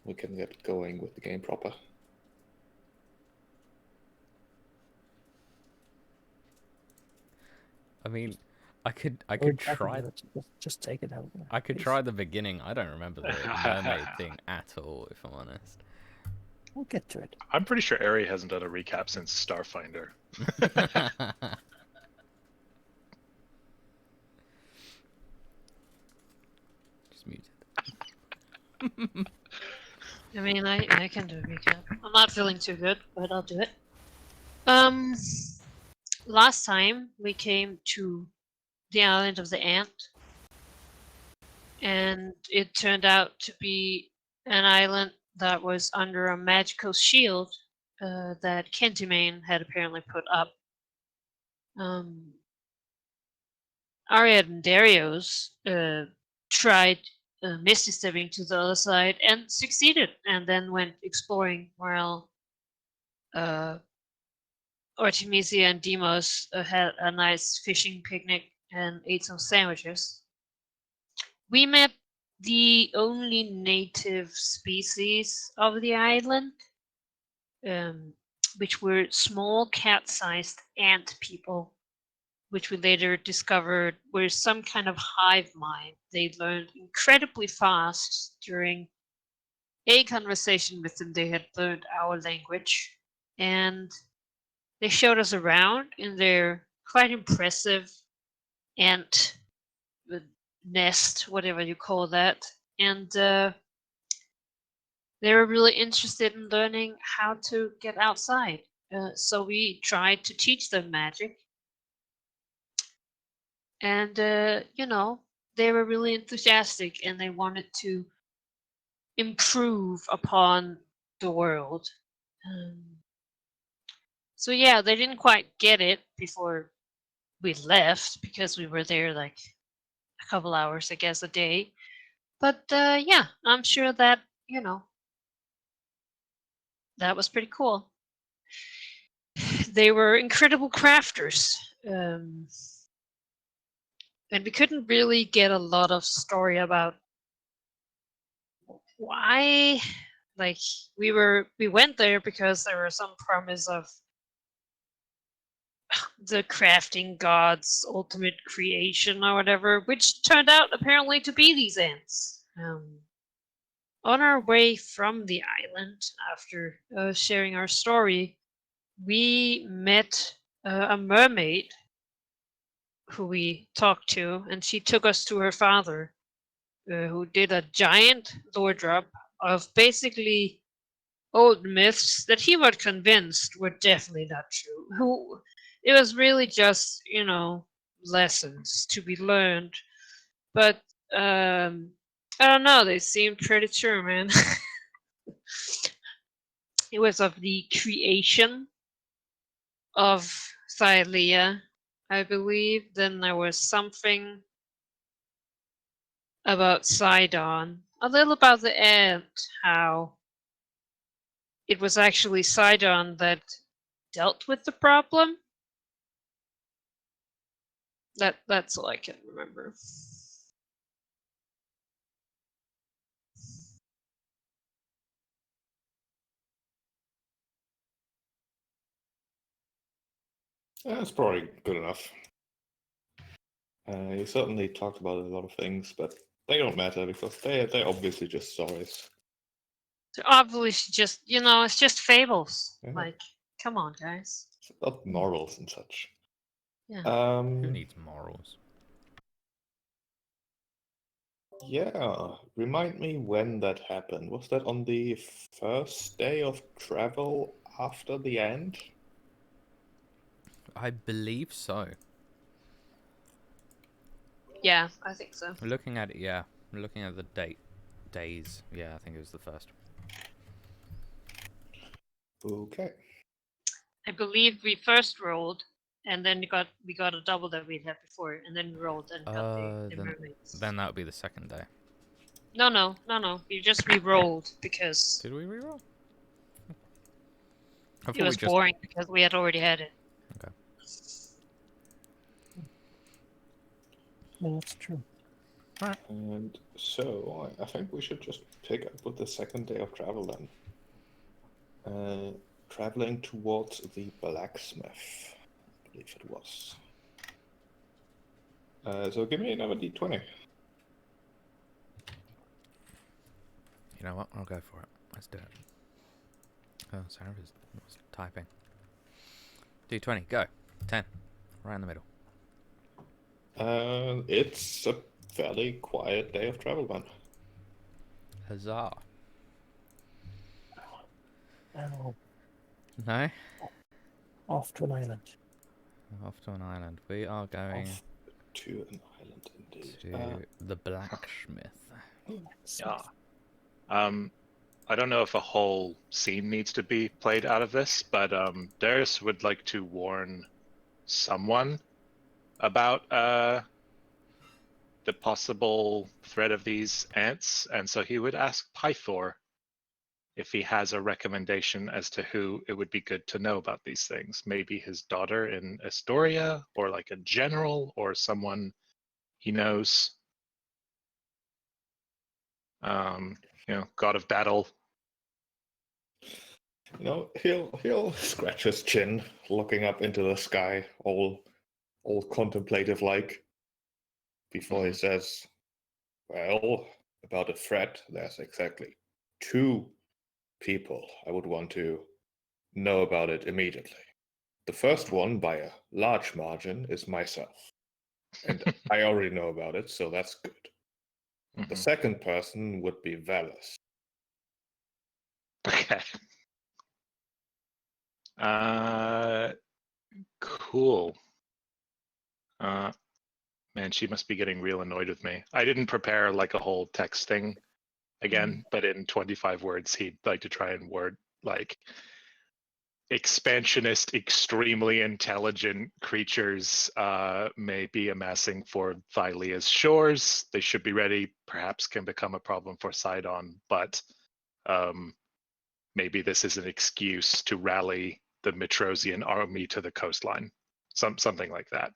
we can get going with the game proper. I mean, I could Or try. just take it out. I could try the beginning. I don't remember the mermaid thing at all, if I'm honest. We'll get to it. I'm pretty sure Ari hasn't done a recap since Starfinder. Just mute I mean, I can do a recap. I'm not feeling too good, but I'll do it. Last time we came to the island of the ant, and it turned out to be an island that was under a magical shield that Kentimane had apparently put up. Ariad and Darius tried misty stepping to the other side and succeeded, and then went exploring while Artemisia and Demos had a nice fishing picnic and ate some sandwiches. We met the only native species of the island, which were small cat-sized ant people, which we later discovered were some kind of hive mind. They learned incredibly fast. During a conversation with them, they had learned our language, and they showed us around in their quite impressive ant nest, whatever you call that. And they were really interested in learning how to get outside. So we tried to teach them magic. And, they were really enthusiastic and they wanted to improve upon the world. So yeah, they didn't quite get it before we left because we were there like a couple hours, I guess, a day. But yeah, I'm sure that, that was pretty cool. They were incredible crafters. And we couldn't really get a lot of story about why. Like, we went there because there was some promise of the crafting god's ultimate creation or whatever, which turned out apparently to be these ants. On our way from the island, after sharing our story, we met a mermaid who we talked to, and she took us to her father, who did a giant lore drop of basically old myths that he was convinced were definitely not true. It was really just, lessons to be learned. But I don't know, they seemed pretty true, man. It was of the creation of Thylea, I believe. Then there was something about Sidon. A little about the ant, how it was actually Sidon that dealt with the problem. That's all I can remember. That's probably good enough. You certainly talked about a lot of things, but they don't matter because they're obviously just stories. They're obviously just, it's just fables. Yeah. Like, come on, guys. It's about morals and such. Yeah. Who needs morals? Yeah, remind me when that happened. Was that on the first day of travel after the end? I believe so. Yeah, I think so. Looking at it, yeah. Looking at the days, yeah, I think it was the first. Okay. I believe we first rolled, and then we got a double that we'd had before, and then we rolled and got the mermaids. Then that would be the second day. No. You just re-rolled because Did we reroll? it was boring because we had already had it. Okay. No, that's true. Alright. And so I think we should just pick up with the second day of travel then. Traveling towards the Blacksmith, I believe it was. So give me another d20. You know what? I'll go for it. Let's do it. Oh, Sarah was typing. D20, go. 10. Right in the middle. It's a fairly quiet day of travel then. Huzzah. Oh, No? off to an island. Off to an island. We are going Off to an island indeed. to the Blacksmith. Yeah. I don't know if a whole scene needs to be played out of this, but Darius would like to warn someone about the possible threat of these ants, and so he would ask Pythor if he has a recommendation as to who it would be good to know about these things. Maybe his daughter in Astoria, or like a general, or someone he knows. God of battle. He'll scratch his chin, looking up into the sky, all contemplative like, before he says, "Well, about a threat, there's exactly 2 people I would want to know about it immediately. The first one, by a large margin, is myself, and I already know about it, so that's good. The second person would be Valis." Okay. Cool. Man, she must be getting real annoyed with me. I didn't prepare like a whole text thing again, but in 25 words, he'd like to try and word like expansionist, extremely intelligent creatures may be amassing for Thylea's shores. They should be ready, perhaps can become a problem for Sidon, but maybe this is an excuse to rally the Mitrosian army to the coastline. Something like that.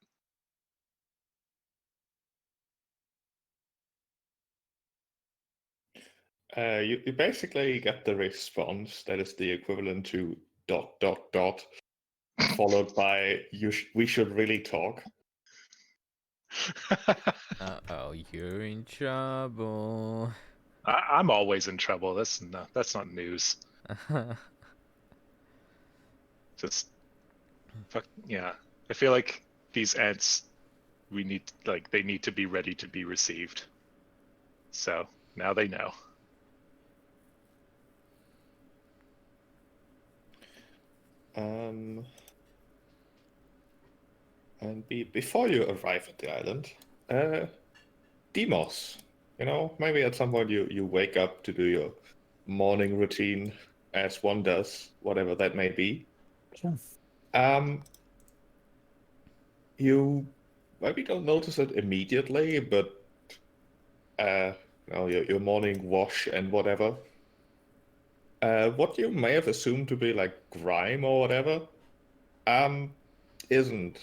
You basically get the response that is the equivalent to ... followed by we should really talk. Uh-oh, you're in trouble. I'm always in trouble. That's not news. Just fuck yeah. I feel like these ants they need to be ready to be received. So now they know. And before you arrive at the island, Demos, maybe at some point you wake up to do your morning routine as one does, whatever that may be. Sure. You maybe don't notice it immediately, but your morning wash and whatever. What you may have assumed to be like grime or whatever, isn't.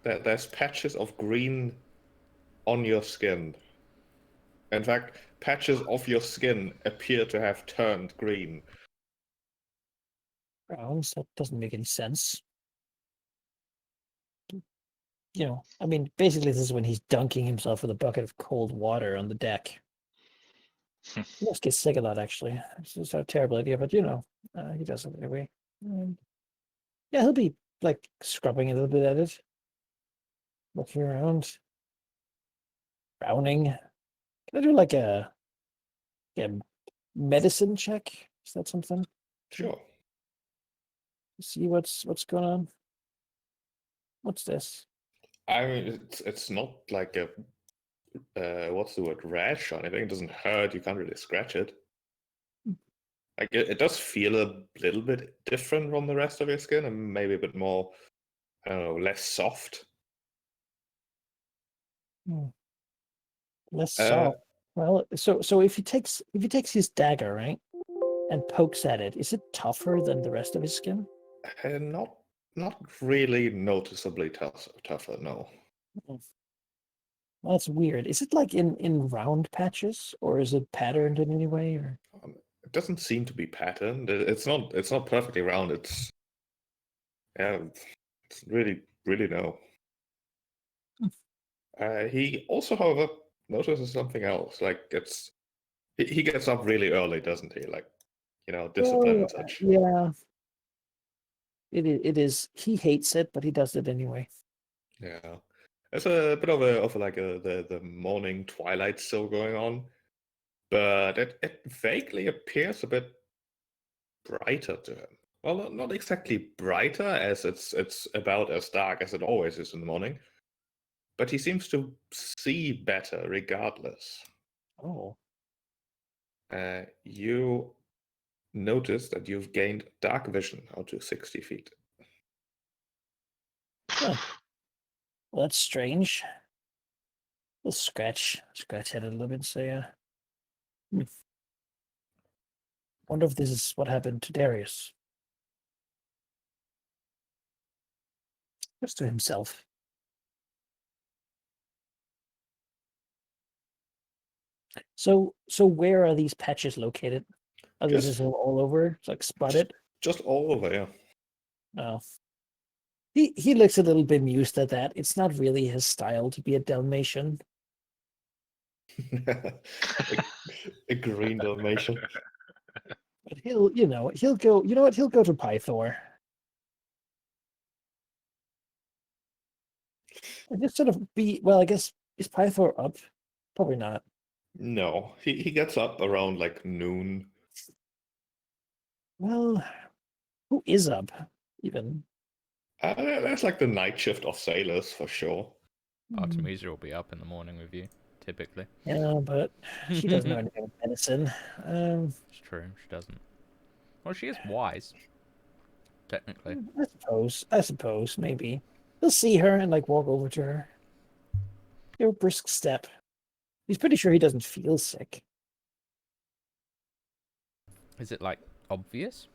There's patches of green on your skin. In fact, patches of your skin appear to have turned green. Browns, that doesn't make any sense. Basically, this is when he's dunking himself with a bucket of cold water on the deck. He must get sick of that, actually. It's just a terrible idea, but he does it anyway. Yeah, he'll be like scrubbing a little bit at it, looking around, frowning. Can I do like a medicine check? Is that something? Sure. See what's going on. What's this? I mean, it's not like a what's the word, rash or anything. It doesn't hurt. You can't really scratch it. Like it does feel a little bit different from the rest of your skin, and maybe a bit more, I don't know, less soft. Less soft. Well, so if he takes his dagger, right, and pokes at it, is it tougher than the rest of his skin? Not really noticeably tougher, no. Well, that's weird. Is it like in round patches, or is it patterned in any way? Or It doesn't seem to be patterned. It's not. It's not perfectly round. It's yeah. It's really no. He also, however, notices something else. Like he gets up really early, doesn't he? Like discipline and such. yeah, it is. He hates it, but he does it anyway. Yeah, there's a bit of the morning twilight still going on, but it vaguely appears a bit brighter to him. Well, not exactly brighter, as it's about as dark as it always is in the morning, but he seems to see better regardless. Oh, You notice that you've gained dark vision out to 60 feet. well, that's strange. We'll scratch at it a little bit. So yeah. Wonder if this is what happened to Darius. Just to himself. So where are these patches located? Are they just all over? It's like spotted? Just all over, yeah. No. He looks a little bit amused at that. It's not really his style to be a Dalmatian. a green Dalmatian. But he'll go, you know what, he'll go to Pythor. And just sort of I guess, is Pythor up? Probably not. No, he gets up around like noon. Well, who is up, even? That's like the night shift of sailors for sure. Artemisia will be up in the morning with you, typically. Yeah, but she doesn't know anything about medicine. It's true, she doesn't. Well, she is wise, technically. I suppose, maybe. He'll see her and like walk over to her. Give a brisk step. He's pretty sure he doesn't feel sick. Is it like obvious?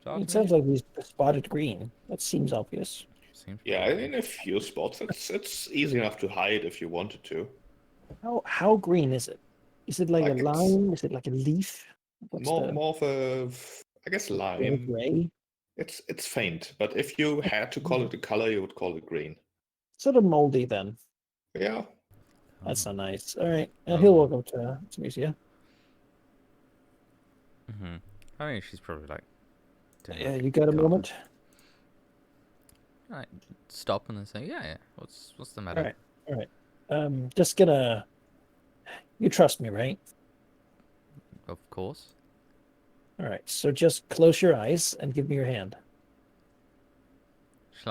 It sounds like he's spotted green. That seems obvious. Seems Yeah, pretty in a few spots, it's easy enough to hide if you wanted to. How green is it? Is it like a Like lime? Is it like a leaf? What's more of a, I guess, lime. gray? It's faint, but if you had to call it a color, you would call it green. Sort of moldy then. Yeah. That's not nice. All right, he'll walk up to Musia. I mean, she's probably like. Yeah, you got a moment? Right, stop and then say, yeah. What's the matter? All right. Just gonna. You trust me, right? Of course. All right. So just close your eyes and give me your hand. She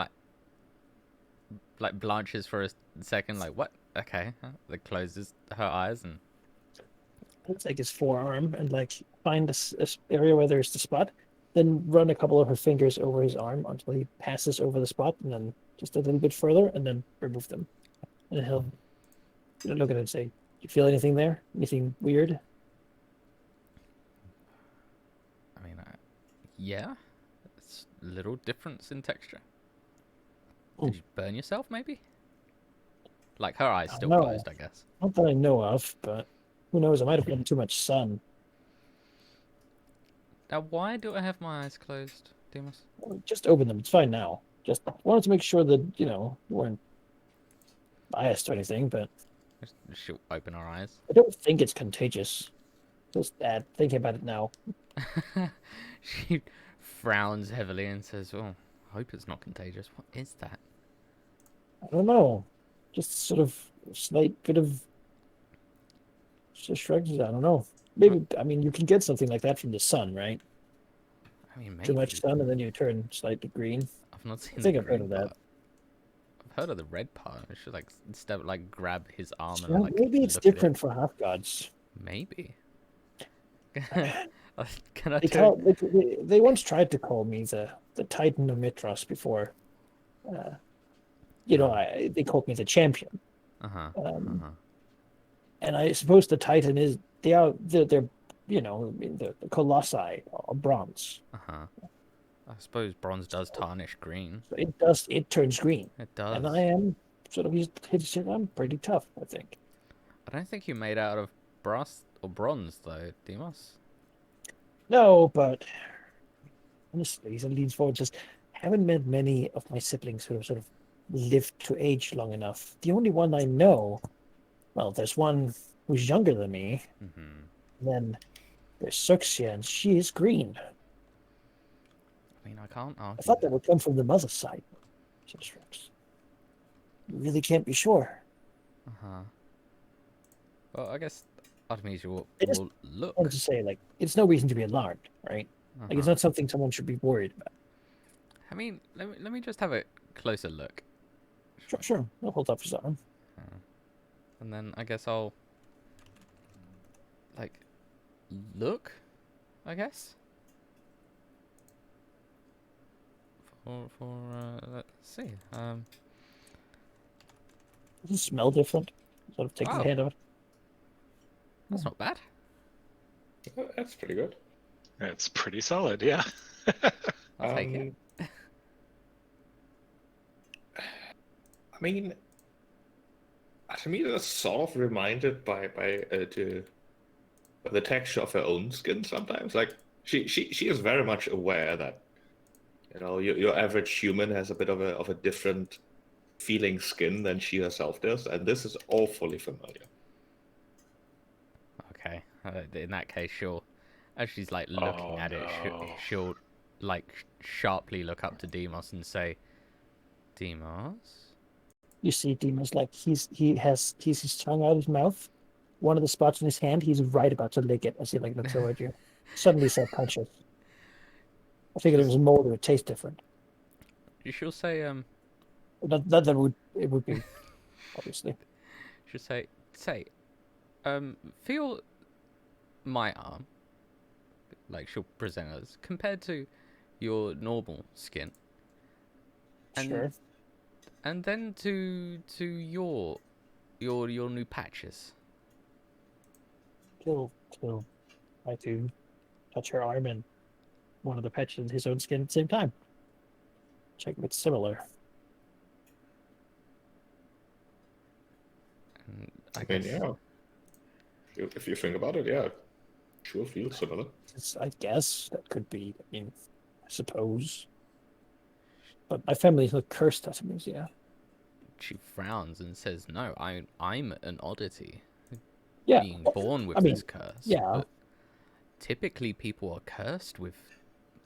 like blanches for a second, like what? Okay. Like closes her eyes and. He'll take his forearm and like find this area where there's the spot. Then run a couple of her fingers over his arm until he passes over the spot, and then just a little bit further, and then remove them. And then he'll look at it and say, "You feel anything there? Anything weird?" I mean, yeah. It's a little difference in texture. Did you burn yourself, maybe? Like her eyes still closed, I guess. Not that I know of, but who knows? I might have gotten too much sun. Now, why do I have my eyes closed, Demas? Just open them. It's fine now. Just wanted to make sure that, you weren't biased or anything, but She'll open her eyes. I don't think it's contagious. Feels bad thinking about it now. She frowns heavily and says, "Oh, I hope it's not contagious. What is that?" I don't know. Just sort of a slight bit of just shrugs. I don't know. Maybe, I mean, you can get something like that from the sun, right? I mean, maybe. Too much sun and then you turn slightly green. I've not seen I think the I've heard green of that. part. I've heard of the red part. I should instead of grab his arm and Well, maybe it's look at it. different for half gods. Maybe. Can I They once tried to call me the Titan of Mitros before. They called me the champion. And I suppose the Titan is they're the colossi are bronze. I suppose bronze does tarnish green. So it turns green. It does. And I am sort of I'm pretty tough, I think. I don't think you're made out of brass or bronze, though, Demos. No, but honestly, he leans forward. Just haven't met many of my siblings who have sort of lived to age long enough. The only one I know, well, there's one who's younger than me. Mm-hmm. Then there's Suxia, and she is green. I mean, I can't argue. I thought that would come from the mother's side. Says Rex. You really can't be sure. Uh-huh. Well, I guess Artemisia will It is- look. I want to say, like, it's no reason to be alarmed, right? Like, it's not something someone should be worried about. I mean, let me just have a closer look. Sure. I'll hold up his arm. And then I guess I'll, like, look, I guess. Let's see. Does it smell different? Sort of take the Oh. hand of it. That's not bad. That's pretty good. It's pretty solid, yeah. I'll take it. I mean, to me, that's sort of reminded by the texture of her own skin sometimes. Like she is very much aware that your average human has a bit of a different feeling skin than she herself does, and this is awfully familiar. Okay. In that case, sure. As she's like looking at it, she'll like sharply look up to Demos and say, "Demos." You see Demon's like he's his tongue out of his mouth. One of the spots in his hand, he's right about to lick it as he like looks over at you. Suddenly self-conscious. I figured it was a mold, it would taste different. She'll say, Not that it would be, obviously. she'll say, feel my arm. Like she'll present us compared to your normal skin. And, Sure. And then to your new patches. He'll try to touch her arm and one of the patches in his own skin at the same time. Check if it's similar. And I mean, yeah. If you think about it, yeah, sure feels similar. I guess that could be. I mean, I suppose. But my family's not cursed, that means, yeah. She frowns and says, "No, I'm an oddity, Yeah. being born with this curse. yeah. But typically, people are cursed with."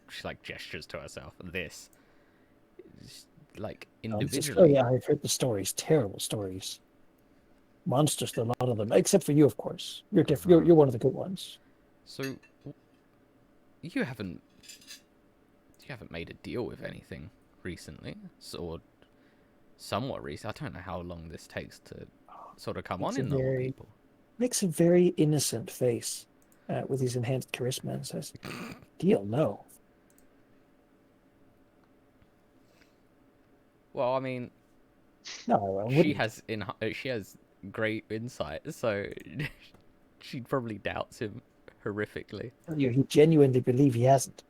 She like gestures to herself. This, like individually. Yeah, I've heard the stories. Terrible stories. Monsters, a lot of them, except for you, of course. You're different. You're one of the good ones. So, you haven't made a deal with anything recently, or somewhat recent. I don't know how long this takes to sort of come on in normal people. Makes a very innocent face with his enhanced charisma and says, "Deal, no." Well, I mean, No, I she wouldn't. she has great insight, so she probably doubts him horrifically. You genuinely believe he hasn't.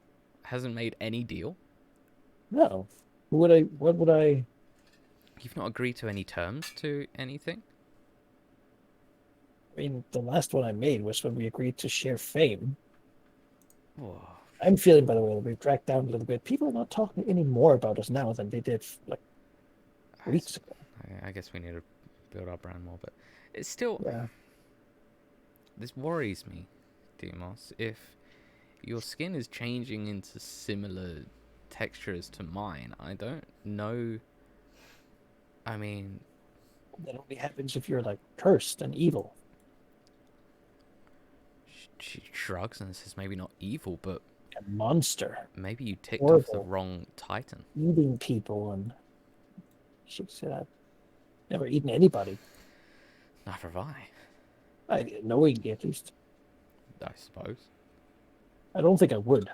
Hasn't made any deal. No. What would I? You've not agreed to any terms to anything? I mean, the last one I made was when we agreed to share fame. Whoa. I'm feeling, by the way, that we've dragged down a little bit. People are not talking any more about us now than they did like weeks ago. I guess we need to build our brand more, but it's still... Yeah. This worries me, Demos. If your skin is changing into similar textures to mine, I don't know... I mean... That only happens if you're, like, cursed and evil. She shrugs and says maybe not evil, but... A monster. Maybe you ticked off the Horrible. wrong titan. Eating people, and she said, "I've never eaten anybody. Neither have Knowingly, at least. I suppose. I don't think I would.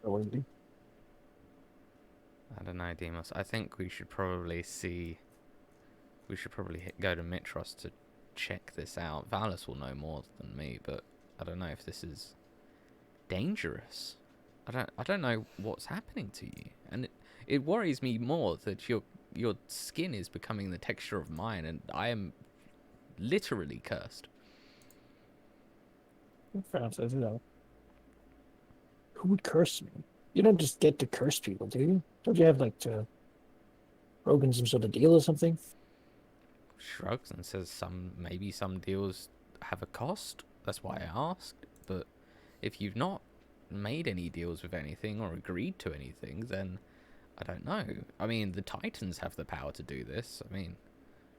Knowingly. I don't know, Demos. I think we should probably go to Mitros to check this out. Valis will know more than me, but I don't know if this is dangerous. I don't know what's happening to you, and it worries me more that you're your skin is becoming the texture of mine, and I am literally cursed. Francis, who would curse me? You don't just get to curse people, do you? Don't you have like to broken some sort of deal or something? Shrugs and says maybe some deals have a cost. That's why I asked. But if you've not made any deals with anything or agreed to anything, then I don't know. I mean, the Titans have the power to do this. I mean,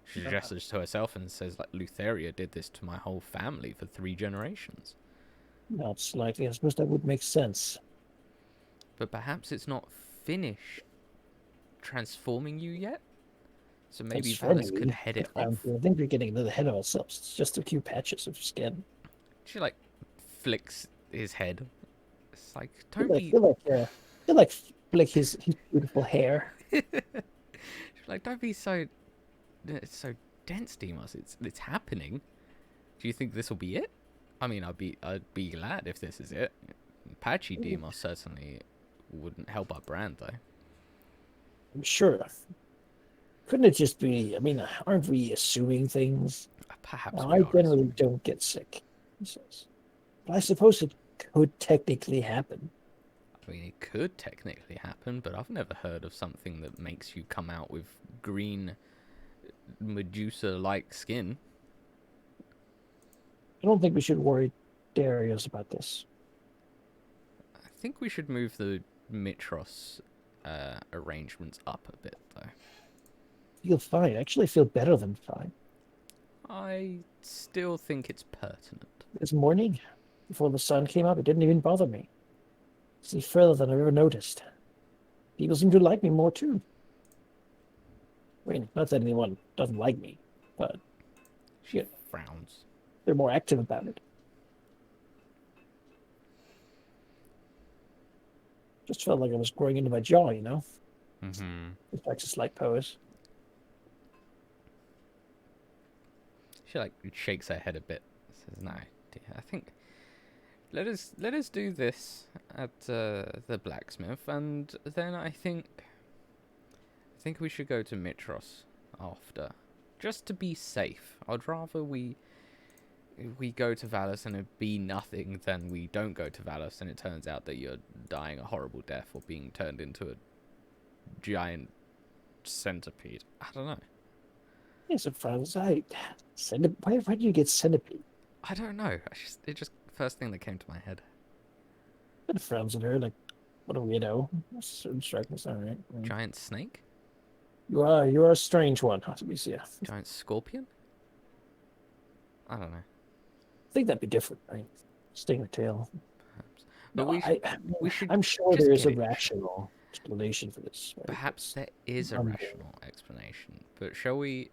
she gestures to herself and says, like, Lutheria did this to my whole family for 3 generations. Not slightly. I suppose that would make sense. But perhaps it's not finished transforming you yet? So maybe Valis could head it off. I think we're getting a little ahead of ourselves. It's just a few patches of skin. She, like, flicks his head. It's like, He'll don't like flick his beautiful hair. She's like, don't be so dense, Demos. It's happening. Do you think this will be it? I mean, I'd be glad if this is it. Patchy Demos certainly wouldn't help our brand, though. I'm sure. Couldn't it just be? I mean, aren't we assuming things? Perhaps now, we I are generally assuming. don't get sick, he says. But I suppose it could technically happen. I mean, it could technically happen, but I've never heard of something that makes you come out with green Medusa-like skin. I don't think we should worry Darius about this. I think we should move the Mitros arrangements up a bit, though. Feel fine. I actually feel better than fine. I still think it's pertinent. This morning, before the sun came up, it didn't even bother me. See further than I've ever noticed. People seem to like me more too. I mean, not that anyone doesn't like me, but She frowns. they're more active about it. Just felt like I was growing into my jaw, you know? Mm-hmm. It's like a slight pose. She like shakes her head a bit. Says, "No, dear, I think let us do this at the blacksmith, and then I think we should go to Mitros after, just to be safe. I'd rather we go to Valis and it be nothing than we don't go to Valis and it turns out that you're dying a horrible death or being turned into a giant centipede. I don't know. Yes, of friends. Why did you get centipede? I don't know. It just first thing that came to my head. Bit of frowns at her, like, what a weirdo. Strike me, all right. Giant snake? You are a strange one, Artemisia. Giant scorpion? I don't know. I think that'd be different, right? Sting or tail. Perhaps. But No, we should I'm sure just there is a get it. rational explanation for this. Right? Perhaps there is a unknown. rational explanation. But shall we...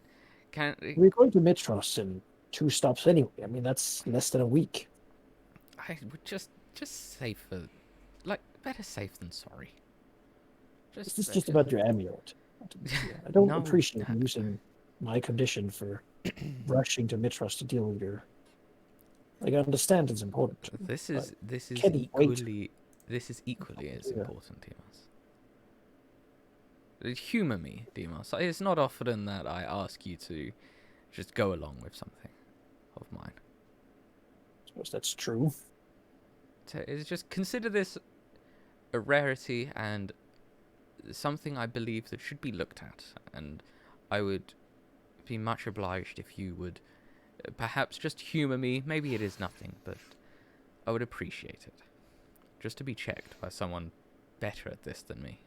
Can We're going to Mitros in 2 stops anyway. I mean, that's less than a week. I would just safer, like, better safe than sorry. This is just about your amulet. I don't No, appreciate no. using my condition for rushing to Mitros to deal with your. Like, I understand it's important. This is can it wait? equally as Yeah. important, Demos. Humour me, Demos. It's not often that I ask you to just go along with something of mine. I suppose that's true. So it's just consider this a rarity and something I believe that should be looked at, and I would be much obliged if you would perhaps just humour me. Maybe it is nothing, but I would appreciate it. Just to be checked by someone better at this than me.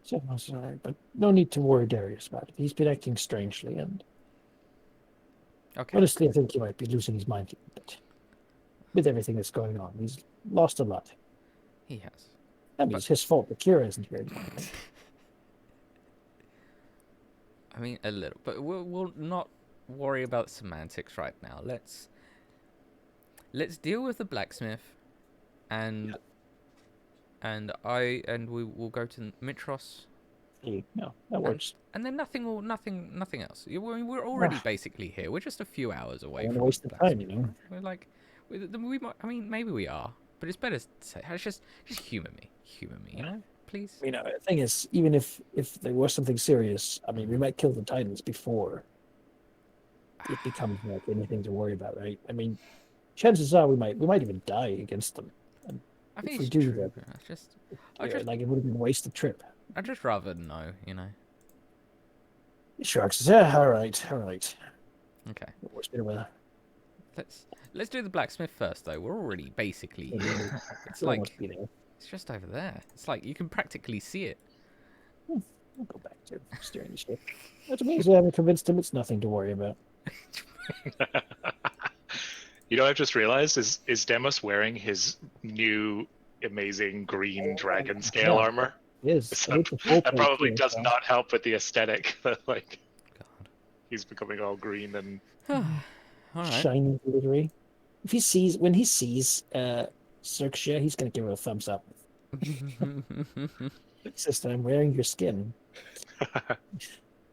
So I'm sorry, but no need to worry Darius about it. He's been acting strangely, and Okay. honestly, I think he might be losing his mind a little bit. With everything that's going on, he's lost a lot. He has. I mean, it's his fault. The cure isn't here. I mean, a little, but we'll not worry about semantics right now. Let's deal with the blacksmith, and we will go to Mitros, No, that works. and then nothing else. We're already basically here. We're just a few hours away I don't from waste the the time, blacksmith. you know. We're like, we might. I mean, maybe we are. But it's better to say, just humor me, you know, please. I mean, the thing is, even if there was something serious, I mean, we might kill the Titans before it becomes like anything to worry about, right? I mean, chances are we might even die against them. And I think if we it's do true. that, I just, like it would have been a wasted trip. I'd just rather know, you know. He shrugs. Yeah, all right. Okay. What's been with Let's do the blacksmith first, though. We're already basically here. It's We'll almost like be there. it's just over there. It's like you can practically see it. I'll go back to steering the ship. That's amazing. I haven't convinced him it's nothing to worry about. You know what I've just realized is Demos wearing his new amazing green dragon scale Yeah. armor. Yes, So that probably does not help with the aesthetic. Like God. he's becoming all green and All right. Shiny glittery. If he sees when he sees Xerxia, he's gonna give her a thumbs up. Sister, I'm wearing your skin.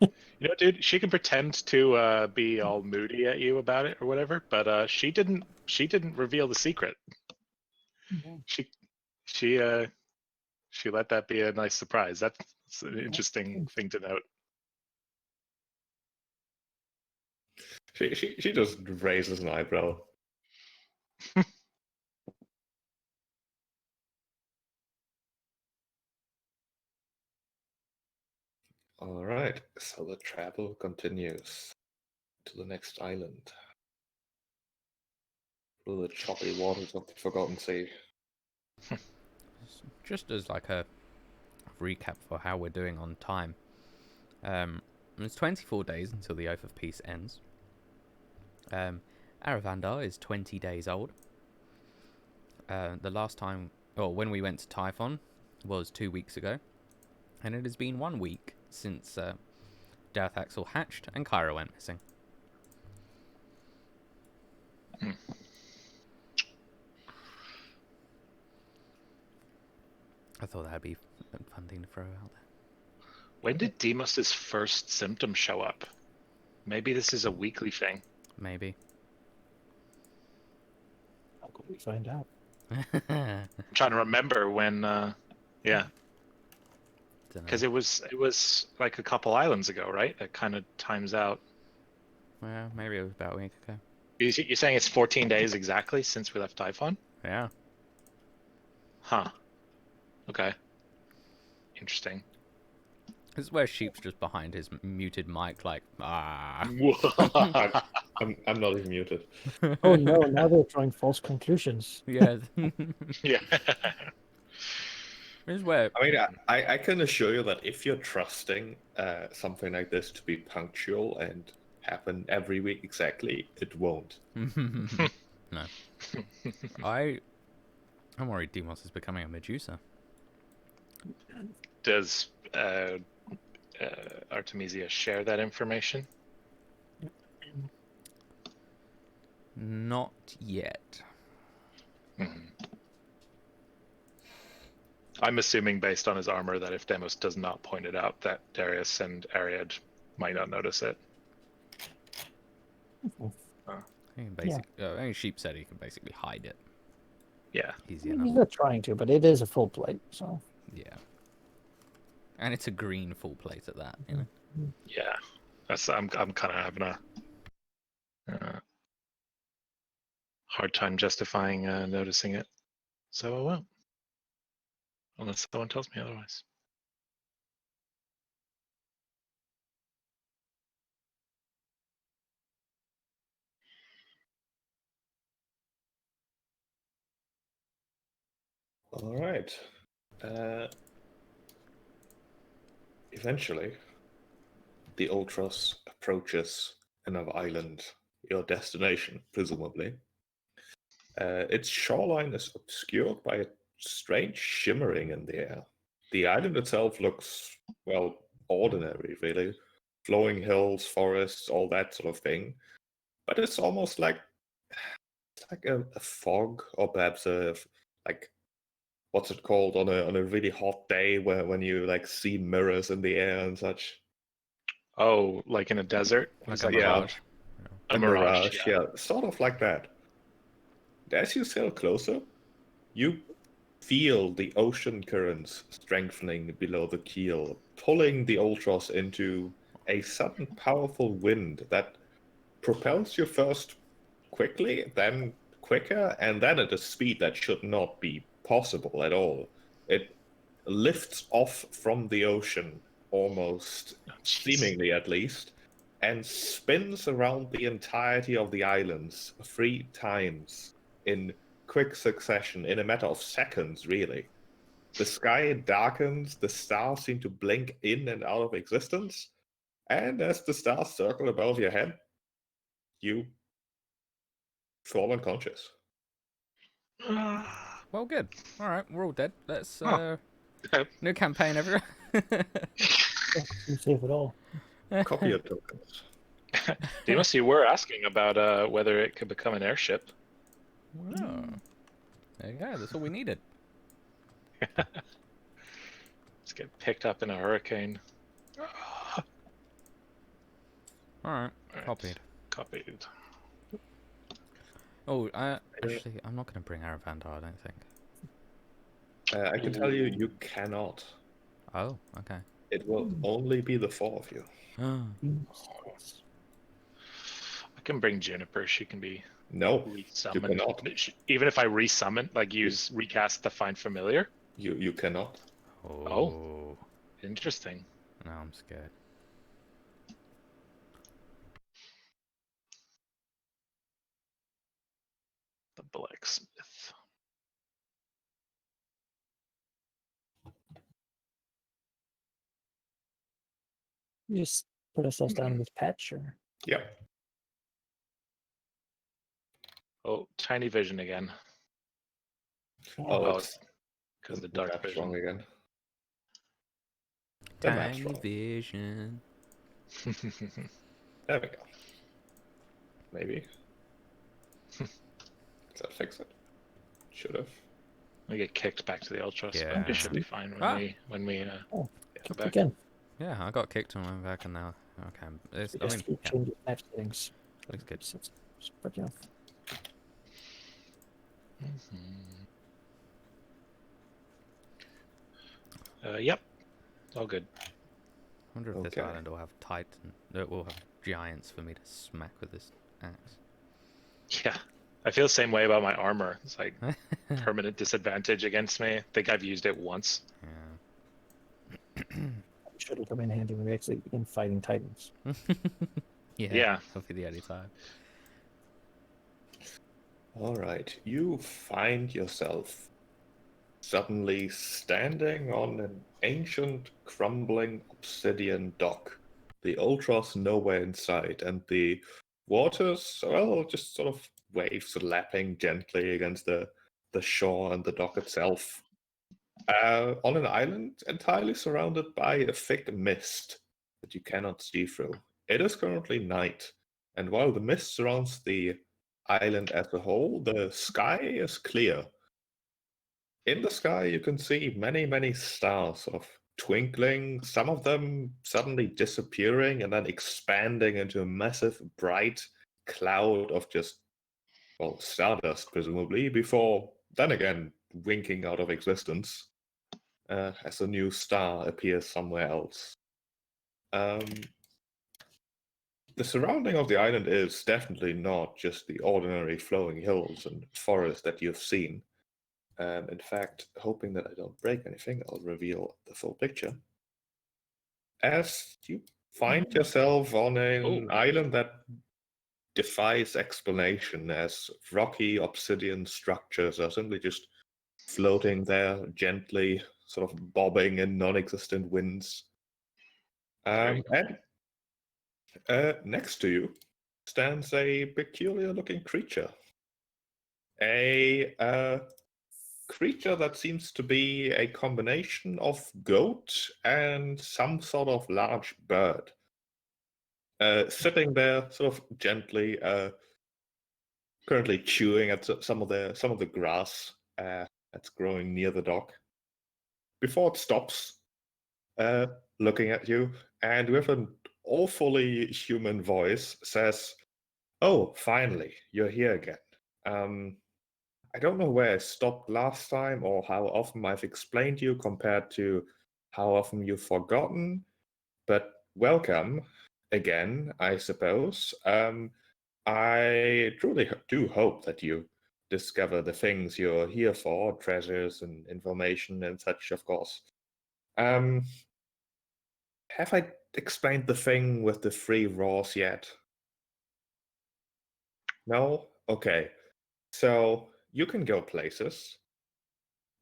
you know, dude, she can pretend to be all moody at you about it or whatever, but she didn't reveal the secret. She let that be a nice surprise. That's an interesting thing to note. She just raises an eyebrow. All right, so the travel continues to the next island, through the choppy waters of the Forgotten Sea. Just as like a recap for how we're doing on time. It's 24 days until the Oath of Peace ends. Aravandar is 20 days old. The last time, when we went to Typhon was 2 weeks ago. And it has been 1 week since Darth Axel hatched and Kyra went missing. I thought that'd be a fun thing to throw out there. When did Demos's first symptom show up? Maybe this is a weekly thing. Maybe. How could we find out? I'm trying to remember when. Yeah, Dunno. because it was like a couple islands ago, right? It kind of times out. Well, maybe it was about a week ago. You're saying it's 14 days exactly since we left Typhon? Yeah. Huh. Okay. Interesting. This is where Sheep's just behind his muted mic, like, ah. I'm not even muted. Oh no, now they're drawing false conclusions. Yeah. Yeah. This is where. I mean, I can assure you that if you're trusting something like this to be punctual and happen every week exactly, it won't. No. I'm worried Demos is becoming a Medusa. Does Artemisia share that information? Not yet. Mm-hmm. I'm assuming based on his armor that if Demos does not point it out, that Darius and Ariad might not notice it. I mean, Sheep said he can basically hide it. Yeah. Easy He's enough. not trying to, but it is a full plate, so. Yeah. And it's a green full plate at that, you know. Yeah. I'm kind of having a hard time justifying noticing it. So I won't. Unless someone tells me otherwise. All right. Eventually, the Ultros approaches another island, your destination, presumably. Its shoreline is obscured by a strange shimmering in the air. The island itself looks, well, ordinary, really. Flowing hills, forests, all that sort of thing. But it's almost like a fog, or perhaps like what's it called on a really hot day when you like see mirrors in the air and such. Oh, like in a desert? Like Is a that mirage. a mirage? Yeah, sort of like that. As you sail closer, You feel the ocean currents strengthening below the keel, pulling the Ultros into a sudden powerful wind that propels you first quickly, then quicker, and then at a speed that should not be possible at all. It lifts off from the ocean, almost seemingly at least, and spins around the entirety of the islands 3 times in quick succession, in a matter of seconds, really. The sky darkens, the stars seem to blink in and out of existence, and as the stars circle above your head, you fall unconscious. Well, good. All right, we're all dead. Let's Oh. new campaign, everyone. You save it all. Copy your tokens. Demas, you were asking about whether it could become an airship. Oh. There you go. That's all we needed. Let's get picked up in a hurricane. All right, Alright, copied. Copied. Oh, actually, I'm not going to bring Aravandar, I don't think. I can tell you, you cannot. Oh, okay. It will only be the 4 of you. Oh. I can bring Juniper. She can be No, resummoned. you cannot. Even if I resummon, like use recast to find familiar. You cannot. Oh. Interesting. Now I'm scared. The Blacksmith. You just put ourselves down in this patch, or Yeah. Oh, tiny vision again. Oh, Oh, it's because the dark that's vision. wrong again. The map's Tiny wrong. vision. There we go. Maybe. Does that fix it? Should have. We get kicked back to the Ultros, Yeah. but it should be fine when we oh, go back. again. Yeah, I got kicked and went back, and now okay. It's, You I just mean, keep yeah, changing map settings. looks good. But yeah. Yep, all good. I wonder if this Okay. island will have titan. It will have giants for me to smack with this axe. Yeah, I feel the same way about my armor. It's like permanent disadvantage against me. I think I've used it once. Yeah. Should have come in handy when we actually begin fighting titans. Yeah. That'll be the only time. All right. You find yourself suddenly standing on an ancient, crumbling obsidian dock. The Ultros nowhere in sight, and the waters, well, just sort of waves lapping gently against the shore and the dock itself. On an island entirely surrounded by a thick mist that you cannot see through. It is currently night, and while the mist surrounds the island as a whole, the sky is clear. In the sky, you can see many, many stars sort of twinkling, some of them suddenly disappearing and then expanding into a massive, bright cloud of just, well, stardust, presumably, before, then again, winking out of existence as a new star appears somewhere else. The surrounding of the island is definitely not just the ordinary flowing hills and forest that you've seen. In fact, hoping that I don't break anything, I'll reveal the full picture. As you find yourself on an island that defies explanation, as rocky obsidian structures are simply just floating there gently, sort of bobbing in non-existent winds. And next to you stands a peculiar-looking creature. A creature that seems to be a combination of goat and some sort of large bird. Sitting there, sort of gently, currently chewing at some of the grass that's growing near the dock. Before it stops, looking at you, and with an awfully human voice says, "Oh, finally, you're here again. I don't know where I stopped last time or how often I've explained you compared to how often you've forgotten, but welcome again, I suppose. I truly do hope that you discover the things you're here for, treasures and information and such, of course. Have I explained the thing with the 3 raws yet? No? Okay. So you can go places,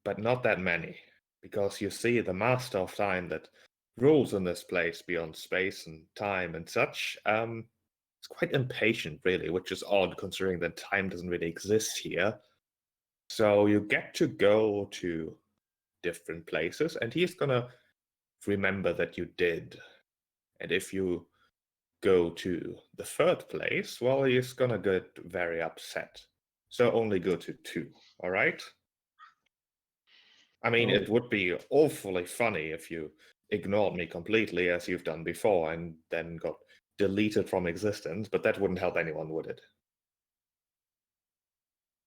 but not that many. Because you see, the Master of Time that rules in this place beyond space and time and such, is quite impatient, really, which is odd considering that time doesn't really exist here. So you get to go to different places, and he's gonna remember that you did. And if you go to the 3rd place, well, he's gonna get very upset. So only go to 2, all right? I mean, Oh. it would be awfully funny if you ignored me completely as you've done before and then got deleted from existence, but that wouldn't help anyone, would it?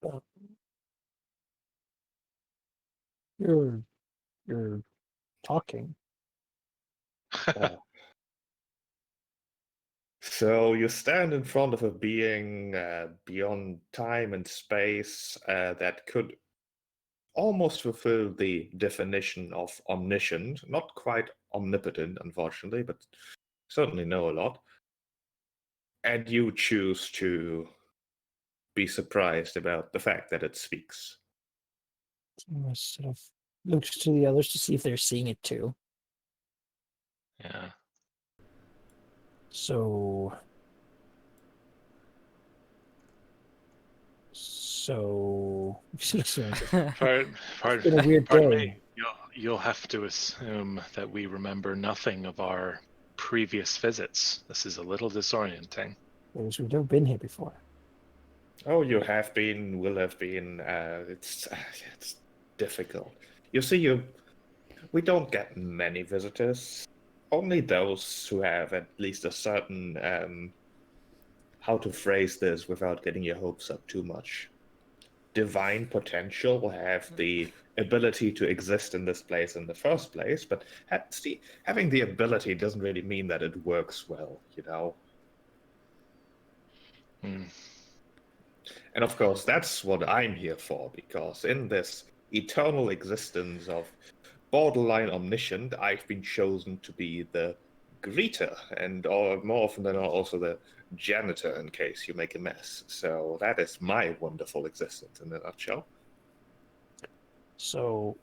Uh, you're talking. Yeah. So you stand in front of a being beyond time and space that could almost fulfill the definition of omniscient, not quite omnipotent, unfortunately, but certainly know a lot. And you choose to be surprised about the fact that it speaks. I sort of looks to the others to see if they're seeing it too. Yeah. So Pardon, been a weird pardon day. me. You'll have to assume that we remember nothing of our previous visits. This is a little disorienting. We've never been here before. Oh, you have been, will have been. It's difficult. You see, we don't get many visitors. Only those who have at least a certain how to phrase this without getting your hopes up too much. Divine potential, have the ability to exist in this place in the first place, but having the ability doesn't really mean that it works well, you know? Hmm. And of course, that's what I'm here for, because in this eternal existence of borderline omniscient, I've been chosen to be the greeter, and or more often than not, also the janitor in case you make a mess. So that is my wonderful existence in a nutshell. So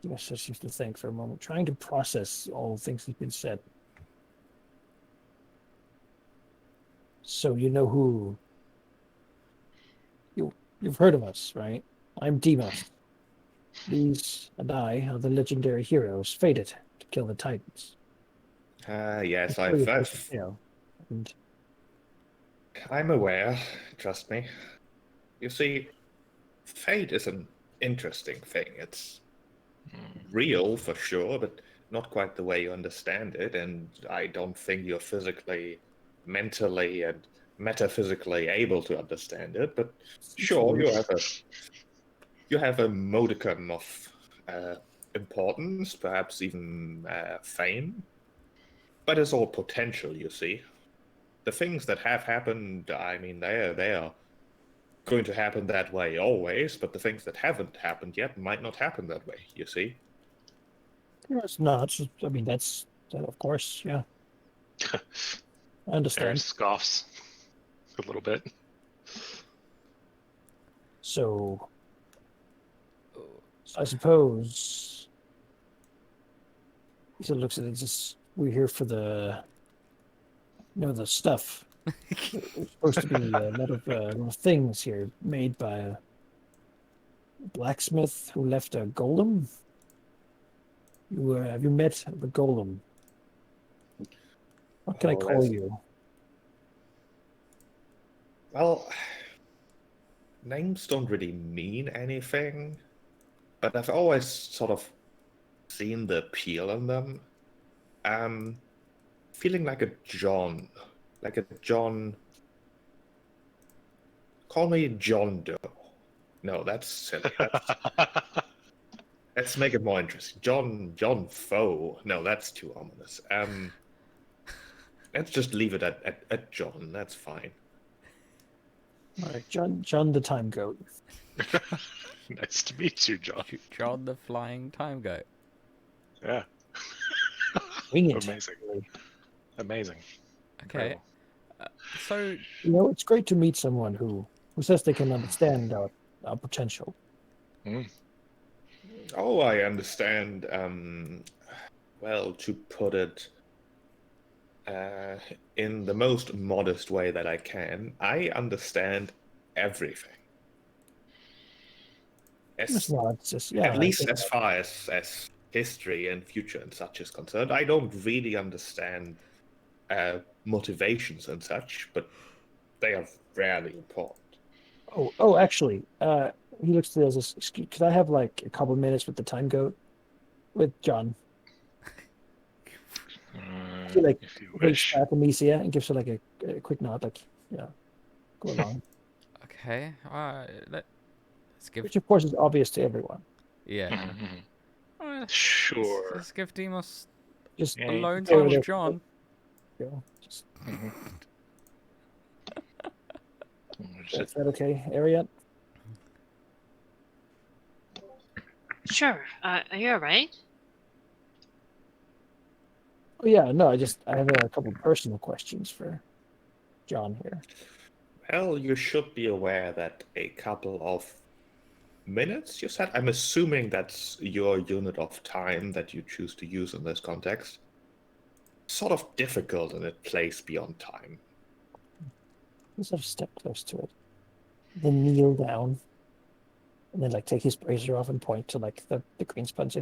I guess just have to think for a moment, trying to process all the things that have been said. So you know who you've heard of us, right? I'm Demas. These and I are the legendary heroes fated to kill the Titans. Yes, You know, and I'm aware, trust me. You see, fate is an interesting thing. It's real for sure, but not quite the way you understand it, and I don't think you're physically, mentally, and metaphysically able to understand it, but sure, you have a modicum of importance, perhaps even fame, but it's all potential, you see. The things that have happened, I mean, they are going to happen that way always, but the things that haven't happened yet might not happen that way, you see. it's not. I mean, that's of course, yeah. I Aaron understand. scoffs a little bit. So I suppose he sort of looks at it. Just we're here for the the stuff. There's supposed to be a lot of things here made by a blacksmith who left a golem. Have you met the golem? What can I Oh, call you? Well, names don't really mean anything, but I've always sort of seen the appeal in them. Feeling like a John Call me John Doe. No, that's silly. Let's make it more interesting. John Foe. No, that's too ominous. Let's just leave it at John. That's fine. All right, John the Time Goat. Nice to meet you, John. John the Flying Time Goat. Yeah. Wing it. Amazing. Amazing. Okay. So You know, it's great to meet someone who says they can understand our potential. Mm. Oh, I understand. Well, to put it in the most modest way that I can, I understand everything. It's not. It's just, yeah. At I least think- as far as history and future and such is concerned, I don't really understand motivations and such, but they are rarely important. Actually, he looks to us. Excuse, could I have like a couple minutes with the Time Goat, with John? He like If you waits wish. back Amicia and gives her like a quick nod, like, yeah, go along. okay, let's give. Which of course is obvious to everyone. Yeah. Mhm. Alright, Sure. Let's give Demos Just Yeah. alone stay over time there with for John. you know, just, Mhm. is that okay, Ariat? Sure. Are you alright? Oh yeah, no, I have a couple personal questions for John here. Well, you should be aware that a couple of minutes, you said? I'm assuming that's your unit of time that you choose to use in this context. Sort of difficult in a place beyond time. Let's have step close to it. Then kneel down. And then like take his brazier off and point to like the green sponge.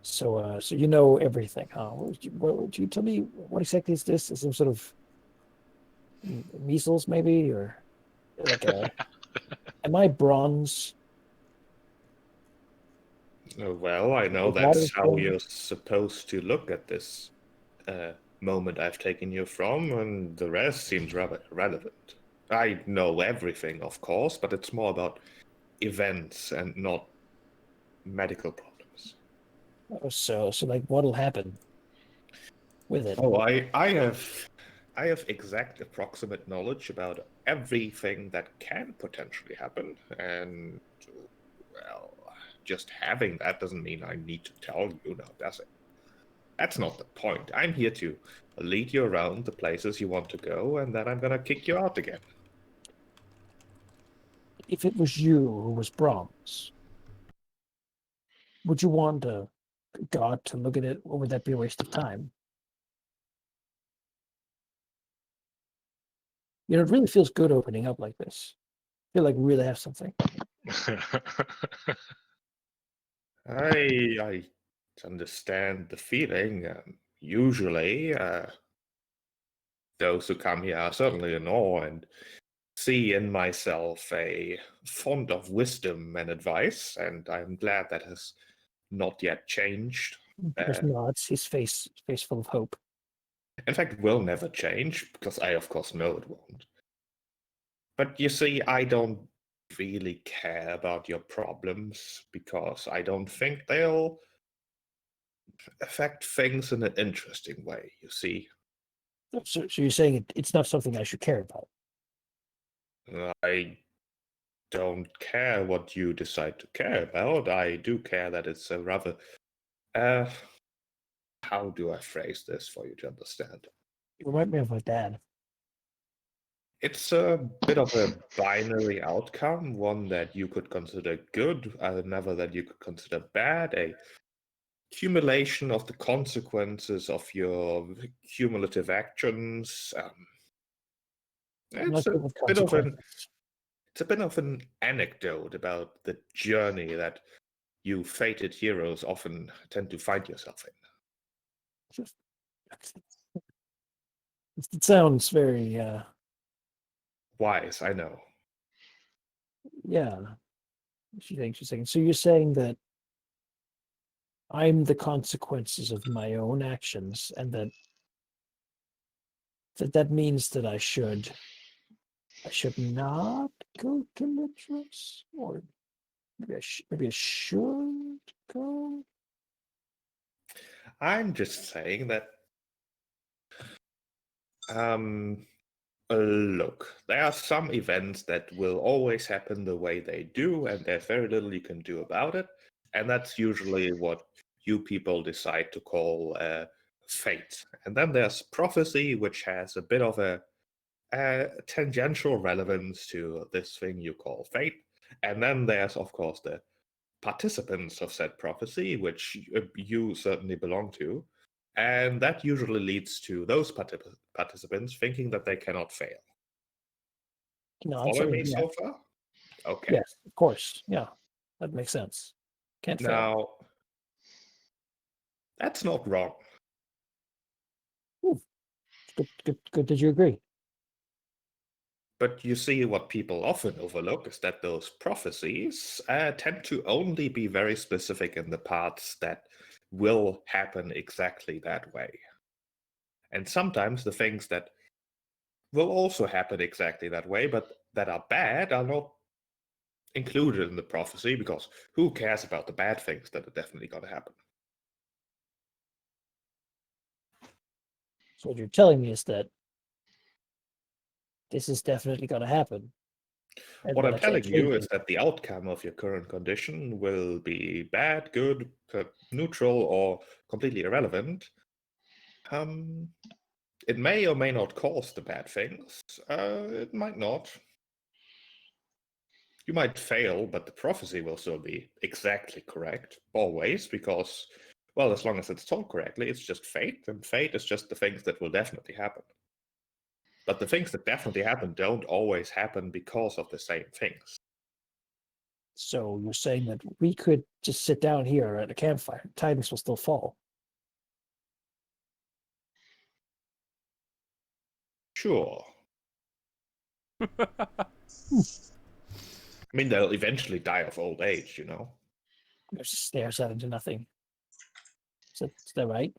So you know everything, huh? Would you tell me what exactly is this? Is some sort of measles maybe? Or like am I bronze? Well, I know Is that that's how okay? you're supposed to look at this moment I've taken you from, and the rest seems rather irrelevant. I know everything, of course, but it's more about events and not medical problems. So like what'll happen with it? Oh, I have exact approximate knowledge about everything that can potentially happen, and well, just having that doesn't mean I need to tell you now, does it? That's not the point. I'm here to lead you around the places you want to go, and then I'm gonna kick you out again. If it was you who was bronze, would you want a god to look at it, or would that be a waste of time? You know, it really feels good opening up like this. I feel like we really have something. I understand the feeling. Usually, those who come here are certainly in awe and see in myself a font of wisdom and advice, and I'm glad that has not yet changed. There's nods, his face full of hope. In fact, will never change, because I, of course, know it won't. But you see, I don't really care about your problems, because I don't think they'll affect things in an interesting way, you see. So you're saying it's not something I should care about? I don't care what you decide to care about. I do care that it's a rather... how do I phrase this for you to understand? You remind me of my dad. It's a bit of a binary outcome, one that you could consider good, another that you could consider bad, a accumulation of the consequences of your cumulative actions. I'm It's not a good with bit of an consequences. it's a bit of an anecdote about the journey that you fated heroes often tend to find yourself in. It sounds very, Wise, I know. yeah. She thinks a second. So you're saying that I'm the consequences of my own actions, and that means that I should I should not go to Mitras, or maybe I should go. I'm just saying that. Look, there are some events that will always happen the way they do, and there's very little you can do about it. And that's usually what you people decide to call fate. And then there's prophecy, which has a bit of a tangential relevance to this thing you call fate. And then there's, of course, the participants of said prophecy, which you certainly belong to. And that usually leads to those participants thinking that they cannot fail. No, I'm Follow saying, me yeah. so far? Okay. Yes, of course. Yeah, that makes sense. Can't fail. Now, that's not wrong. Good. Did you agree? But you see, what people often overlook is that those prophecies tend to only be very specific in the parts that will happen exactly that way. And sometimes the things that will also happen exactly that way, but that are bad, are not included in the prophecy, because who cares about the bad things that are definitely going to happen? So what you're telling me is that this is definitely going to happen. And What that I'm I can't telling you change is it. that the outcome of your current condition will be bad, good, neutral, or completely irrelevant. It may or may not cause the bad things. It might not. You might fail, but the prophecy will still be exactly correct, always, because, well, as long as it's told correctly, it's just fate, and fate is just the things that will definitely happen. But the things that definitely happen don't always happen because of the same things. So you're saying that we could just sit down here at a campfire, Titans will still fall. Sure. I mean, they'll eventually die of old age, you know? It just stares out into nothing. Is that right?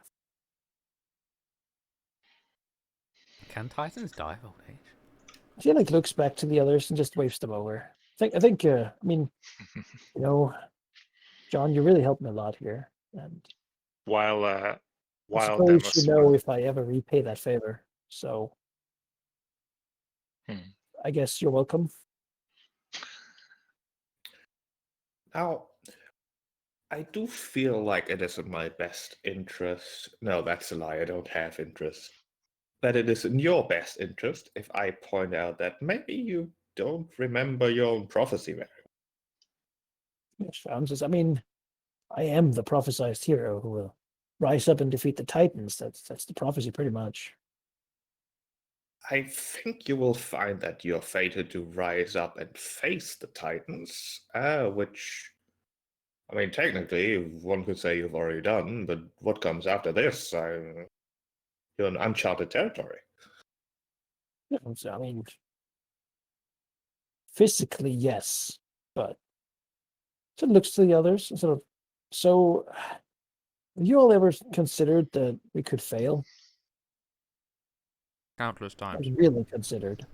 Can Titans die of old age? I feel like he looks back to the others and just waves them over. I think. I mean, you know, John, you really helped me a lot here, and While I while suppose you know Demasua, if I ever repay that favor. So, I guess you're welcome. Now, I do feel like it is in my best interest. No, that's a lie. I don't have interest. That it is in your best interest if I point out that maybe you don't remember your own prophecy very well. Yes, I mean, I am the prophesized hero who will rise up and defeat the Titans. That's the prophecy, pretty much. I think you will find that you're fated to rise up and face the Titans, which, I mean, technically, one could say you've already done, but what comes after this? You're in uncharted territory. Yeah, so, I mean, physically, yes, but so it looks to the others and sort of. So, have you all ever considered that we could fail? Countless times. Really considered.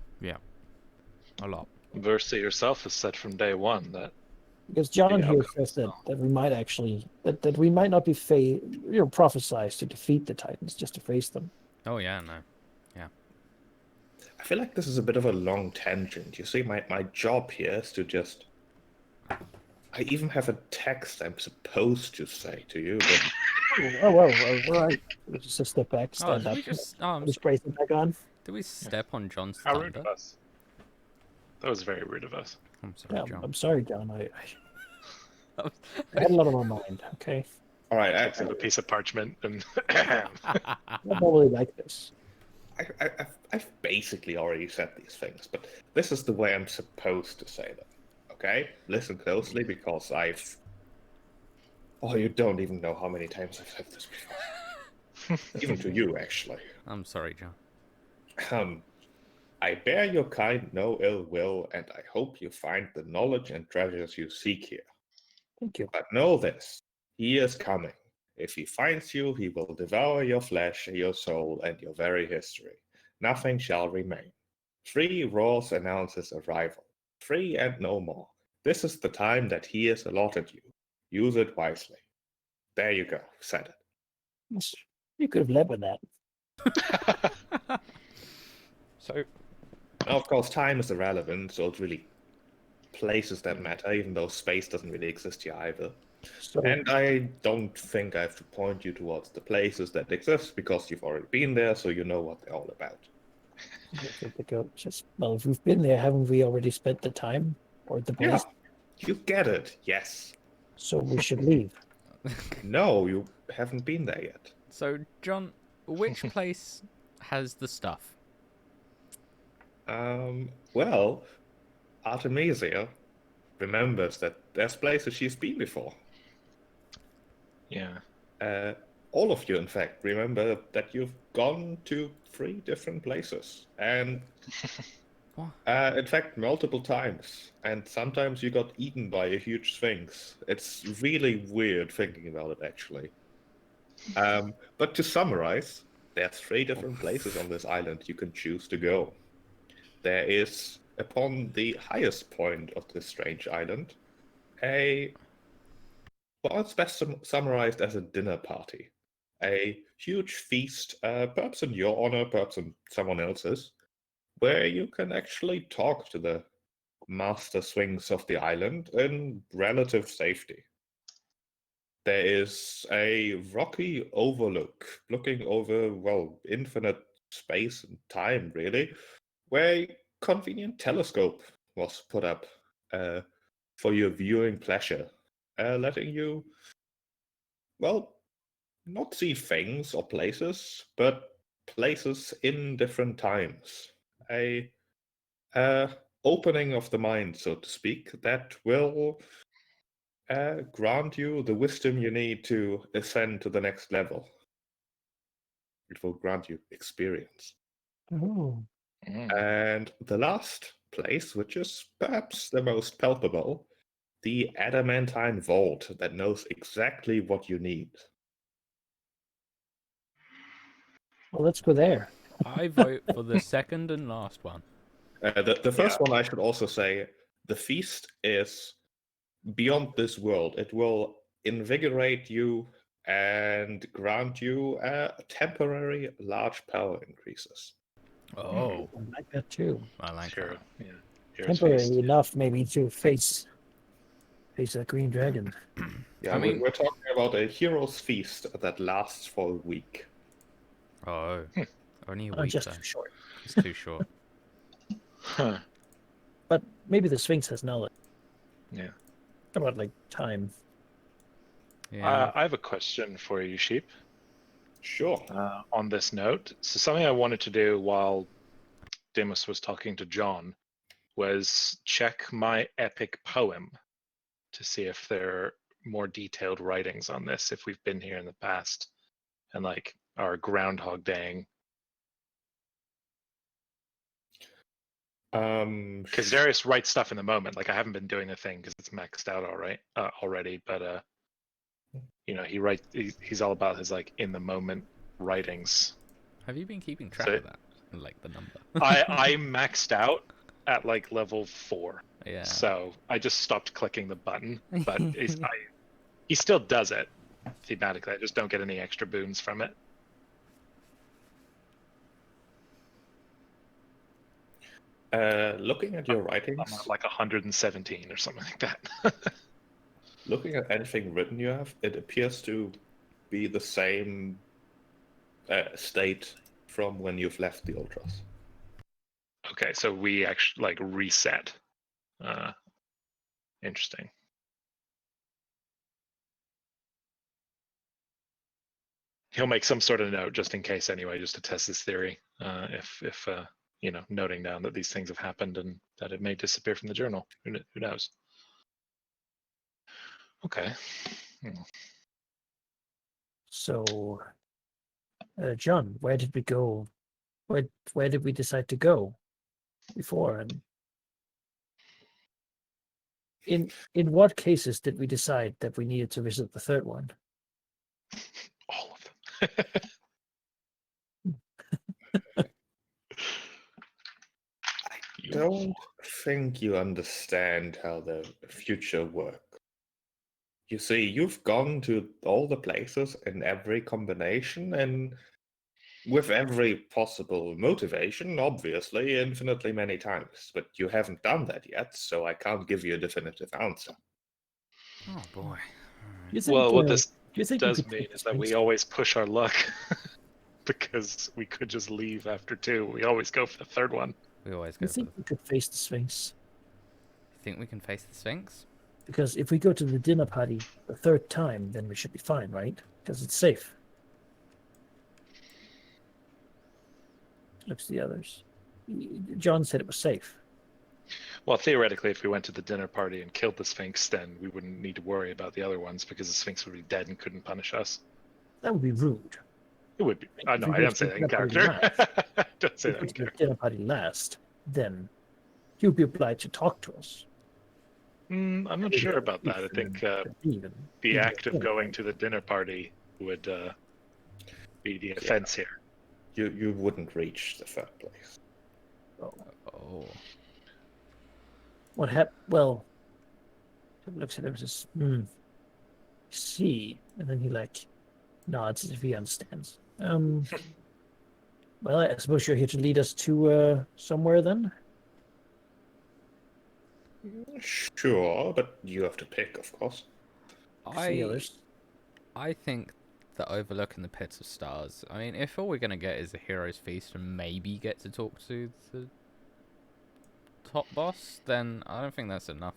A lot. Versa yourself has said from day one that Because John The here outcome says is that, no. that we might actually that we might not be prophesized to defeat the Titans, just to face them. Oh yeah, no. I feel like this is a bit of a long tangent. You see, my job here is to just... I even have a text I'm supposed to say to you, but... All right. Just a step back, Oh, stand did up. we just? Oh, I'm Just brace it back on. Did we step on John's how rude thunder? of us. That was very rude of us. I'm sorry, Yeah, John. I'm sorry, John. I had a lot on my mind. Okay, All right, Takes out a piece of parchment and I don't really like this. I've basically already said these things, but this is the way I'm supposed to say them. Okay? Listen closely, because I've... Oh, you don't even know how many times I've said this before. Even to you, actually. I'm sorry, John. I bear your kind no ill will, and I hope you find the knowledge and treasures you seek here. Thank you. But know this, he is coming. If he finds you, he will devour your flesh, your soul, and your very history. Nothing shall remain. 3 roars announce his arrival. 3 and no more. This is the time that he has allotted you. Use it wisely. There you go. Said it. You could have led with that. So, Now, of course, time is irrelevant, so it's really places that matter, even though space doesn't really exist here either. So And I don't think I have to point you towards the places that exist, because you've already been there, so you know what they're all about. well, if we've been there, haven't we already spent the time or the place? Yeah, you get it, yes. So we should leave. No, you haven't been there yet. so John, which place has the stuff? Well, Artemisia remembers that there's places she's been before. Yeah. All of you, in fact, remember that you've gone to 3 different places. And, What? in fact, multiple times. And sometimes you got eaten by a huge sphinx. It's really weird thinking about it, actually. But to summarize, there's 3 different places on this island you can choose to go. There is, upon the highest point of this strange island, well, it's best summarized as a dinner party. A huge feast, perhaps in your honor, perhaps in someone else's, where you can actually talk to the master swings of the island in relative safety. There is a rocky overlook looking over, well, infinite space and time, really, where a convenient telescope was put up for your viewing pleasure, letting you, well, not see things or places, but places in different times. A opening of the mind, so to speak, that will grant you the wisdom you need to ascend to the next level. It will grant you experience. Oh, And the last place, which is perhaps the most palpable, the adamantine vault that knows exactly what you need. well, let's go there. I vote for the second and last one. The first one, I should also say, the feast is beyond this world. It will invigorate you and grant you temporary large power increases. Oh, I like that too. I like Sure. that. Yeah. Here's Temporary feast. enough, maybe, to face that green dragon. Yeah, I mean- we're talking about a hero's feast that lasts for a week. Oh, only a Oh, week just though. too short. It's too short. Huh. But maybe the Sphinx has knowledge Yeah. about like time. Yeah. I have a question for you, Sheep. Sure. On this note, so something I wanted to do while Demus was talking to John was check my epic poem to see if there are more detailed writings on this, if we've been here in the past, and like our Groundhog Daying. Because Darius writes stuff in the moment. Like I haven't been doing a thing because it's maxed out already. But you know, he's all about his like in the moment writings. Have you been keeping track So- of that? Like the number? I maxed out at like level 4. Yeah. So I just stopped clicking the button, but he still does it thematically. I just don't get any extra boons from it. Looking at your writings, I'm at like 117 or something like that. looking at anything written you have, it appears to be the same state from when you've left the Ultras. Okay, so we actually like reset. Interesting. He'll make some sort of note just in case anyway, just to test this theory. If you know, noting down that these things have happened and that it may disappear from the journal. Who knows? Okay. So, John, where did we go? Where did we decide to go before? And in what cases did we decide that we needed to visit the third one? All of them. don't think you understand how the future works. You see, you've gone to all the places in every combination and with every possible motivation, obviously, infinitely many times. But you haven't done that yet, so I can't give you a definitive answer. Oh boy. Do you think, Well, what do this you think you does could mean take the is that we Sphinx? always push our luck because we could just leave after 2. We always go for the third one. We always Do you go for think we could face the Sphinx? Think we can face the Sphinx? Because if we go to the dinner party the third time, then we should be fine, right? Because it's safe. Looks to the others. John said it was safe. Well, theoretically, if we went to the dinner party and killed the Sphinx, then we wouldn't need to worry about the other ones because the Sphinx would be dead and couldn't punish us. That would be rude. It would be. If No, we I go don't to say the that in dinner party character. last, Don't say if that we in go to the character. dinner party last, then he would be obliged to talk to us. I'm not Maybe sure a about that. I thief think and a thief and the be act of dinner going party. to the dinner party would be the offense here. You wouldn't reach the third place. Oh. What happened? Well, he looks at him and says, see. And then he nods as if he understands. Well, I suppose you're here to lead us to somewhere then? Sure, but you have to pick, of course. The others. I think the Overlook and the Pits of Stars. I mean, if all we're gonna get is a hero's feast and maybe get to talk to the top boss, then I don't think that's enough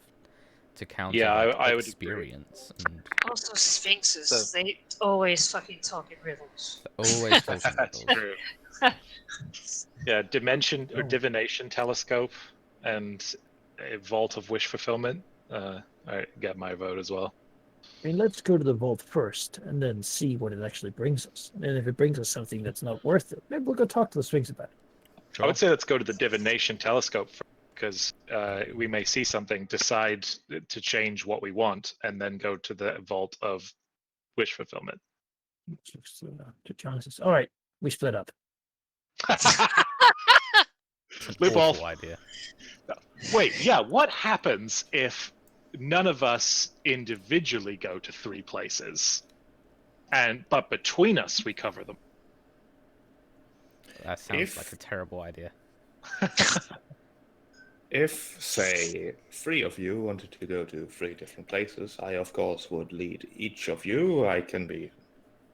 to counter Yeah, like, I would agree. experience. And Also, sphinxes, So- they always fucking talk in riddles. always talking That's riddles. true. Yeah, dimension or Oh. divination telescope and a vault of wish fulfillment. I get my vote as well. I mean, let's go to the vault first and then see what it actually brings us. And if it brings us something that's not worth it, maybe we'll go talk to the Sphinx about it. I would say let's go to the divination telescope because we may see something, decide to change what we want, and then go to the vault of wish fulfillment. Looks to John and says, all right, we split up. It's an Loop awful off. idea. Wait, yeah, what happens if none of us individually go to 3 places, but between us we cover them? That sounds If- like a terrible idea. If, say, 3 of you wanted to go to 3 different places, I, of course, would lead each of you. I can be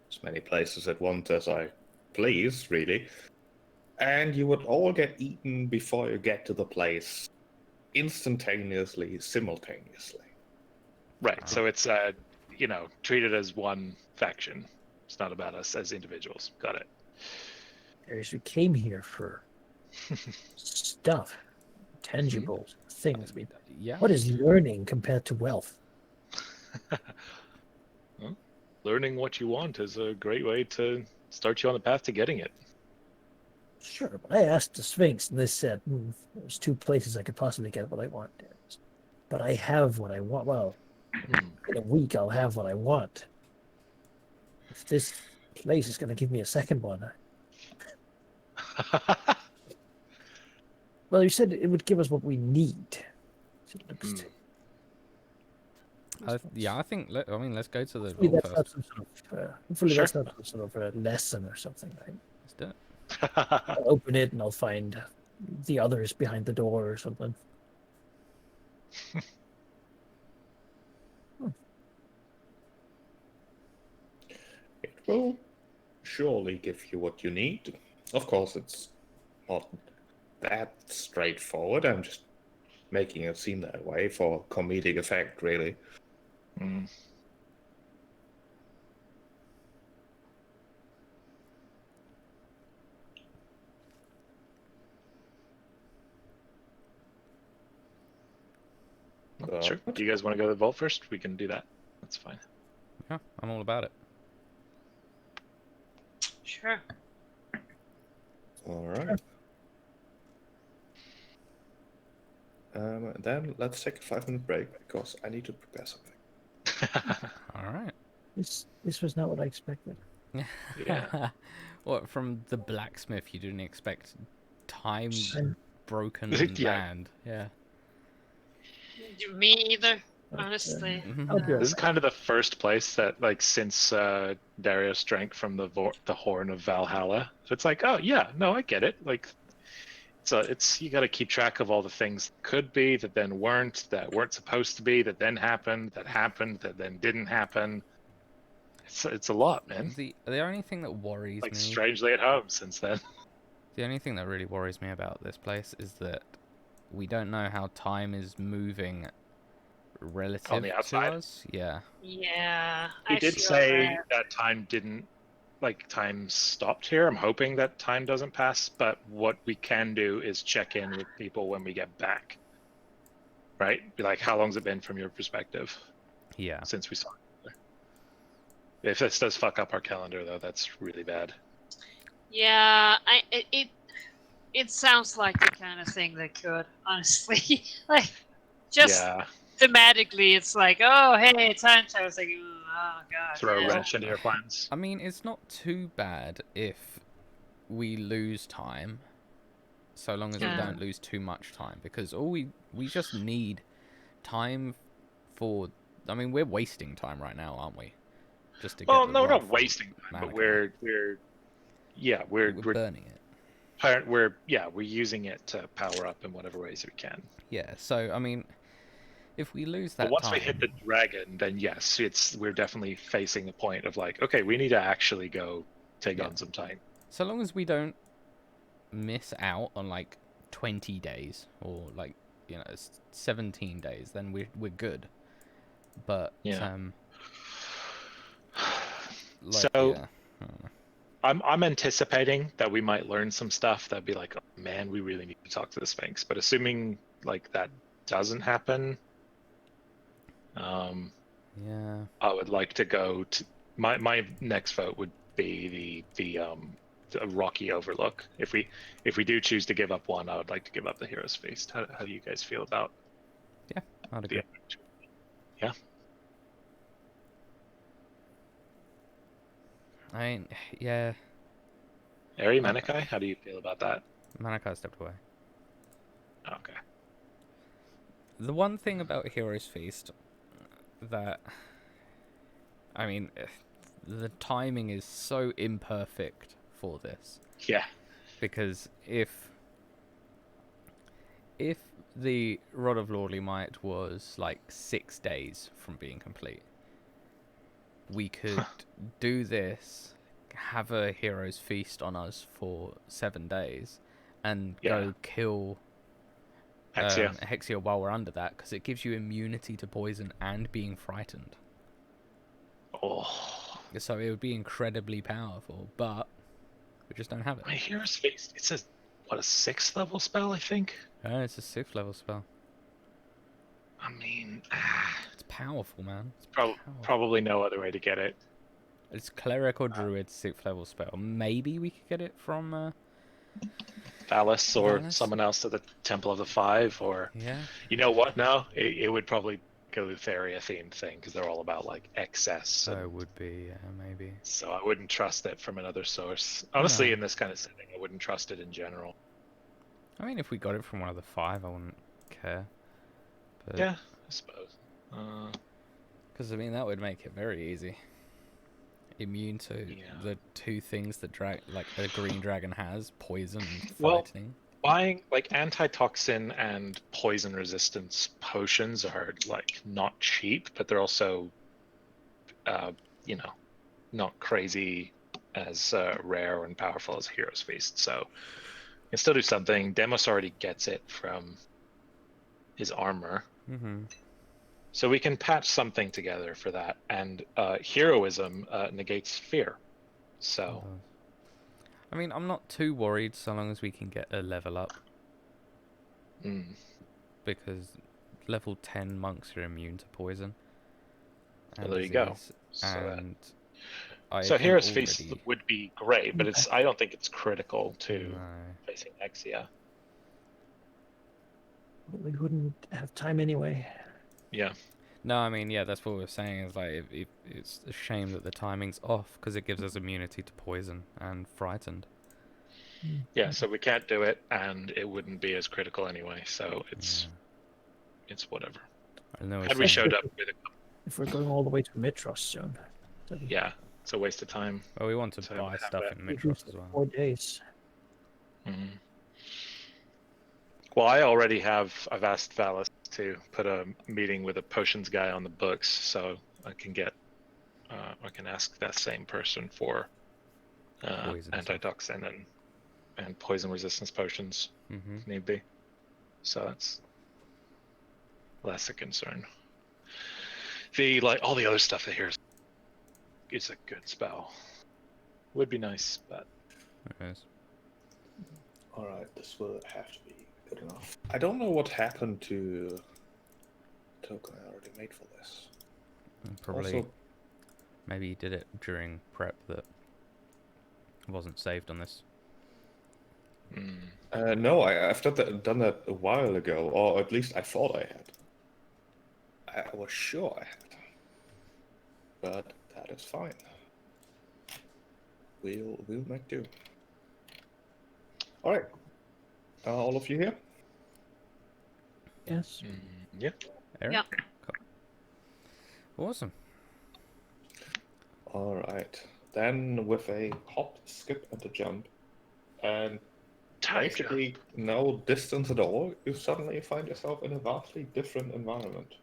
as many places at once as I please, really. And you would all get eaten before you get to the place instantaneously, simultaneously. Right, so it's treated as one faction. It's not about us as individuals. Got it. As we came here for stuff, tangible things. I mean, Yeah. what is learning compared to wealth? Well, learning what you want is a great way to start you on the path to getting it. Sure, but I asked the Sphinx, and they said, there's 2 places I could possibly get what I want. But I have what I want. Well, in a week, I'll have what I want. If this place is going to give me a second one. Well, you said it would give us what we need. So it looks to- I think. Let's go to the Hopefully vault that's first. not some hopefully Sure. that's not some sort of a lesson or something, right? Let's do it. I'll open it and I'll find the others behind the door or something. It will surely give you what you need. Of course, it's not that straightforward. I'm just making it seem that way for comedic effect, really. Mm. Sure. Do you guys want to go to the vault first? We can do that. That's fine. Yeah, I'm all about it. Sure. All right. Then let's take a 5-minute break because I need to prepare something. All right. This was not what I expected. Yeah. What, from the blacksmith? You didn't expect time broken Yeah. land. Yeah. Me either, honestly. I'll be This is right kind of the first place that, like, since Darius drank from the horn of Valhalla. So it's like, oh yeah, no, I get it. Like, it's you got to keep track of all the things that could be, that then weren't, that weren't supposed to be, that then happened, that then didn't happen. It's a lot, man. The only thing that worries Like, me, strangely at home since then. the only thing that really worries me about this place is that we don't know how time is moving relative to outside? us. Yeah. Yeah, He I did feel say that. time stopped here. I'm hoping that time doesn't pass, but what we can do is check in with people when we get back. Right? Be like, how long's it been from your perspective Yeah. since we saw each other? If this does fuck up our calendar, though, that's really bad. Yeah, it sounds like the kind of thing that could, honestly. Like, just Yeah, thematically, it's like, oh, hey, time travel. It's like, oh, God. throw a Yeah. wrench into your plans. I mean, it's not too bad if we lose time, so long as we Yeah. don't lose too much time, because all we just need time for. I mean, we're wasting time right now, aren't we? Just to get Well, the no, we're rod not from wasting time, but Manukau. we're burning it. we're using it to power up in whatever ways we can. Yeah. So I mean, if we lose that But once time, we hit the dragon, then yes, we're definitely facing the point of like, okay, we need to actually go take on some time. so long as we don't miss out on like 20 days or like 17 days, then we're good. But Yeah. like, So yeah, I don't know. I'm anticipating that we might learn some stuff that'd be like, oh, man, we really need to talk to the Sphinx. But assuming like that doesn't happen, Yeah. I would like to go to my next vote would be the Rocky Overlook. If we do choose to give up one, I would like to give up the Hero's Feast. How do you guys feel about I'd agree. Yeah. I mean, yeah, Eri Menekai, how do you feel about that? Manukau stepped away. Okay. The one thing about Hero's Feast that, I mean, the timing is so imperfect for this. Yeah. Because if the Rod of Lordly Might was like 6 days from being complete, we could do this, have a Hero's Feast on us for 7 days, and go kill Hexia while we're under that, because it gives you immunity to poison and being frightened. Oh. So it would be incredibly powerful, but we just don't have it. My Hero's Feast, it's a 6th level spell, I think. Oh, it's a 6th level spell. I mean, It's powerful, man. It's probably no other way to get it. It's cleric or druid 6th level spell. Maybe we could get it from Valis or Valis? someone else at the Temple of the Five, or yeah. you know what? No, it would probably go to the Theria themed thing because they're all about like excess. So and it would be, maybe. so I wouldn't trust it from another source. Honestly, No. in this kind of setting, I wouldn't trust it in general. I mean, if we got it from one of the 5, I wouldn't care. But, Yeah, I suppose. Because, I mean, that would make it very easy. Immune to the 2 things that like a green dragon has, poison and fighting. Buying like antitoxin and poison resistance potions are like not cheap, but they're also, not crazy as rare and powerful as Hero's Feast. So you can still do something. Demos already gets it from his armor. Mm-hmm. So we can patch something together for that. And heroism negates fear. So I mean, I'm not too worried so long as we can get a level up. Because level 10 monks are immune to poison. Well, there you go. And so Hero's Feast would be great, but I don't think it's critical to facing Exia. We wouldn't have time anyway. Yeah. No, I mean, yeah, that's what we're saying. Is like it's a shame that the timing's off because it gives us immunity to poison and frightened. Yeah, so we can't do it, and it wouldn't be as critical anyway. So it's whatever. I know. Had we showed up with a If we're going all the way to Mitros soon. that'd be- yeah, it's a waste of time. Well, we want to So buy have stuff that. in we've Mitros used as well. 4 days. Mhm. Well, I've asked Valis to put a meeting with a potions guy on the books, so I can ask that same person for Poison stuff. antitoxin and poison resistance potions Mm-hmm. if need be. So that's less a concern. All the other stuff that here is a good spell. Would be nice, but Yes. Alright, this will have to be good enough. I don't know what happened to the token I already made for this. Probably. Also, Maybe you did it during prep that wasn't saved on this. no, I've done that a while ago, or at least I thought I had. I was sure I had. But that is fine. We'll make do. Alright. All of you here? Yes. yeah. Eric? Yeah. Cool. Awesome. Alright. Then with a hop, skip, and a jump, and basically no distance at all, you suddenly find yourself in a vastly different environment.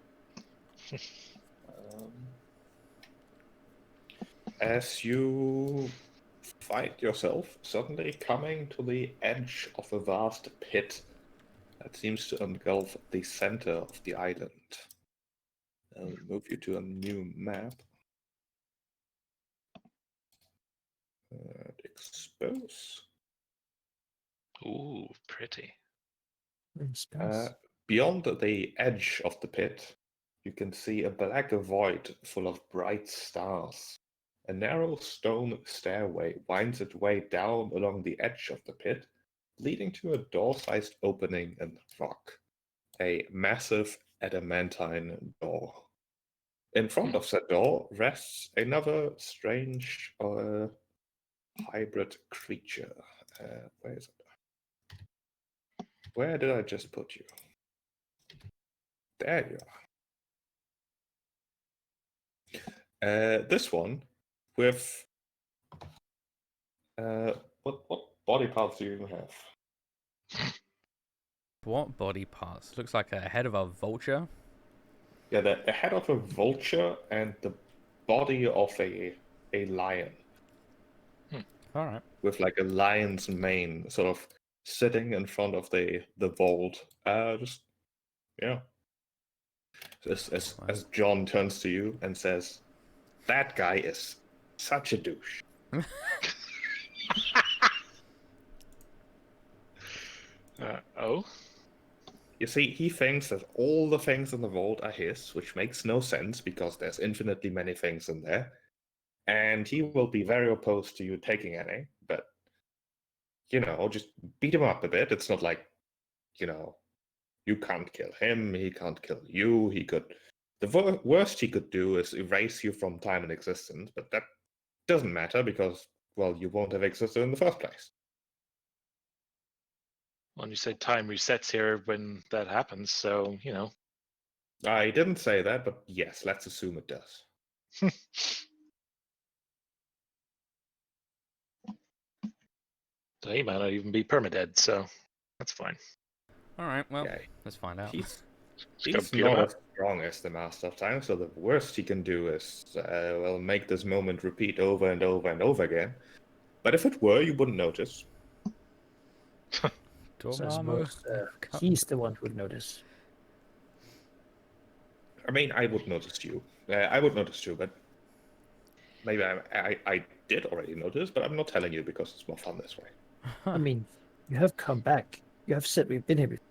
As you find yourself suddenly coming to the edge of a vast pit that seems to engulf the center of the island. I'll move you to a new map. Expose. Ooh, pretty. Beyond the edge of the pit, you can see a black void full of bright stars. A narrow stone stairway winds its way down along the edge of the pit, leading to a door-sized opening in the rock. A massive adamantine door. In front of that door rests another strange hybrid creature. Where is it? Where did I just put you? There you are. This one with what body parts do you even have? What body parts? Looks like a head of a vulture. Yeah, the head of a vulture and the body of a lion. All right. With like a lion's mane sort of sitting in front of the vault. Just yeah. As John turns to you and says, "That guy is such a douche." Oh? You see, he thinks that all the things in the vault are his, which makes no sense because there's infinitely many things in there. And he will be very opposed to you taking any, but, just beat him up a bit. It's not like, you can't kill him, he can't kill you, he could... The worst he could do is erase you from time and existence, but that doesn't matter because, well, you won't have existed in the first place. When you say time resets here when that happens, so, I didn't say that, but yes, let's assume it does. So he might not even be permadead, so that's fine. All right. Well, Yeah, let's find out. He's go beat him not up. as strong as the Master of Time, so the worst he can do is, make this moment repeat over and over and over again. But if it were, you wouldn't notice. So I Dormammu, suppose come. he's the one who would notice. I mean, I would notice you. I would notice too, but maybe I did already notice, but I'm not telling you because it's more fun this way. I mean, you have come back. You have said we've been here before.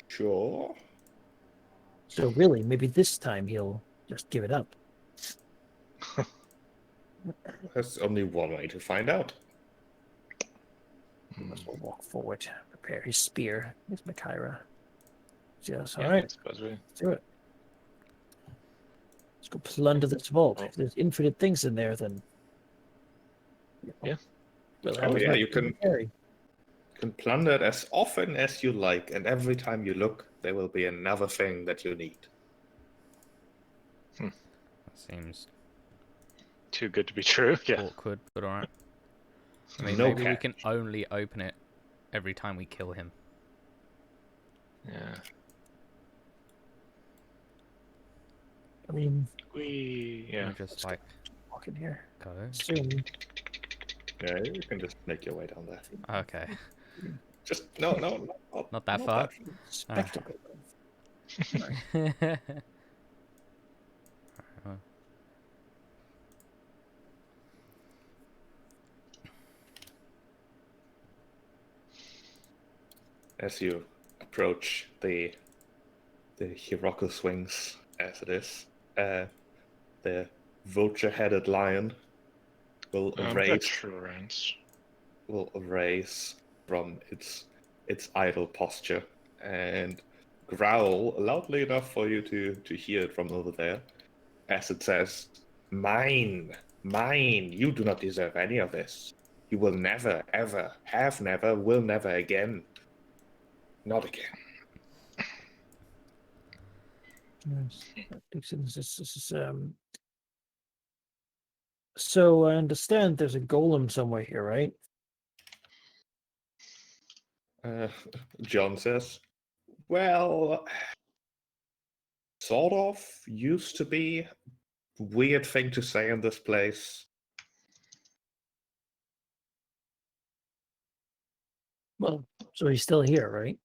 Sure. So really, maybe this time he'll just give it up. There's only one way to find out. He must walk forward, prepare his spear, his Machaira. Yes, Yeah, all right. I suppose we... Let's do it. Let's go plunder this vault. If there's infinite things in there, then... Yeah. We'll have Oh as yeah, much you as we can carry. plunder it as often as you like, and every time you look, there will be another thing that you need. That seems Too good to be true. Yeah. awkward, but alright. I mean, No maybe we catch. can only open it every time we kill him. Yeah. I mean, Yeah. We just like walk in here. go. Soon. Yeah, you can just make your way down there. Okay. Just no, Not that far. Spectacle. Right. As you approach the Hiroko swings, as it is, the vulture-headed lion will Veterans. raise from its idle posture and growl loudly enough for you to hear it from over there, as it says, "Mine, mine. You do not deserve any of this. You will never, ever, have never, will never again. Not again." Yes. So I understand there's a golem somewhere here, right? John says, "Well, sort of. Used to be. Weird thing to say in this place." Well, so he's still here, right?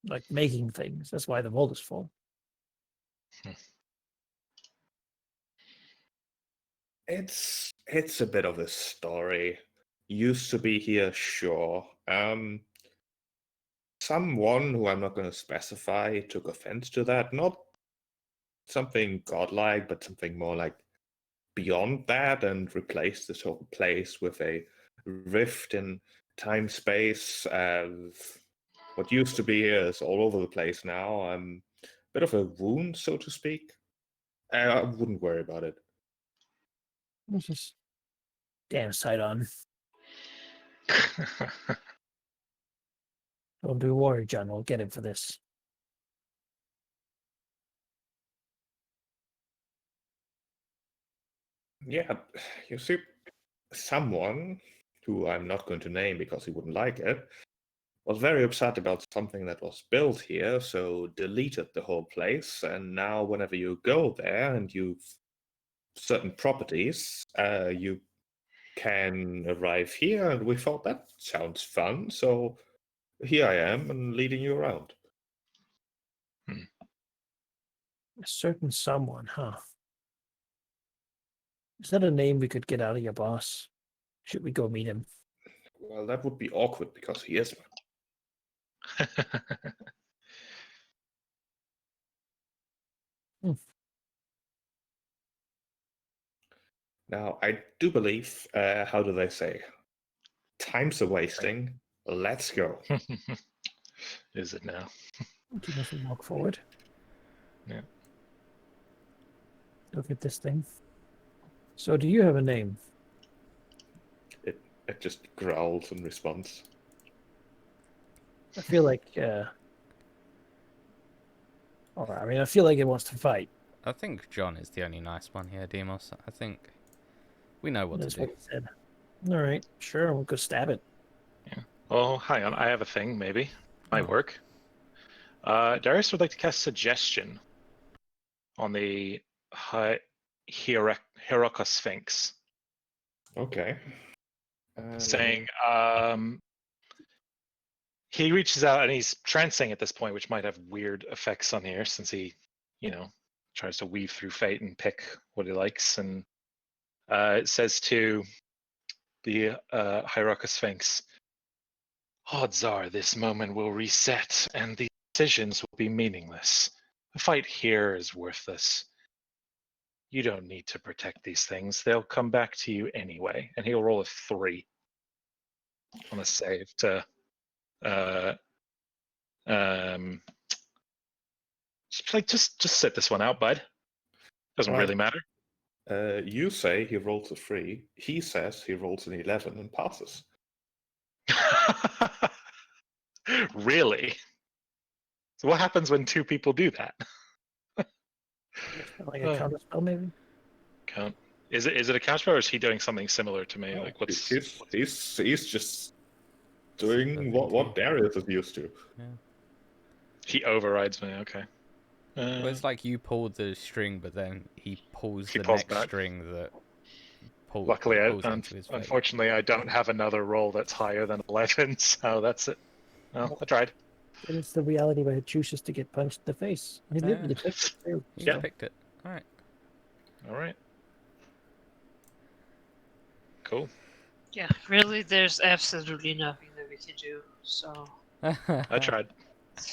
Like making things. That's why the vault is full. It's a bit of a story. Used to be here, sure. Someone who I'm not going to specify took offense to that. Not something godlike, but something more like beyond that, and replaced this whole place with a rift in time space. What used to be here is all over the place now. Bit of a wound, so to speak. I wouldn't worry about it. This is damn sight on. Don't be worried, John. We'll get him for this. Yeah, you see, someone who I'm not going to name because he wouldn't like it was very upset about something that was built here, so deleted the whole place. And now, whenever you go there and you've certain properties, you can arrive here. And we thought that sounds fun, so here I am and leading you around. A certain someone, huh? Is that a name we could get out of your boss? Should we go meet him? Well, that would be awkward because he is one. Now, I do believe, how do they say? Time's a wasting. Let's go. Is it now? Keep us walk forward. Yeah. Look at this thing. So, do you have a name? It just growls in response. I feel like, I feel like it wants to fight. I think John is the only nice one here, Demos. I think we know what That's to what do. he said. All right, sure, we'll go stab it. Oh, hang on. I have a thing, maybe. Might work. Darius would like to cast Suggestion on the Hiroko Sphinx. Okay. Saying he reaches out and he's trancing at this point, which might have weird effects on here since he, tries to weave through fate and pick what he likes. And it says to the Hiroko Sphinx, odds are this moment will reset and the decisions will be meaningless. The fight here is worthless. You don't need to protect these things. They'll come back to you anyway. And he'll roll a 3 on a save to just sit this one out, bud. Doesn't Well, really matter. You say he rolls a 3. He says he rolls an 11 and passes. Really? So what happens when two people do that? Like a counter spell, maybe. Count. Is it a counter or is he doing something similar to me? No, Like what's he's just doing Nothing what to- Darius is used to. Yeah. he overrides me? Okay. Well, it's like you pulled the string, but then he pulls He the pulls next back. string that pulls Luckily, it into his face. unfortunately, I don't have another roll that's higher than 11, so that's it. Well, I tried. And it's the reality where it chooses to get punched in the face. He literally Yeah. picked it too. You So. picked it. All right. All right. Cool. Yeah, really, there's absolutely nothing that we can do. So, I tried.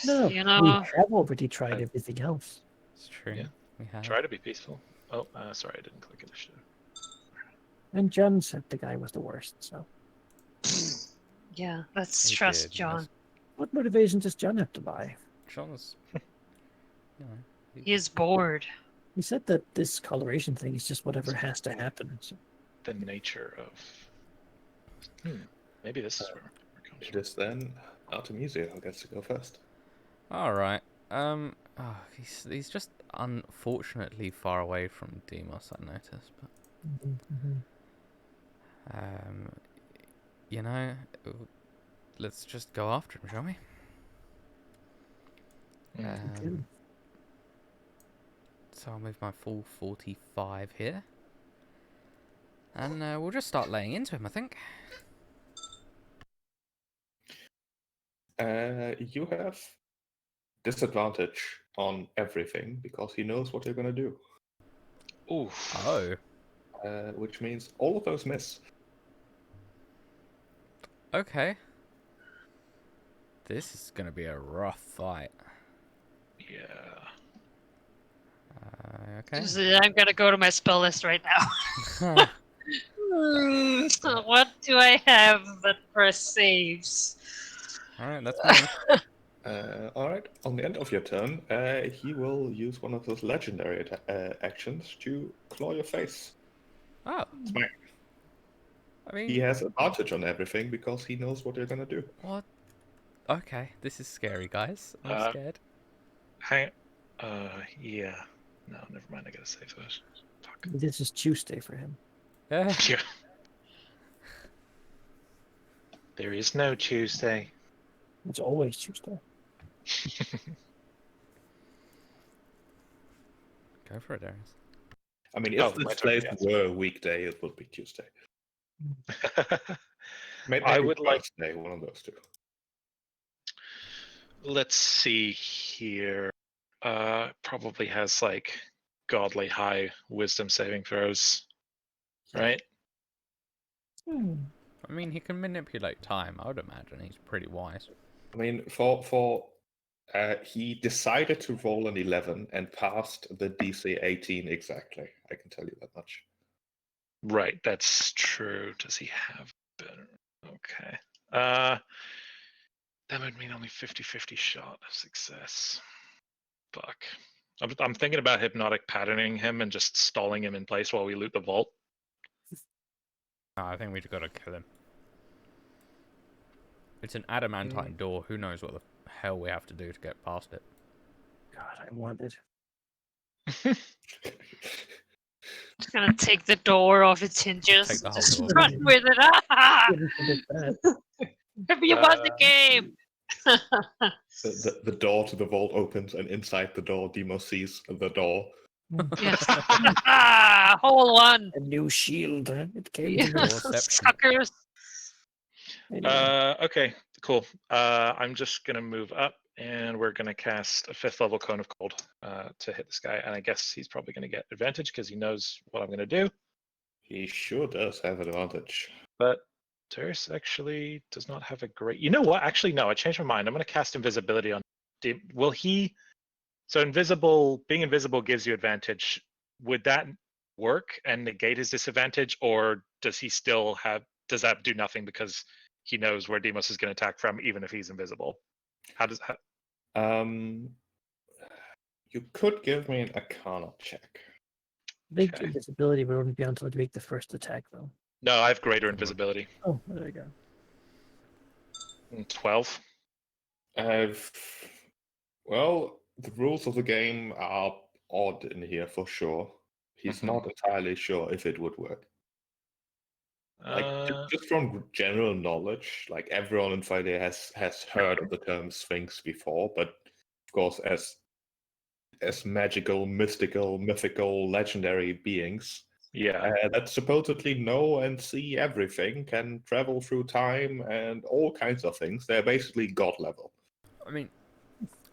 No, you we know, have already tried I- everything else. It's true. Yeah. We have. Try to be peaceful. Oh, sorry, I didn't click initiative. And John said the guy was the worst. So, yeah, let's He trust did, John. what motivation does John have to buy? John's. You know, He is bored. He said that this coloration thing is just whatever has to happen. So. The nature of. Maybe this is where it comes It from. is then Artemisia who gets to go first. all right. Oh, he's just unfortunately far away from Demos. I noticed, but you know, let's just go after him, shall we? Mm. So I'll move my full 45 here. And we'll just start laying into him, I think. You have disadvantage on everything because he knows what you're gonna do. Ooh. Oh, Which means all of those miss. okay. This is going to be a rough fight. Yeah. Okay. I'm gonna go to my spell list right now. What do I have that press saves? Alright, that's me. Alright, on the end of your turn, he will use one of those legendary actions to claw your face. Oh, Smack. I mean, He has advantage on everything because he knows what you're gonna do. what? Okay, this is scary, guys. I'm Uh, scared. Hang. Yeah. No, never mind. I gotta save those. Fuck. This is Tuesday for him. Yeah. Yeah. There is no Tuesday. It's always Tuesday. Go for it, Darius. I mean, if my this turn, place yes. were a weekday, it would be Tuesday. Maybe I would like. Thursday, one of those two. Let's see here. Probably has like godly high wisdom saving throws, right? I mean, he can manipulate time. I would imagine he's pretty wise. I mean, he decided to roll an 11 and passed the DC 18 exactly. I can tell you that much. Right, that's true. Does he have better? Okay. That would mean only 50-50 shot of success. Fuck. I'm thinking about hypnotic patterning him and just stalling him in place while we loot the vault. Oh, I think we just gotta kill him. It's an adamantine door. Who knows what the hell we have to do to get past it? God, I wanted. Just gonna take the door off its hinges. Take the whole Just door. run with it. Ah! That. You won the game. The door to the vault opens, and inside the door, Demos sees the door. Yes. Ah, hole one. A new shield. It came Yeah. to me. Suckers. Anyway. Okay, cool. I'm just gonna move up, and we're gonna cast a 5th level Cone of Cold to hit this guy. And I guess he's probably gonna get advantage because he knows what I'm gonna do. He sure does have advantage. But Darius actually does not have a great. You know what? Actually, no. I changed my mind. I'm gonna cast Invisibility on. Will he? So being invisible gives you advantage. Would that work and negate his disadvantage, or does he still have? Does that do nothing because he knows where Demos is going to attack from, even if he's invisible? How does that? You could give me an Arcana check. Big Okay. invisibility would only be until I make the first attack, though. No, I have greater invisibility. Oh, there you go. 12. Well, the rules of the game are odd in here for sure. He's not entirely sure if it would work. Like just from general knowledge, like everyone in 5e has heard of the term Sphinx before, but of course, as magical, mystical, mythical, legendary beings, Yeah. that supposedly know and see everything, can travel through time and all kinds of things. They're basically god level. I mean,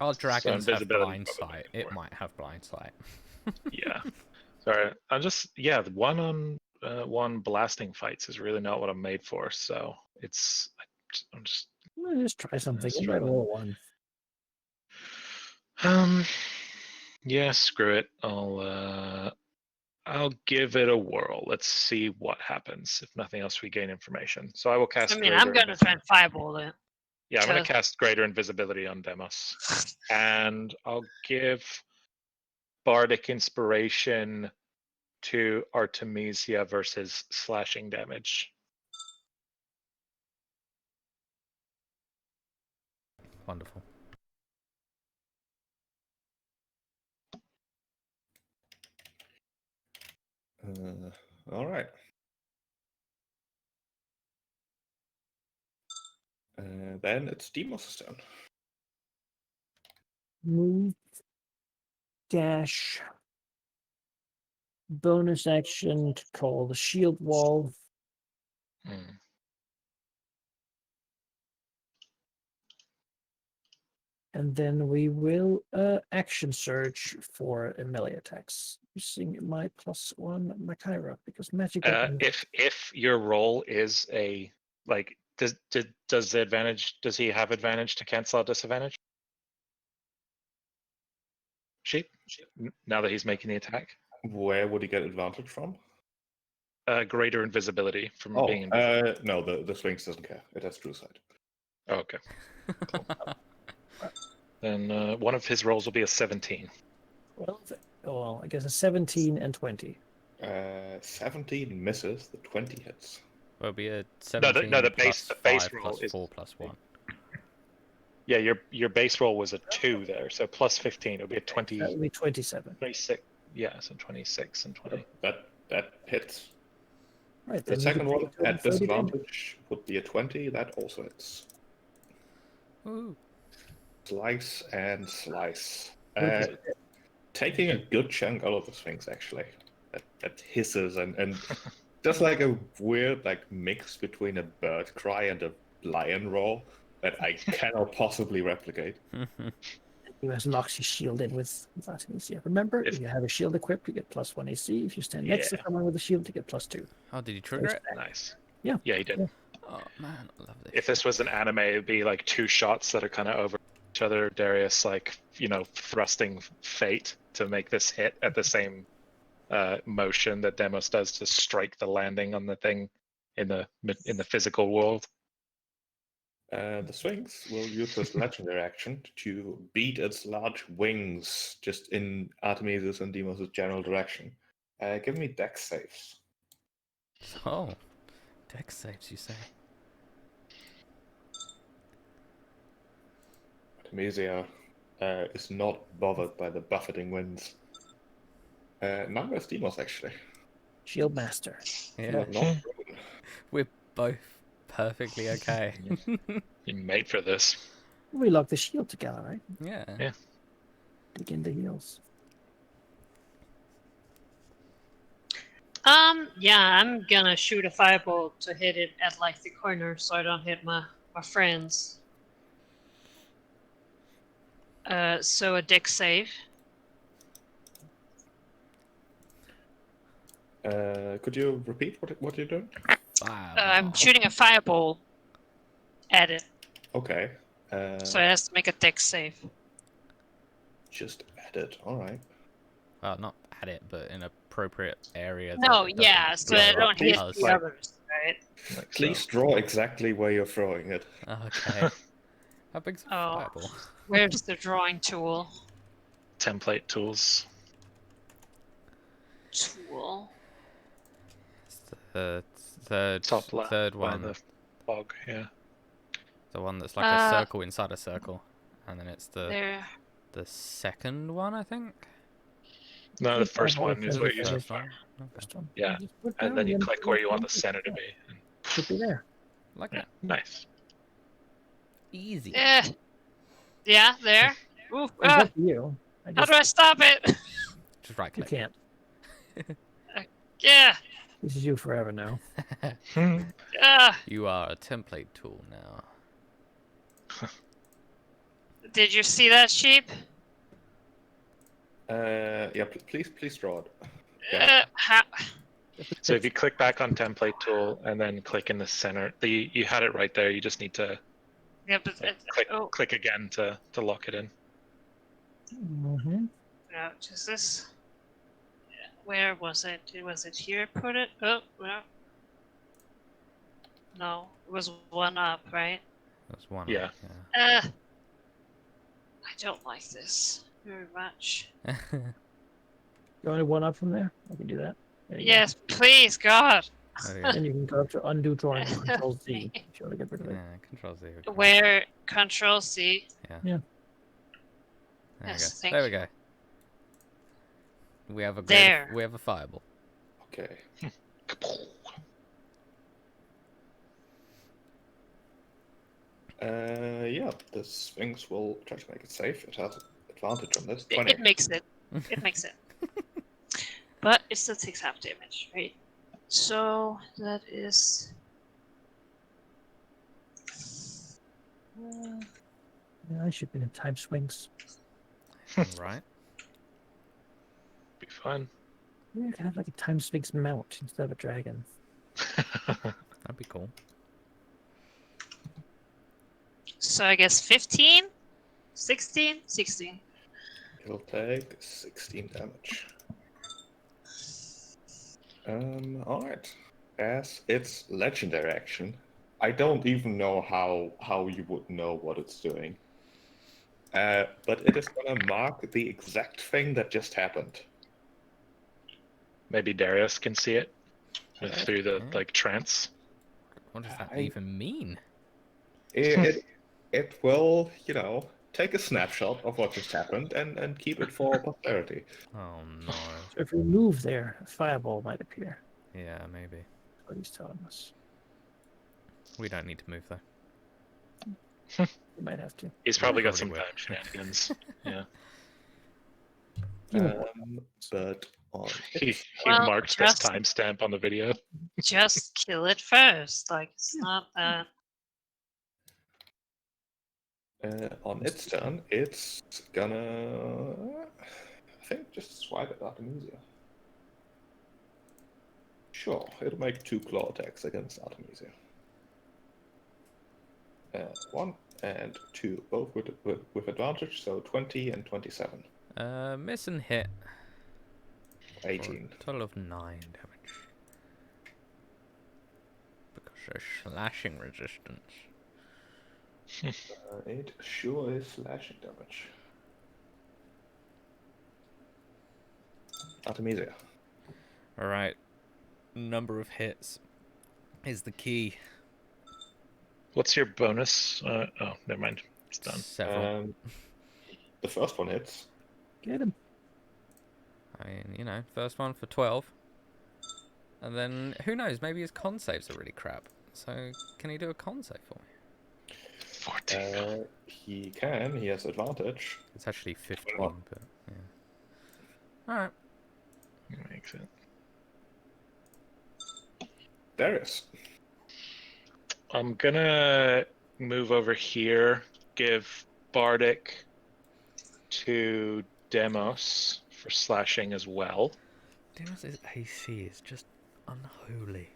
our dragons have invisibility blind probably sight. doesn't It work. might have blind sight. Yeah. Sorry. The one on one blasting fights is really not what I'm made for. So I'm just Well, just try something. You might struggling. roll one. Yeah, screw it. I'll give it a whirl. Let's see what happens. If nothing else, we gain information. So I will cast. I mean, I'm Greater gonna try and fireball it. Yeah, I'm gonna Just- cast Greater Invisibility on Demos, and I'll give Bardic Inspiration to Artemisia versus slashing damage. Wonderful. All right. Then it's Demos' turn. Move. Dash. Bonus action to call the shield wall. Hmm. And then we will action surge for melee attacks using my +1 Machaira because magic weapon. If your roll is a like, does the advantage? Does he have advantage to cancel out disadvantage? Sheep. Now that he's making the attack, Where would he get advantage from? greater invisibility from Oh, being invisible. no, the Sphinx doesn't care. It has true sight. Oh, okay. Then one of his rolls will be a 17. Well, I guess a 17 and 20. 17 misses, the 20 hits. Will be a No, 17 the base plus roll 5 is 4 plus 1. Yeah, your base roll was a 2 there, so plus 15. It'll be a 20, That would be 27. 26. Yeah, so 26 and 20. That hits. Right, The then second you can one take at 30 damage. disadvantage would be a 20. That also hits. Ooh. Slice and slice. Okay. Taking a good chunk out of the Sphinx, actually. That hisses and just like a weird mix between a bird cry and a lion roar that I cannot possibly replicate. He has locks his shield in with Artemisia. Remember, if you have a shield equipped, you get +1 AC. If you stand next to Yeah. someone with a shield, you get +2. Oh, did you trigger it? Nice. Yeah. Yeah, he did. Yeah. Oh man, I love this. If this was an anime, it'd be like two shots that are kind of over each other. Darius, thrusting fate to make this hit at the same motion that Demos does to strike the landing on the thing in the physical world. The Sphinx will use his legendary action to beat its large wings just in Artemisia's and Demos' general direction. Give me dex saves. Oh, dex saves, you say? Artemisia is not bothered by the buffeting winds. Neither is Demos, actually. Shield Master. Yeah, Not we're both perfectly okay. You're made for this. We lock the shield together, right? Yeah. Yeah. Begin the heals. Yeah, I'm gonna shoot a fireball to hit it at the corner so I don't hit my friends. So a dex save. Could you repeat what you're doing? I'm shooting a fireball at it, Okay. so it has to make a dex save. Just add it. All right. Well, not at it, but in appropriate area. No, that it yeah, doesn't so I blow don't up hit us. the others, right? Like Please so. draw exactly where you're throwing it. Okay. How big's a Oh. fireball? Where's the drawing tool? Template tools. Tool. It's the third Top left third by one. the fog. Yeah. The one that's like a circle inside a circle, and then it's There. the second one, I think. No, the Click first on one is the what you're using. First one. Okay. First one. Yeah, Just put And down then you the click where you want the MP4. center to Yeah, be. And, should be there. Like yeah, that. nice. Easy. Yeah, there. Ooh, It's up to you. how do I stop it? Just right You click. can't. Yeah. This is you forever now. You are a template tool now. Did you see that sheep? Yeah, please draw it. Yeah. How? So if you click back on template tool and then click in the center, you had it right there. You just need to Yeah, but click again to lock it in. Mm-hmm. no, just this. Where was it? Was it here? Put it. Oh, well. No, it was one up, right? That's one. Yeah. I don't like this very much. Yeah. You want one up from there? I can do that. There you go. Yes, please, God. There we go. Then you can go up to undo drawing, Control Z. If you want to get rid of it. Yeah, Control Z. Okay. Where Control C. Yeah. Yeah. There Yes, we go. thank There we you. go. We have a There. we have a fireball. Okay. Yeah, the Sphinx will try to make it safe. It has advantage on this. 20. It makes it. It makes it. But it still takes half damage, right? So that is. Yeah, I should be in time swings. Right. Be fun. Yeah, I can have like a time swings mount instead of a dragon. That'd be cool. So I guess 15? 16? 16. It'll take 16 damage. Alright. As its legendary action, I don't even know how you would know what it's doing. But it is gonna mark the exact thing that just happened. Maybe Darius can see it through the Yeah. trance. What does that I- even mean? It will, take a snapshot of what just happened and keep it for posterity. Oh no. So if we move there, a fireball might appear. Yeah, maybe. That's what he's telling us. We don't need to move though. We might have to. He's probably got Already some will. time shenanigans. Yeah. But on He Well, marked this just- timestamp on the video. Just kill it first. Like, it's not that. on its turn, it's gonna, I think, just swipe at Artemisia. Sure, it'll make 2 claw attacks against Artemisia. 1 and 2, both with advantage, so 20 and 27. Miss and hit. For a 18. total of 9 damage. Because there's slashing resistance. It sure is slashing damage. Artemisia. Alright. Number of hits is the key. What's your bonus? Oh, never mind. It's done. Several. The first one hits. Get him. I mean, first one for 12. And then, who knows, maybe his con saves are really crap. So, can he do a con save for me? 14. He can. He has advantage. It's actually 15, Well. but yeah. Alright. Makes it. Darius. I'm gonna move over here, give Bardic to Demos for slashing as well. Demos' AC is just unholy.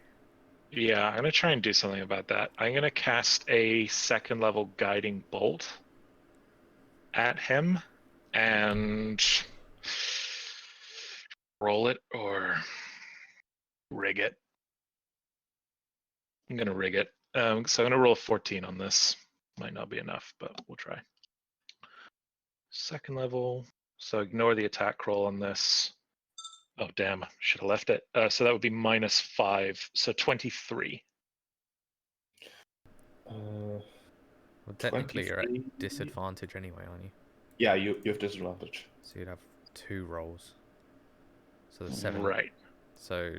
Yeah, I'm gonna try and do something about that. I'm gonna cast a 2nd level guiding bolt at him and roll it or rig it. I'm gonna rig it. So I'm gonna roll a 14 on this. Might not be enough, but we'll try. 2nd level. So ignore the attack roll on this. Oh damn! Should have left it. So that would be -5. So 23. Well, technically you're 23. at disadvantage anyway, aren't you? Yeah, you have disadvantage. So you'd have 2 rolls. So the 7. Right. So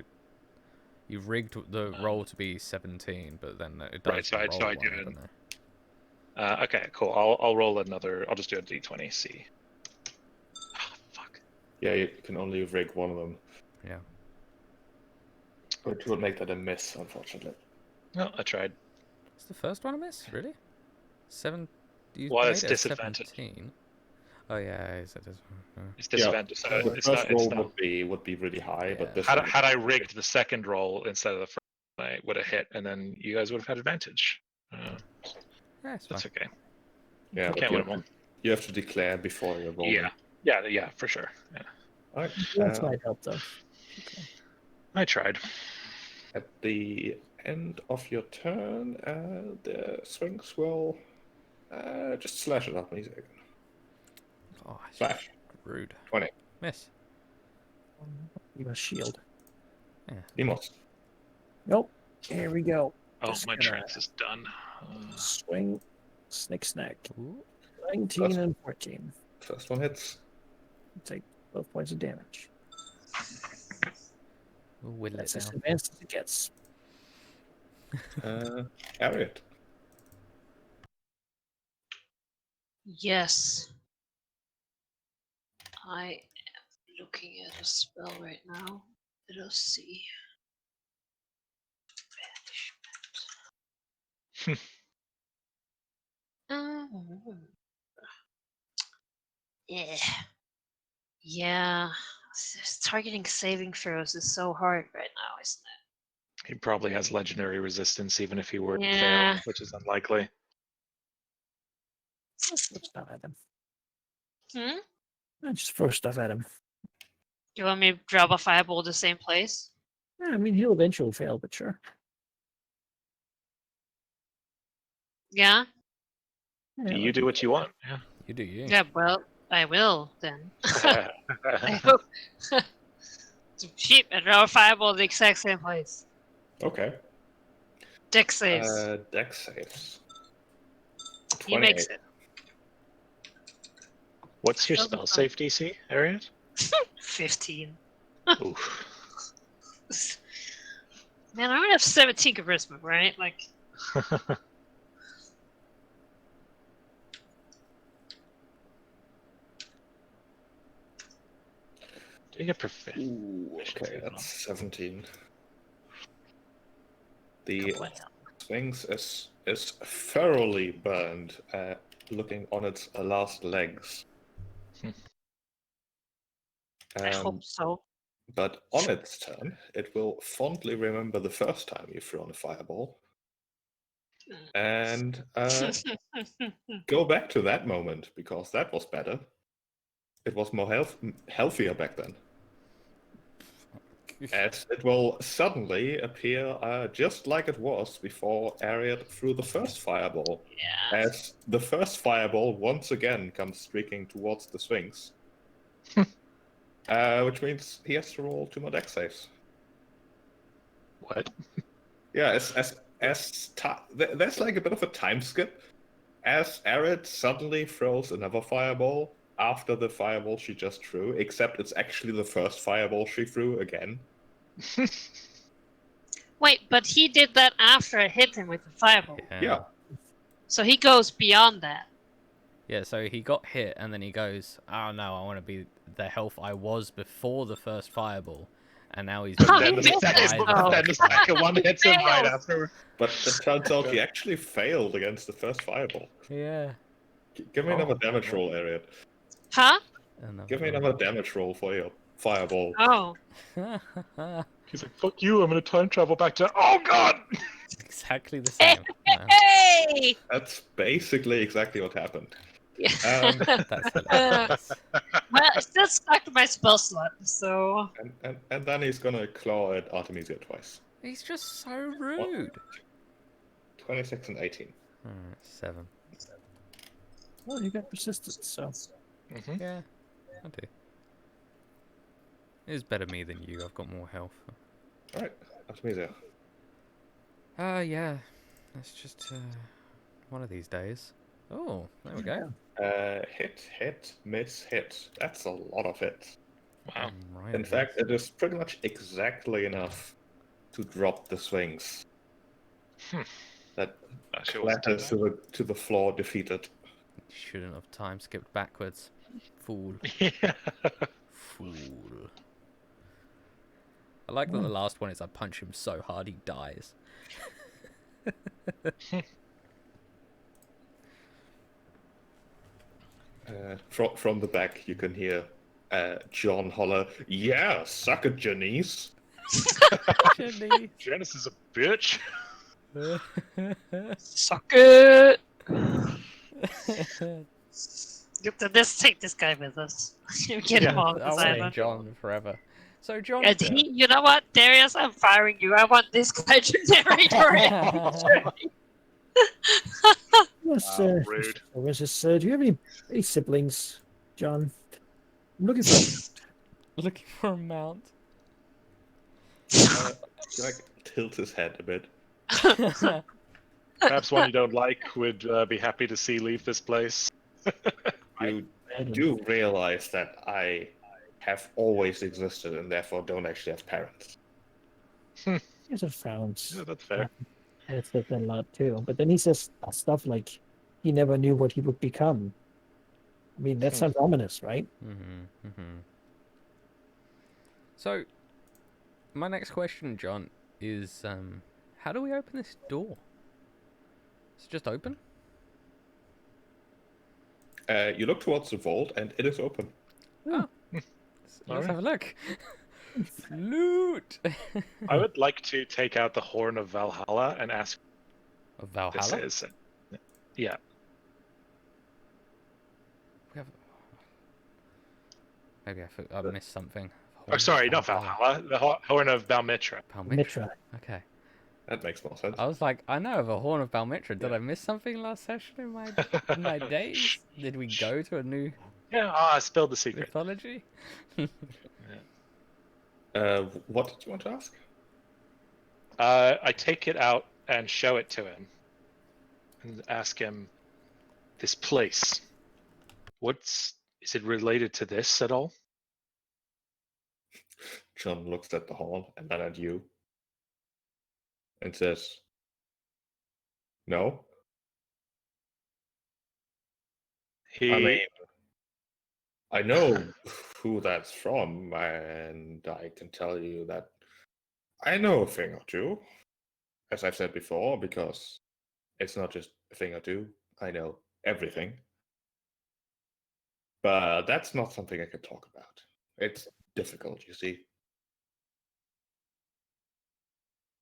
you've rigged the roll to be 17, but then it does Right, so roll I do one, it. doesn't it? Okay, cool. I'll roll another. I'll just do a d20. See. Oh, fuck. Yeah, you can only rig one of them. Yeah. Which would make that a miss, unfortunately. No, I tried. Is the first one a miss? Really? 7. You Well, made it's it a disadvantage. 17. Oh yeah, it's It's disadvantage. So The it's first not. roll It's not. would be really high, but Yeah. this Had one... I rigged the second roll instead of the first, I would have hit, and then you guys would have had advantage. Yeah, it's fine. That's okay. Yeah, but Can't win them all. you have to declare before you roll. Yeah, for sure. Yeah. Alright, That might help though. I tried. at the end of your turn, the Sphinx will just slash it up easy again. Oh, it's Slash. rude. 20. Miss. You a shield. Yeah. Demos. Nope. Here we go. Oh, Just my gonna trance is done. Swing, snick, snack. Ooh. 19 and 14. First one hits. Take both points of damage. We'll whittle it That's as down. advanced as it gets. Harriet. Yes. I am looking at a spell right now. Let us see. Banishment. Yeah. Yeah. Targeting saving throws is so hard right now, isn't it? He probably has legendary resistance, even if he were to Yeah. fail, which is unlikely. Just throw stuff at him. Hmm? Just throw stuff at him. You want me to drop a fireball the same place? Yeah, I mean, he'll eventually fail, but sure. Yeah? Yeah, You do what you want. Yeah. You do you. Yeah, well, I will then. I hope. Sheep, and drop a fireball the exact same place. Okay. Dex saves. Dex saves. He makes it. What's your Doesn't spell sound- save DC, Harriet? 15. Oof. Man, I only have 17 charisma, right? Like, Do you get proficient? Ooh, okay, that's 17. The Sphinx is thoroughly burned, looking on its last legs. I hope so. But on its turn, it will fondly remember the first time you've thrown a fireball, and go back to that moment, because that was better. It was more healthier back then. As it will suddenly appear just like it was before Ariad threw the first fireball. Yeah. As the first fireball once again comes streaking towards the Sphinx. Which means he has to roll 2 more dex saves. What? Yeah, there's like a bit of a time skip. As Ariad suddenly throws another fireball after the fireball she just threw, except it's actually the first fireball she threw again. Wait, but he did that after I hit him with the fireball. Yeah. So he goes beyond that. Yeah, so he got hit and then he goes, oh no, I want to be the health I was before the first fireball. And now he's Oh, Then he the missed second, it. then the second one hits him right Fails. after. But it turns out he actually failed against the first fireball. Yeah. Give me another Oh, damage what? roll, Ariad. Huh? Give me another damage roll for your fireball. Oh. He's like, "Fuck you! I'm gonna time travel back to." Oh God! Exactly the same. Wow. Hey! That's basically exactly what happened. That's hilarious. Well, I still stuck to my spell slot, so. And then he's gonna claw at Artemisia twice. He's just so rude. 26 and 18. Alright, 7. Well, you got persistence, so. Mm-hmm. Yeah, I do. It's better me than you. I've got more health. Alright, Artemisia. Yeah. Let's just One of these days. Oh, there we go. Hit, miss, hit. That's a lot of hits. Wow. Right, In fact, it is pretty much exactly enough to drop the swings. That Actually, wasn't too clatters to the floor, defeated. shouldn't have time skipped backwards. Fool. bad. Yeah. Fool. I like that the last one is I punch him so hard he dies. From the back, you can hear John holler, "Yeah, suck it, Janice." Jenny. Janice is a bitch. Suck it! Let's take this guy with us. Get him Yeah. off I this want island. John forever. So John. And you know what, Darius? I'm firing you. I want this guy to narrate our history. Yes, Rude. do you have any siblings, John? I'm looking for. Looking for a mount. He like tilts his head a bit. Perhaps one you don't like would be happy to see leave this place. You do realize that I have always existed and therefore don't actually have parents. He's a found. Yeah, that's fair. It's a lot too. But then he says stuff like he never knew what he would become. I mean, that sounds ominous, right? So, my next question, John, is how do we open this door? Is it just open? You look towards the vault and it is open. Oh. Let's have a look. Loot! I would like to take out the Horn of Valhalla and ask Of what this Valhalla? is. Yeah. We have... Maybe I missed something. Oh, sorry, not Valhalla. The Horn of Balmitra. Mitra. Okay. That makes more sense. I was like, I know of a Horn of Balmitra. Did I miss something last session in my days? Did we go to a new Yeah, I spilled the secret. mythology? What did you want to ask? I take it out and show it to him, and ask him, "This place, is it related to this at all?" John looks at the horn and then at you and says, "No." I mean, I know who that's from, and I can tell you that I know a thing or two, as I've said before, because it's not just a thing or two. I know everything. But that's not something I can talk about. It's difficult, you see.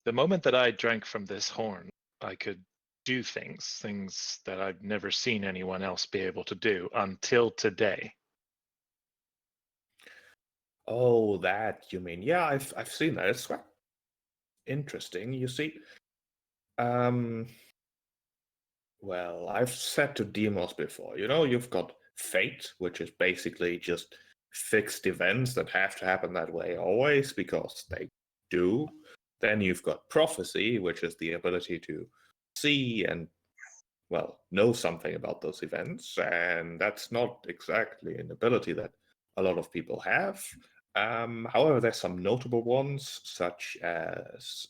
The moment that I drank from this horn, I could do things that I've never seen anyone else be able to do until today. Oh, that you mean? Yeah, I've seen that. It's quite interesting. You see, well, I've said to Demos before. You know, you've got fate, which is basically just fixed events that have to happen that way always because they do. Then you've got prophecy, which is the ability to see and, well, know something about those events, and that's not exactly an ability that a lot of people have. However, there's some notable ones, such as,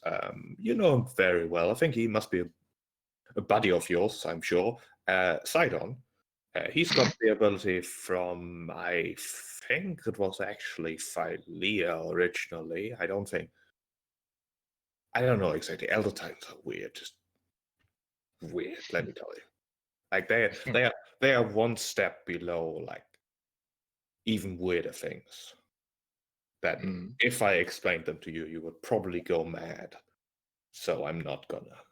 you know him very well. I think he must be a buddy of yours, I'm sure. Sidon. He's got the ability from, I think it was actually Philea originally. I don't know exactly. Elder Titans are weird, just weird, let me tell you. Like they are one step below like even weirder things. That if I explained them to you, you would probably go mad. So I'm not gonna.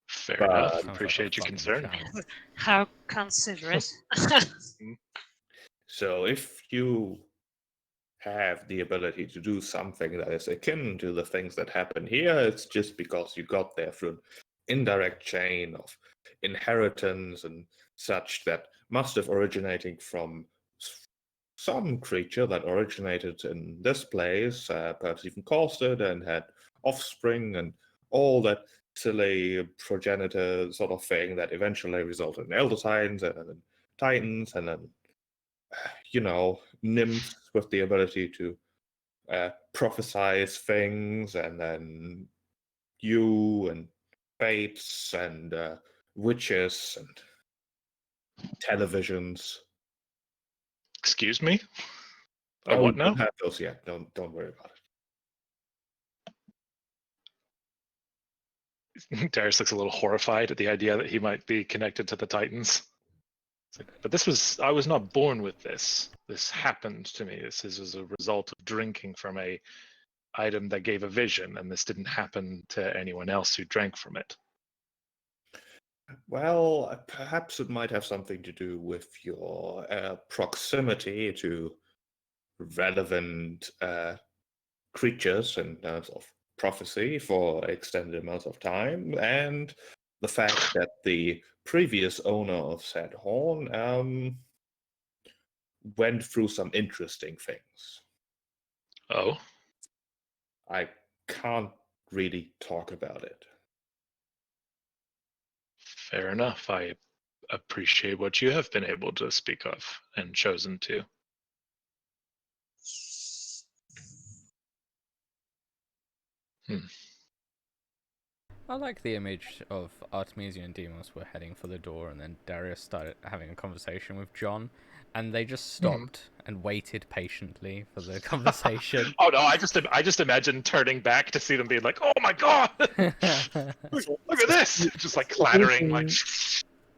Fair But- enough. Sounds like a Appreciate your fucking concern. challenge. How considerate. So if you have the ability to do something that is akin to the things that happen here, it's just because you got there through an indirect chain of inheritance and such that must have originating from some creature that originated in this place, perhaps even caused it and had offspring and all that silly progenitor sort of thing that eventually resulted in Elder Titans and then Titans and then, nymphs with the ability to prophesize things, and then you and babes and witches and televisions. Excuse me? Oh, What we now? don't have those yet. Don't worry about it. Darius looks a little horrified at the idea that he might be connected to the Titans. It's like, but I was not born with this. This happened to me. This is as a result of drinking from a item that gave a vision, and this didn't happen to anyone else who drank from it. Well, perhaps it might have something to do with your proximity to relevant creatures in terms of prophecy for extended amounts of time, and the fact that the previous owner of said horn went through some interesting things. Oh, I can't really talk about it. fair enough. I appreciate what you have been able to speak of and chosen to. I like the image of Artemisia and Demos were heading for the door, and then Darius started having a conversation with John, and they just stopped and waited patiently for the conversation. Oh no, I just imagine turning back to see them being like, "Oh my god, look at this!" Just like clattering, like.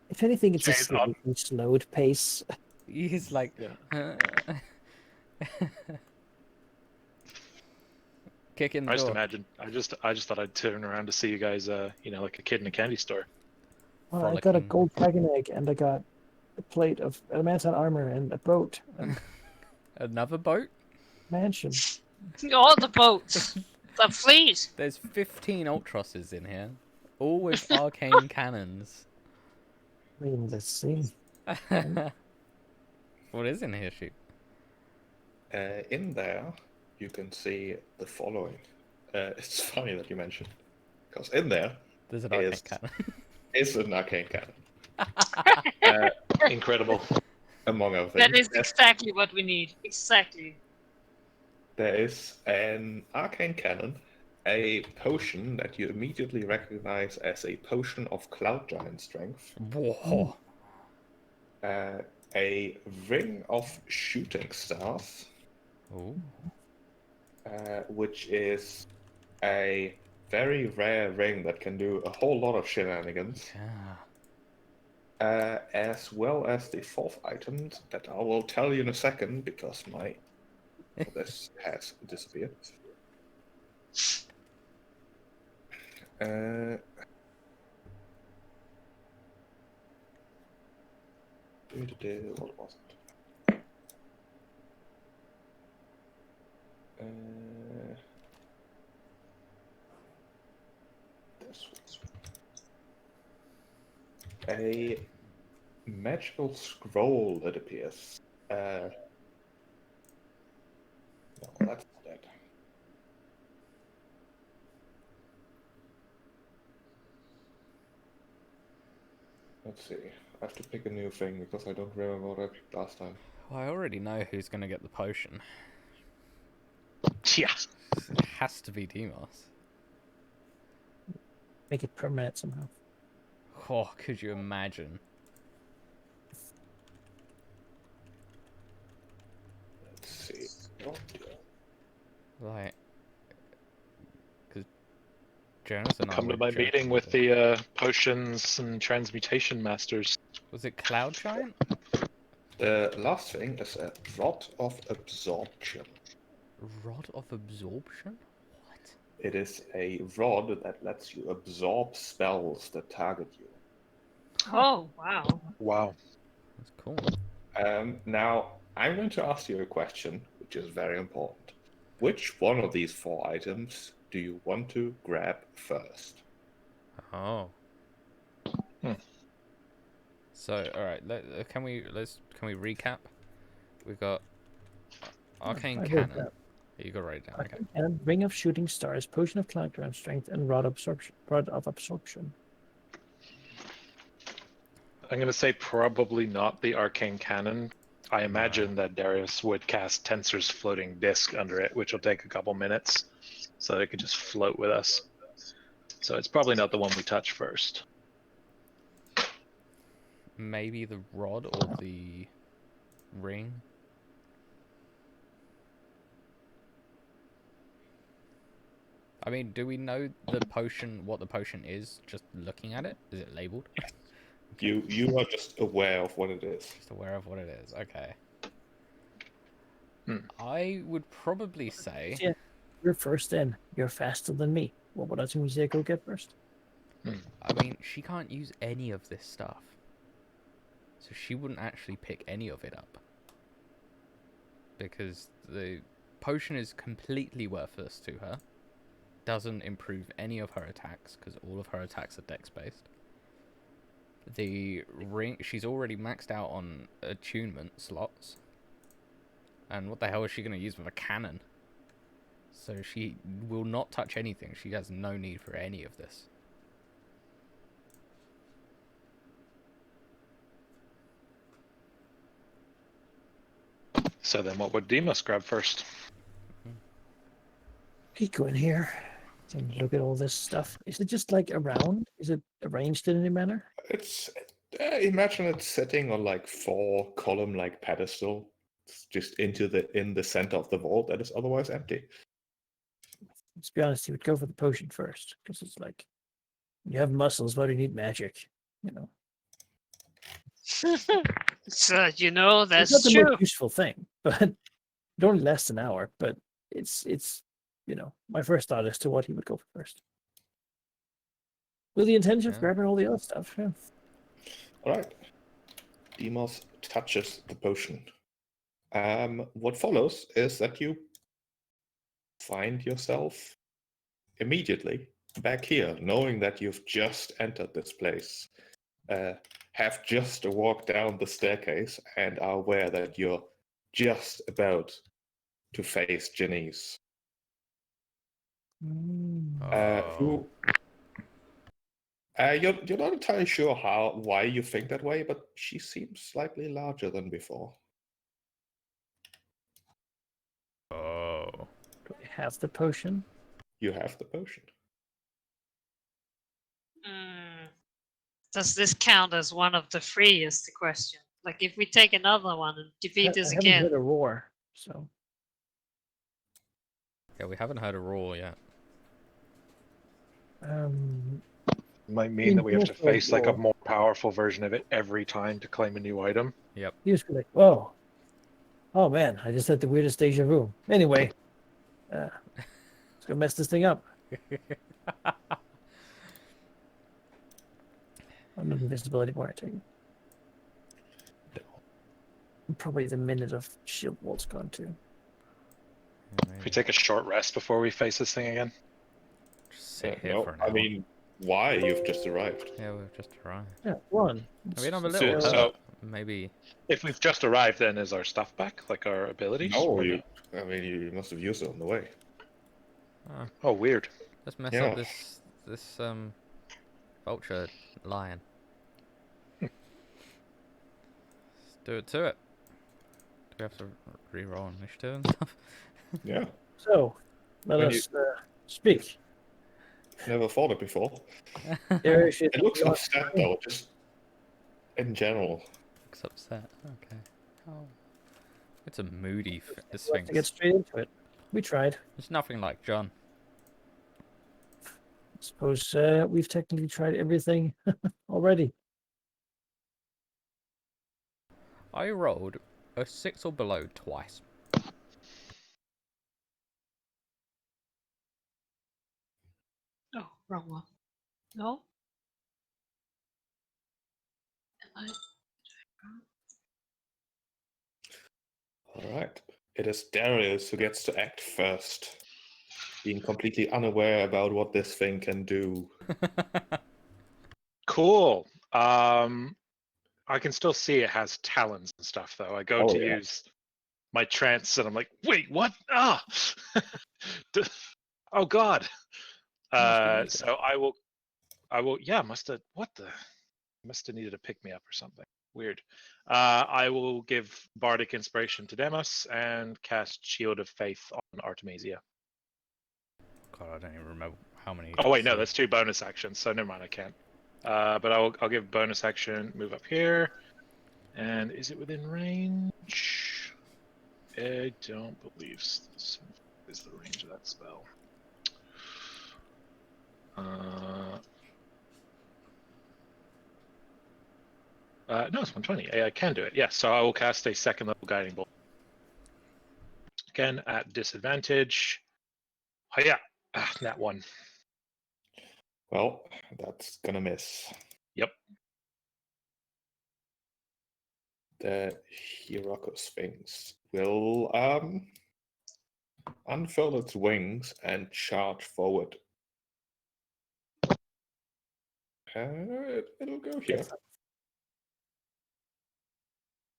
If anything, it's a Chains up. slightly slowed pace. He's like, Yeah. Kick in the I just door. imagine. I just thought I'd turn around to see you guys, like a kid in a candy store. Well, I got a Frolicking. gold dragon egg, and I got a plate of adamantine armor, and a boat, and Another boat? mansion. All the boats. The fleet. There's 15 Ultrosses in here, all with arcane cannons. I mean, let's see. What is in here, Sheep? In there, you can see the following. It's funny that you mentioned, because in there There's an arcane is cannon. is an arcane cannon, Incredible. among other things. That is exactly what we need. Exactly. There is an arcane cannon, a potion that you immediately recognize as a potion of cloud giant strength, Whoa. a ring of shooting stars, Ooh. which is a very rare ring that can do a whole lot of shenanigans, Yeah. as well as the fourth item that I will tell you in a second because my this has disappeared. What was it? This was a magical scroll, it appears. No, that's not it. Let's see. I have to pick a new thing because I don't remember what I picked last time. Well, I already know who's going to get the potion. Yeah. It has to be Demos. Make it permanent somehow. Oh, could you imagine? Let's see. Oh, dear. Like, because Jonas and I Come to were my joking meeting with that- the potions and transmutation masters. Was it Cloud Giant? The last thing is a rod of absorption. Rod of Absorption? What? It is a rod that lets you absorb spells that target you. Oh, wow. Wow. That's cool. Now, I'm going to ask you a question, which is very important. Which one of these four items do you want to grab first? Oh. Hmm. So, all right. Can we recap? We got arcane I heard cannon. that. You got to write it down. Okay. And ring of shooting stars, potion of kilogram strength, and rod of absorption. I'm going to say probably not the arcane cannon. I imagine that Darius would cast Tensor's floating disc under it, which will take a couple minutes, so it could just float with us. So it's probably not the one we touch first. Maybe the rod or the ring. I mean, do we know the potion? What the potion is? Just looking at it, is it labeled? You are just aware of what it is. Just aware of what it is. Okay. Hmm. I would probably say. Yeah, you're first in. You're faster than me. What would I say go get first? I mean, she can't use any of this stuff, so she wouldn't actually pick any of it up because the potion is completely worthless to her. Doesn't improve any of her attacks because all of her attacks are dex based. The ring, she's already maxed out on attunement slots. And what the hell is she going to use with a cannon? So she will not touch anything. She has no need for any of this. So then what would Demos grab first? Keep going here and look at all this stuff. Is it just like around? Is it arranged in any manner? It's imagine it sitting on like 4 column like pedestal, just in the center of the vault that is otherwise empty. Let's be honest, you would go for the potion first because it's like you have muscles, but you need magic. You know, So you know it's that's not the true. most useful thing, but it only lasts an hour. But it's my first thought as to what he would go for first, with the intention of Yeah. grabbing all the other stuff. Yeah. All right. Demos touches the potion. What follows is that you find yourself immediately back here, knowing that you've just entered this place, have just walked down the staircase, and are aware that you're just about to face Janice. Who you're not entirely sure why you think that way, but she seems slightly larger than before. Oh. Do we have the potion? You have the potion. Does this count as one of the 3 is the question. Like if we take another one and defeat this I haven't again. heard a roar, so Yeah, we haven't heard a roar yet. Might mean that we have to face like a more powerful version of it every time to claim a new item. Yep. he was like, "Whoa, oh man, I just had the weirdest deja vu." Anyway, let's go mess this thing up. I'm not invisibility more, I take it. Probably the minute of shield wall's gone too. If we take a short rest before we face this thing again. Just sit here No, for an I hour. mean, why? You've just arrived. Yeah, we've just arrived. Yeah, one. I mean, I'm a It's- little So- hurt. Maybe. If we've just arrived, then is our stuff back, like our abilities? No, or you must have used it on the way. Oh, weird. Let's mess Yeah. up this vulture lion. Let's do it to it. Do we have to re-roll initiative and stuff? Yeah, So, let When us speak. never thought it before. There is It looks upset though, just in general. Looks upset. Okay. Oh. It's a moody Let's sphinx. get straight into it. We tried. It's nothing like John. I suppose we've technically tried everything already. I rolled a 6 or below twice. Oh, wrong one. No. Am I? All right. It is Darius who gets to act first, being completely unaware about what this thing can do. Cool. I can still see it has talons and stuff, though. I go Oh, to yeah. use my trance, and I'm like, wait, what? Ah, oh God. So I will. Yeah, must have. What the? Must have needed a pick me up or something. Weird. I will give Bardic Inspiration to Demos and cast Shield of Faith on Artemisia. God, I don't even remember how many. Oh wait, no, that's 2 bonus actions, so never mind, I can't. But I'll give bonus action, move up here, and is it within range? I don't believe this is the range of that spell. No, it's 120. I can do it. Yes, so I will cast a second level guiding bolt. Again at disadvantage. Oh yeah, that one. Well, that's gonna miss. Yep. The Hiroko Sphinx will unfurl its wings and charge forward. It'll go here.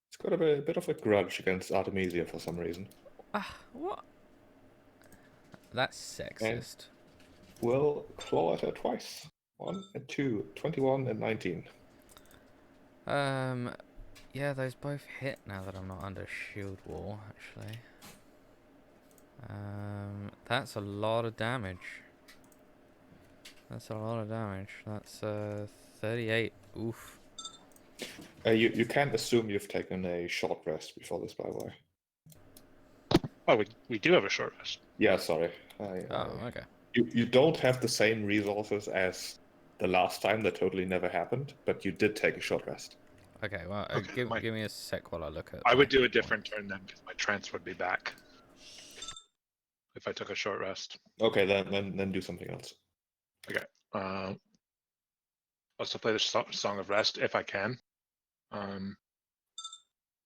It's got a bit of a grudge against Artemisia for some reason. What? That's sexist. We'll claw at her twice. 1 and 2, 21 and 19. Yeah, those both hit now that I'm not under shield wall, actually. That's a lot of damage. That's 38. Oof. You can't assume you've taken a short rest before this, by the way. Oh, we do have a short rest. Yeah, sorry. Okay. You don't have the same resources as the last time. That totally never happened, but you did take a short rest. Okay, well, Okay, give me a sec while I look at. I would do a different turn then, because my trance would be back if I took a short rest. Okay, then do something else. Okay. Also play the Song of Rest if I can.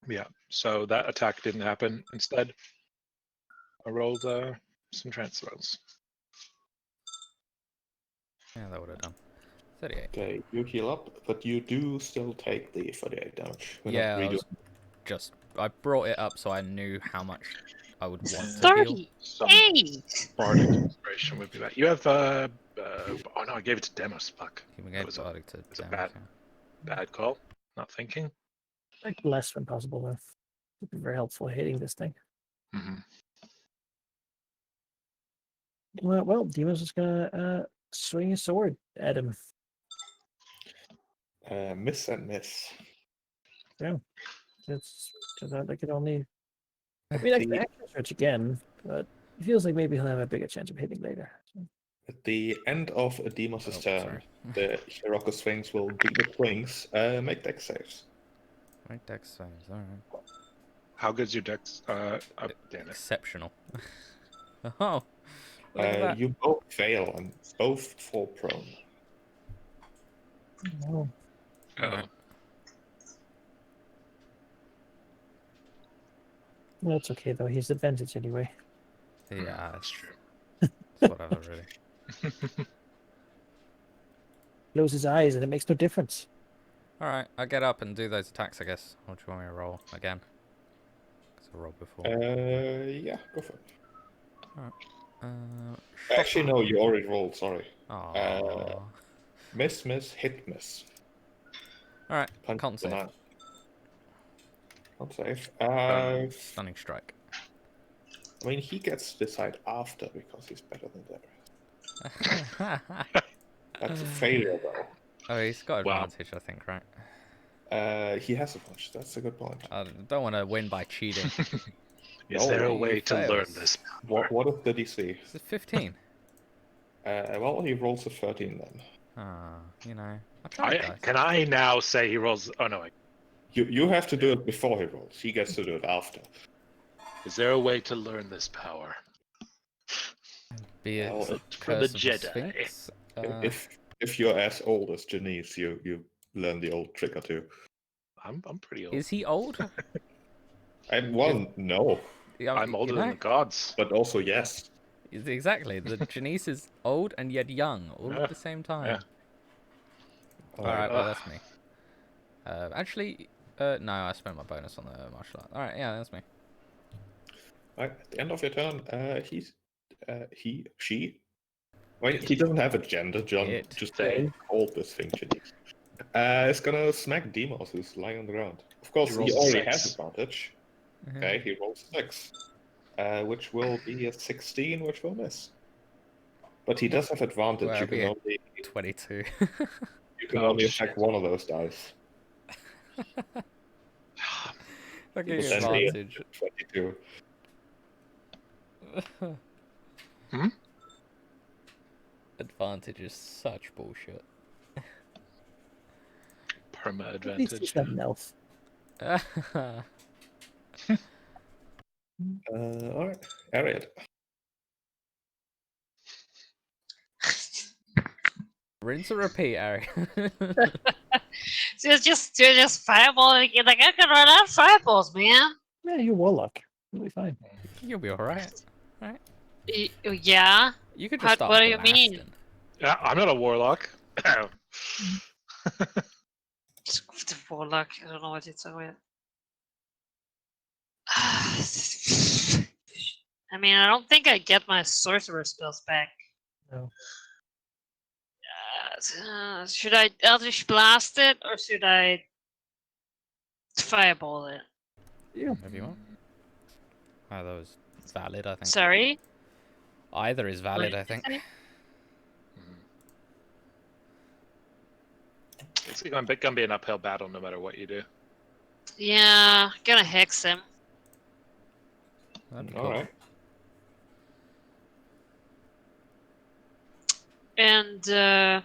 Yeah. So that attack didn't happen. Instead, I rolled some trance spells. Yeah, that would have done. 38. Okay, you heal up, but you do still take the 38 damage. We're Yeah, not I brought it up so I knew how much I would want to heal. 38! Bardic Inspiration would be that. You have oh no, I gave it to Demos. Fuck. Even That gave was Bardic to a damage, bad call. Not thinking. Like less when possible, though. Would be very helpful hitting this thing. Mm-hmm. Well, Demon's just gonna swing his sword at him. miss and miss. Yeah, it's turns out they could only. I mean, I can action search again, but it feels like maybe he'll have a bigger chance of hitting later. So. At the end of Demos' Oh, turn, sorry. the Hiroko Sphinx will beat the wings, make dex saves. Right, dex saves, alright. How good's your dex? Damn it. Exceptional. Oh, look at that. You both fail and both fall prone. Oh, Alright. that's okay though. He's advantage anyway. Yeah, That's true. it's whatever, really. Close his eyes and it makes no difference. Alright, I get up and do those attacks, I guess. Or do you want me to roll again? Because I rolled before. Yeah, go for it. Alright. Actually, no, you already rolled, sorry. Aww. Miss, hit, miss. Alright, Punch can't save. denied. Can't save. Stunning strike. I mean, he gets to decide after because he's better than the rest. That's a failure, though. Oh, he's got Wow. advantage, I think, right? He has a punch. That's a good point. I don't want to win by cheating. Is there a he way to learn fails. this? What is the DC? Is it 15? Well, he rolls a 13 then. You know. I tried, guys. Can I now say he rolls? Oh no. You have to do it before he rolls. He gets to do it after. Is there a way to learn this power? Be it Well, for the Curse of Jedi. Sphinx. If you're as old as Janice, you learn the old trick or two. I'm pretty old. Is he old? And one, no, Yeah, I'm older than know? the gods. but also yes. Exactly. The Janice is old and yet young, all Yeah, at the same time. yeah. Alright, well, that's me. Actually, no, I spent my bonus on the martial art. Alright, yeah, that's me. Right, at the end of your turn, she. Wait, he doesn't have a gender, John. It. Just They. called this thing Janice. It's gonna smack Demos, who's lying on the ground. Of course, He he rolls a already 6. has advantage. Okay, he rolls 6, which will be a 16, which will miss. But he does have advantage. Well, You can it'll only 22. Oh, attack shit. one of those dice. Fucking Would then be advantage. 22. Hmm? Advantage is such bullshit. Perma At least he's advantage. not an elf. Alright, Ariad. Rinse and repeat, Ari. So it's just fireballing again. Like I can run out of fireballs, man. Yeah, you're warlock. You'll be fine. You'll be alright. Yeah. You could How- just start what do you mean? blasting. Yeah, I'm not a warlock. The warlock. I don't know what you're talking about. I mean, I don't think I get my sorcerer spells back. No. Should I Eldritch Blast it or should I Fireball it? Yeah. If you want. Either is valid, I think. Sorry? Either is valid, What I think. did you say? It's gonna be an uphill battle no matter what you do. Yeah, gonna hex him. That'd be cool. Alright. And yeah,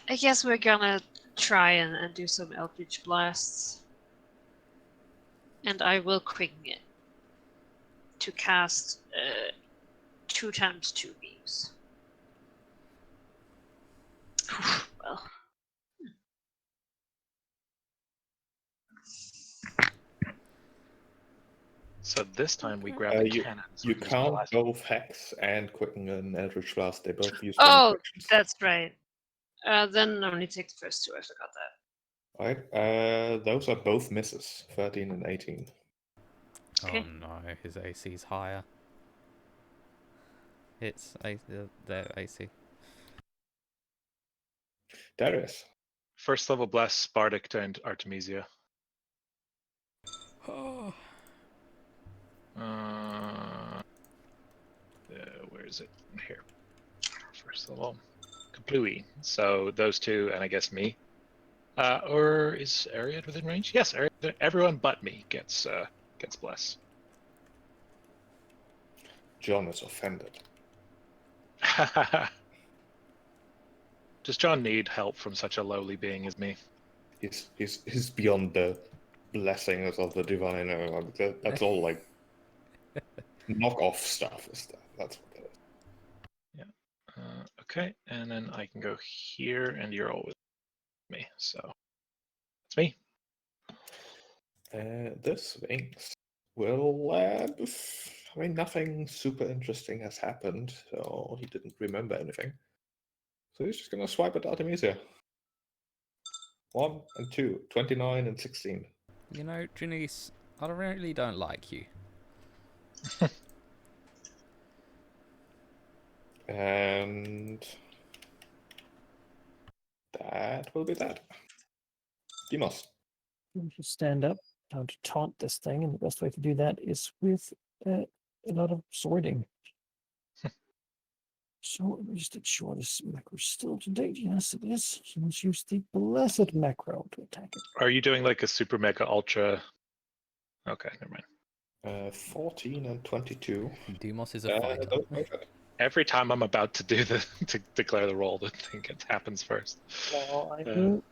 I guess we're gonna try and do some Eldritch Blasts. And I will quicken it to cast 2 times 2 beams. Well. So this time we grab the cannons. You we just can't blast- both Hex and Quicken an Eldritch Blast. They both use Oh, actions. that's right. Then only take the first 2. I forgot that. Right. Those are both misses. 13 and 18. Okay. Oh no, his AC's higher. It's their AC. Darius. First level blast Spartic to Artemisia. Oh. Where is it? Here. First level. Kaplooey. So those 2, and I guess me. Or is Ariad within range? Yes, Ariad, everyone but me gets bless. John is offended. Does John need help from such a lowly being as me? He's beyond the blessings of the divine. That's all like knockoff stuff. That's what it is. Okay, and then I can go here, and you're all with me, so it's me. This Sphinx will. I mean, nothing super interesting has happened, so he didn't remember anything. So he's just gonna swipe at Artemisia. 1 and 2, 29 and 16. You know, Janice, I really don't like you. And that will be that. Demos. You should stand up, time to taunt this thing, and the best way to do that is with a lot of swording. So let me just ensure this macro is still up to date. Yes, it is. So let's use the blessed macro to attack it. Are you doing like a super mega ultra? Okay, never mind. 14 and 22. Demos is a fighter. Those both hit. Every time I'm about to do to declare the roll, the thing happens first. Now I will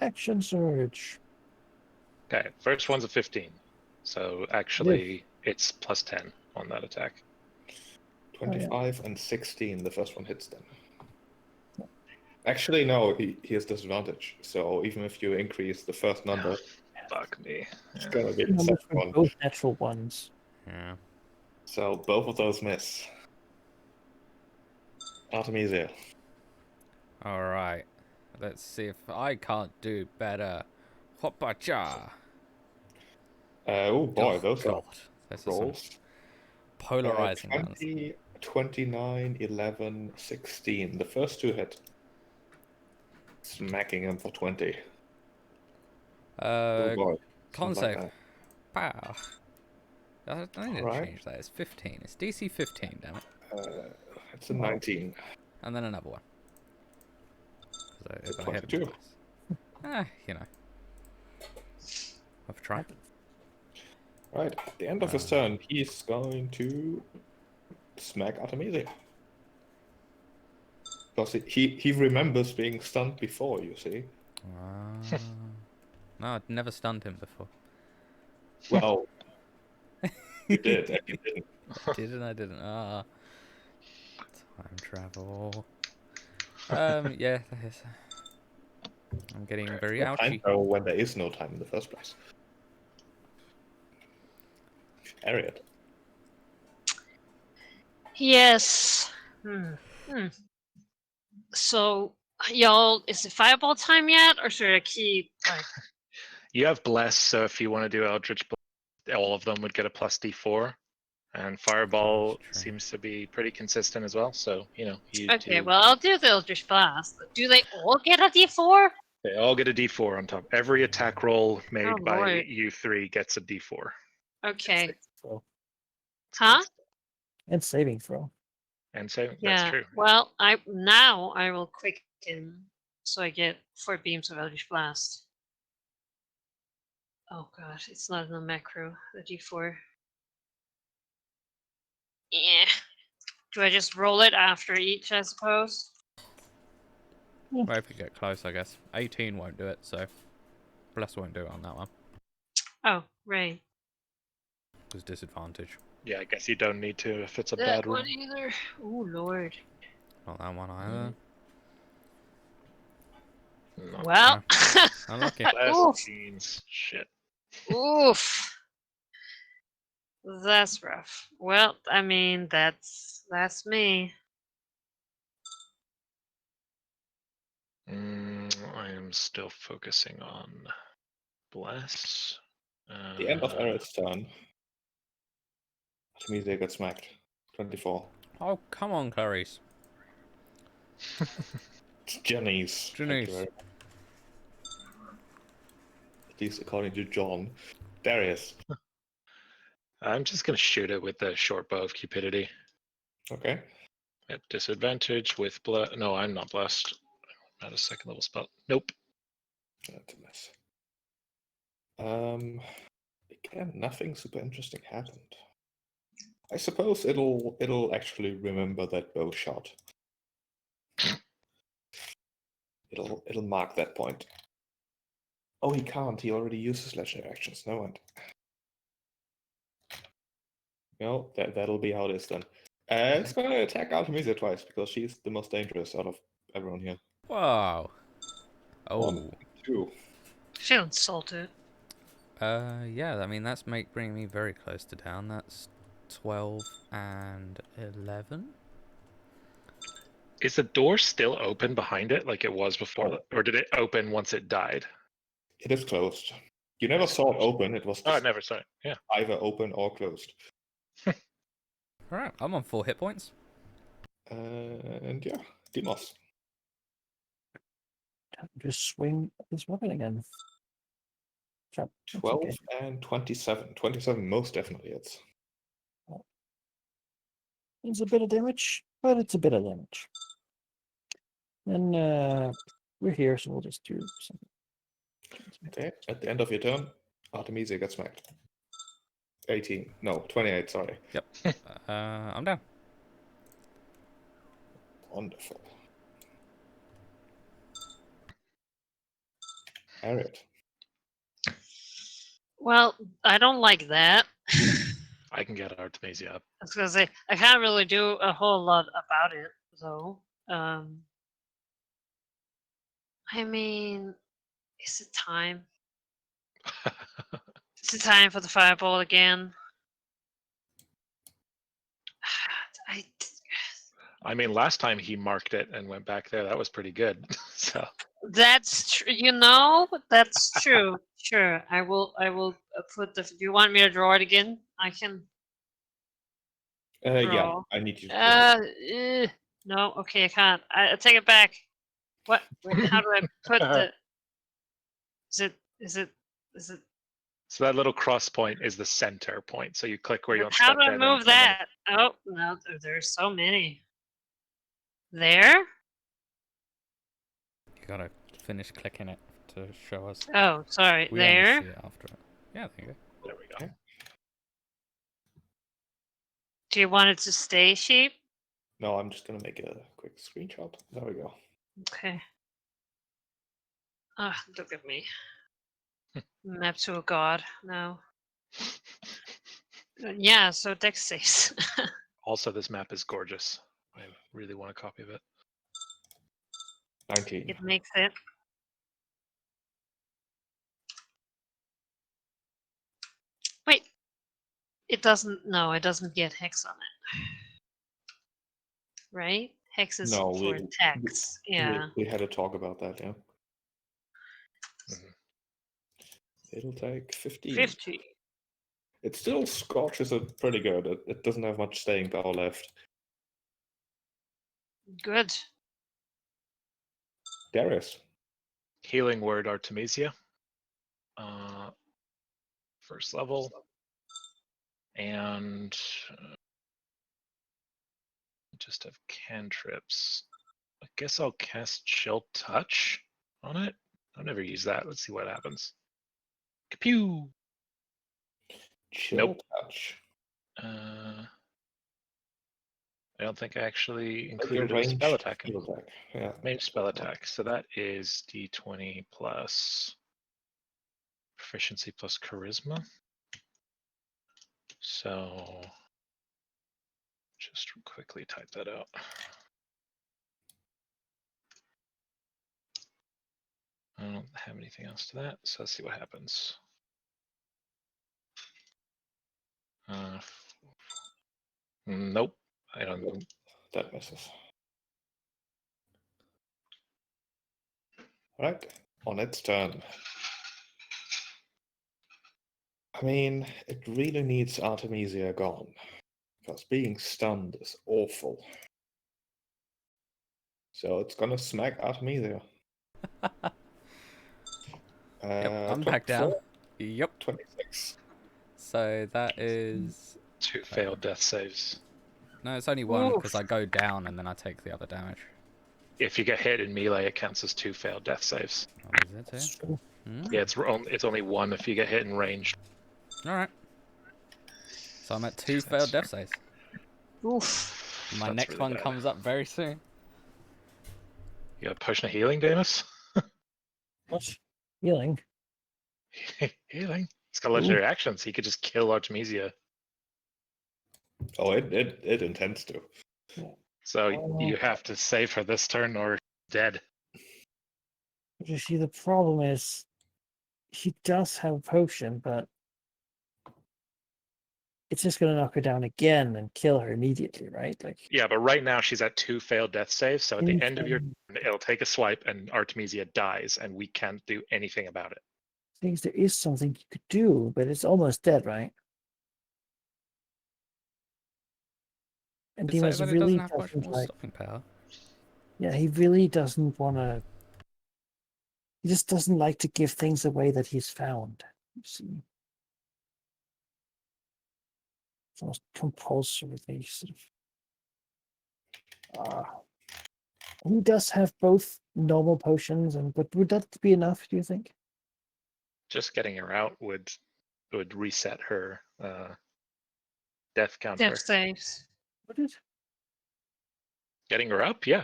action surge. Okay, first one's a 15, so actually it's plus 10 on that attack. 25 and 16. The first one hits them. Actually, no, he has disadvantage. So even if you increase the first number, Fuck me. it's Yeah. gonna be the Numbers second for one. both natural ones. Yeah. So both of those miss. Artemisia. Alright. Let's see if I can't do better. Hoppacha. Oh boy, those God. are This is some rolls. polarizing ones. 20, 29, 11, 16. The first two hit. Smacking him for 20. Oh boy. Con something like save. Pow. I need to Alright. change that. It's 15. It's DC 15, damn it. that. It's a 19. And then another one. So It's a if I hit him 22. twice. You know. Have a try. Right, at the end of his turn, he's going to smack Artemisia. Because he remembers being stunned before, you see. No, I'd never stunned him before. Well, you did, and you didn't. I did and I didn't. Time travel. Yeah, that is. I'm getting very No time ouchy. travel when there is no time in the first place. Harriet. Yes. So, y'all, is it fireball time yet, or should I keep? You have Bless, so if you want to do Eldritch Blast, all of them would get a plus D4. And Fireball That's true. seems to be pretty consistent as well, so, you Okay, do. well, I'll do the Eldritch Blast. Do they all get a D4? They all get a D4 on top. Every attack roll made Oh, by Lord. you three gets a D4. Okay. Throw. Huh? And saving throw. And so Yeah. that's true. Well, I will quicken, so I get 4 beams of Eldritch Blast. Oh god, it's not in the macro. The D4. Yeah. Do I just roll it after each, I suppose? Well, if we get close, I guess. 18 won't do it, so Bless won't do it on that one. Oh, right. There's disadvantage. Yeah, I guess you don't need to if it's a That bad roll. one either. Oh lord. Not that one either. No. Well. Unlucky. Bless Oof. means shit. Oof. That's rough. Well, I mean, that's me. I am still focusing on Bless. The end of Harriet's turn. Artemisia gets smacked. 24. Oh, come on, Clarice. It's Jenny's. Thank you Janice. very much. At least according to John. Darius. I'm just going to shoot it with the short bow of Cupidity. Okay. At disadvantage with No, I'm not blessed. Not a second level spell. Nope. That's a mess. Again, nothing super interesting happened. I suppose it'll actually remember that bow shot. It'll mark that point. Oh, he can't. He already uses legendary actions. No one. No, that'll be how it is then. It's gonna attack Artemisia twice because she's the most dangerous out of everyone here. Wow. Oh. 1, 2. Feel insulted. Yeah, I mean, that's bringing me very close to down. That's 12 and 11. Is the door still open behind it like it was before? Or did it open once it died? It is closed. You never saw it open. It was Oh, I just never saw it. Yeah. either open or closed. Alright, I'm on 4 hit points. And yeah, Demos. Just swing this weapon again. That's 12 okay. and 27. 27 most definitely hits. It's a bit of damage, but it's a bit of damage. And we're here, so we'll just do something. Okay, at the end of your turn, Artemisia gets smacked. 18. No, 28, sorry. Yep. I'm down. Wonderful. Harriet. Well, I don't like that. I can get Artemisia up. I was gonna say I can't really do a whole lot about it, though. I mean, is it time? Is it time for the fireball again? I mean, last time he marked it and went back there, that was pretty good. So That's true. You know, that's true. Sure, I will. Put the. Do you want me to draw it again? I can Yeah, draw. I need you to draw. No. Okay, I can't. I take it back. What? Wait, how do I put the? Is it? Is it? Is it? So that little cross point is the center point. So you click where you want to How start do I that, move that? Oh no, there's so many. There. You gotta finish clicking it to show us. Oh, sorry. We only There. see it after it. Yeah, there you go. There we go. Do you want it to stay sheep? No, I'm just gonna make a quick screenshot. There we go. Okay. Ah, look at me. Map to a god. No. Yeah, so Dex saves. Also, this map is gorgeous. I really want a copy of it. 19. It makes it. Wait. It doesn't. No, it doesn't get hex on it. Right? Hex is No, for attacks. Yeah. we had a talk about that, yeah. Mhm. It'll take 15. 50. It still scorches it pretty good. It doesn't have much staying power left. Good. Darius. Healing Word Artemisia. First level. And just have cantrips. I guess I'll cast Chill Touch on it. I'll never use that. Let's see what happens. Kapew! Chill Nope. touch. I don't think I actually Like a included a spell ranged attack. field attack. Yeah. Range spell attack. So that is d20 plus proficiency plus charisma. So just quickly type that out. I don't have anything else to that, so let's see what happens. Nope, I don't. That misses. Right, on its turn. I mean, it really needs Artemisia gone. Because being stunned is awful. So it's gonna smack Artemisia. Yep, I'm back down. 24, Yep. 26. So that is... 2 failed death saves. No, it's only one because Oof. I go down and then I take the other damage. If you get hit in melee, it counts as 2 failed death saves. Oh, is it That's too? true. Yeah, it's only 1 if you get hit in range. Alright. So I'm at 2 failed death saves. Oof. My That's next really one bad. comes up very soon. You got potion of healing, Damus? What? Healing. Healing. He's got legendary actions. He could just kill Artemisia. Oh, it intends to. So you have to save her this turn or dead. But you see, the problem is he does have a potion, but it's just going to knock her down again and kill her immediately, right? Like, Yeah, but right now she's at 2 failed death saves. So at the end of your anything- turn, it'll take a swipe and Artemisia dies, and we can't do anything about it. things there is something you could do, but it's almost dead, right? And Did say Dimas that it really doesn't have much doesn't more like. stopping power. Yeah, he really doesn't want to. He just doesn't like to give things away that he's found. You see, it's almost compulsory. Sort of. He does have both normal potions, but would that be enough? Do you think? Just getting her out would reset her death counter. Death saves. Would it? Getting her up, yeah.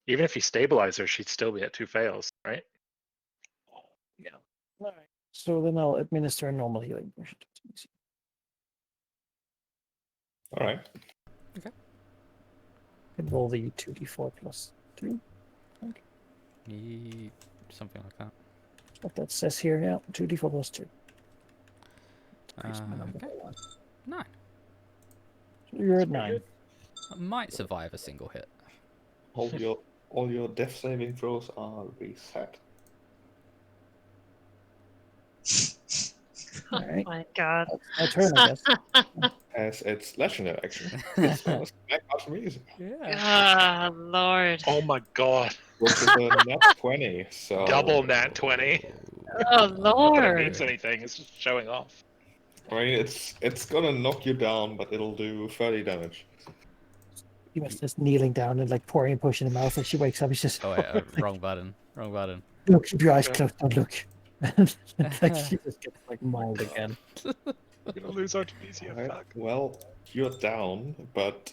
Even if you stabilize her, she'd still be at 2 fails, right? Yeah. All right. So then I'll administer a normal healing potion. All right. And roll the 2d4 plus 3. Something like that. What that says here, yeah. 2d4 plus 2. Increase my number Okay. by 1. 9. So you're at 9. I might survive a single hit. All your death saving throws are reset. All right. My God. That's my turn, I guess. As its legendary action, it's gonna smack Artemisia, Yeah. Ah, Lord. Oh my god. which is a nat 20. So Double nat 20. Oh, Not that it Lord. means anything, it's just showing off. I mean, it's gonna knock you down, but it'll do 30 damage. He was just kneeling down and like pouring and pushing him out, and she wakes up. He's just, Oh wait, wrong button. Wrong button. look, keep your eyes Yeah. closed, don't look. And like she just gets like mauled again. We're gonna lose Artemisia, Alright, fuck. well, you're down, but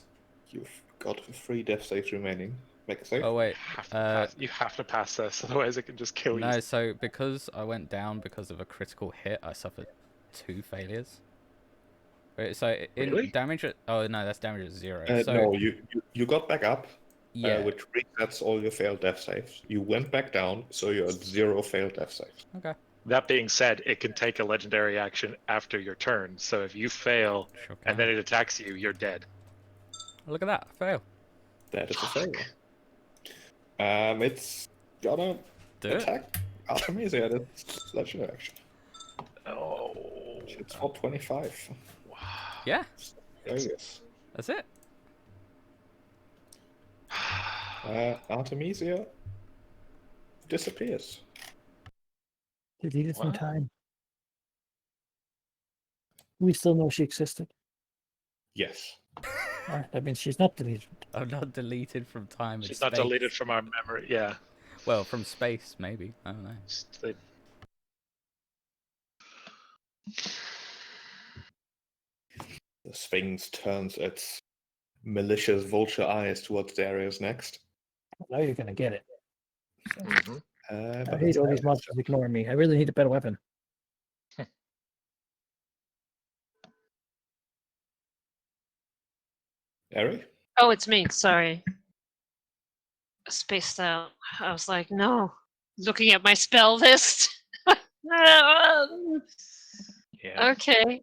you've got 3 death saves remaining. Make a save. Oh wait. You have to pass this, otherwise it can just kill you. No, so because I went down because of a critical hit, I suffered 2 failures. Wait, so in Really? damage at... Oh no, that's damage at 0. So No, you got back up, yeah. which resets all your failed death saves. You went back down, so you're at 0 failed death saves. Okay. That being said, it can take a legendary action after your turn, so if you fail Sure and can. then it attacks you, you're dead. Look at that, I fail. That is a Fuck. failure. It's gonna Do it. attack Artemisia at its legendary action. Oh. It's for 25. Wow. Yeah, There it is. that's it. Artemisia disappears. Deleted from What? time. We still know she existed. Yes. Alright, that means she's not deleted. I'm not deleted from time and She's not space. deleted from our memory. Yeah. Well, from space, maybe. I don't know. The Sphinx turns its malicious vulture eyes towards Darius next. Now you're gonna get it. Mhm. I But hate it's all these monsters ignoring me. I really need a better weapon. Ari? Oh, it's me. Sorry. Spaced out. I was like, no. Looking at my spell list. Yeah. Okay.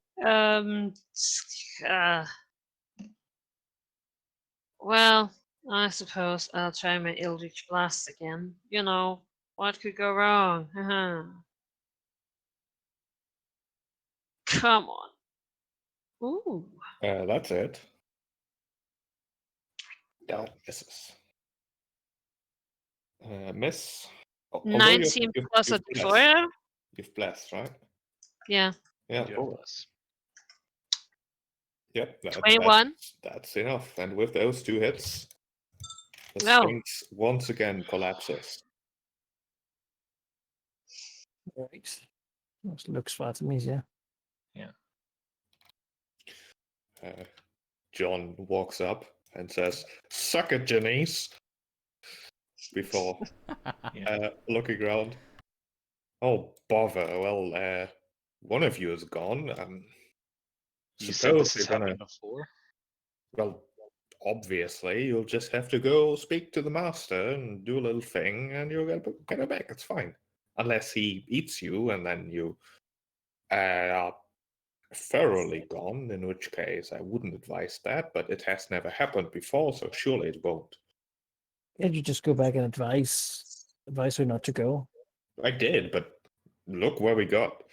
Well, I suppose I'll try my Eldritch Blast again. You know, what could go wrong? Come on. Ooh. That's it. That misses. Miss. Although 19 plus a you've blessed. four? You've blessed, right? Yeah. Yeah. You have plus. Yep. 21. That's enough. And with those 2 hits, the No. Sphinx once again collapses. Right. Looks far to me, yeah. John walks up and says, "Suck it, Janice," before looking around. Oh, bother. Well, one of you is gone. You said this has you're gonna... happened before? Well, obviously, you'll just have to go speak to the master and do a little thing, and you'll get her back. It's fine. Unless he eats you, and then you are thoroughly gone, in which case I wouldn't advise that, but it has never happened before, so surely it won't. Can't you just go back and advise her not to go? I did, but look where we got.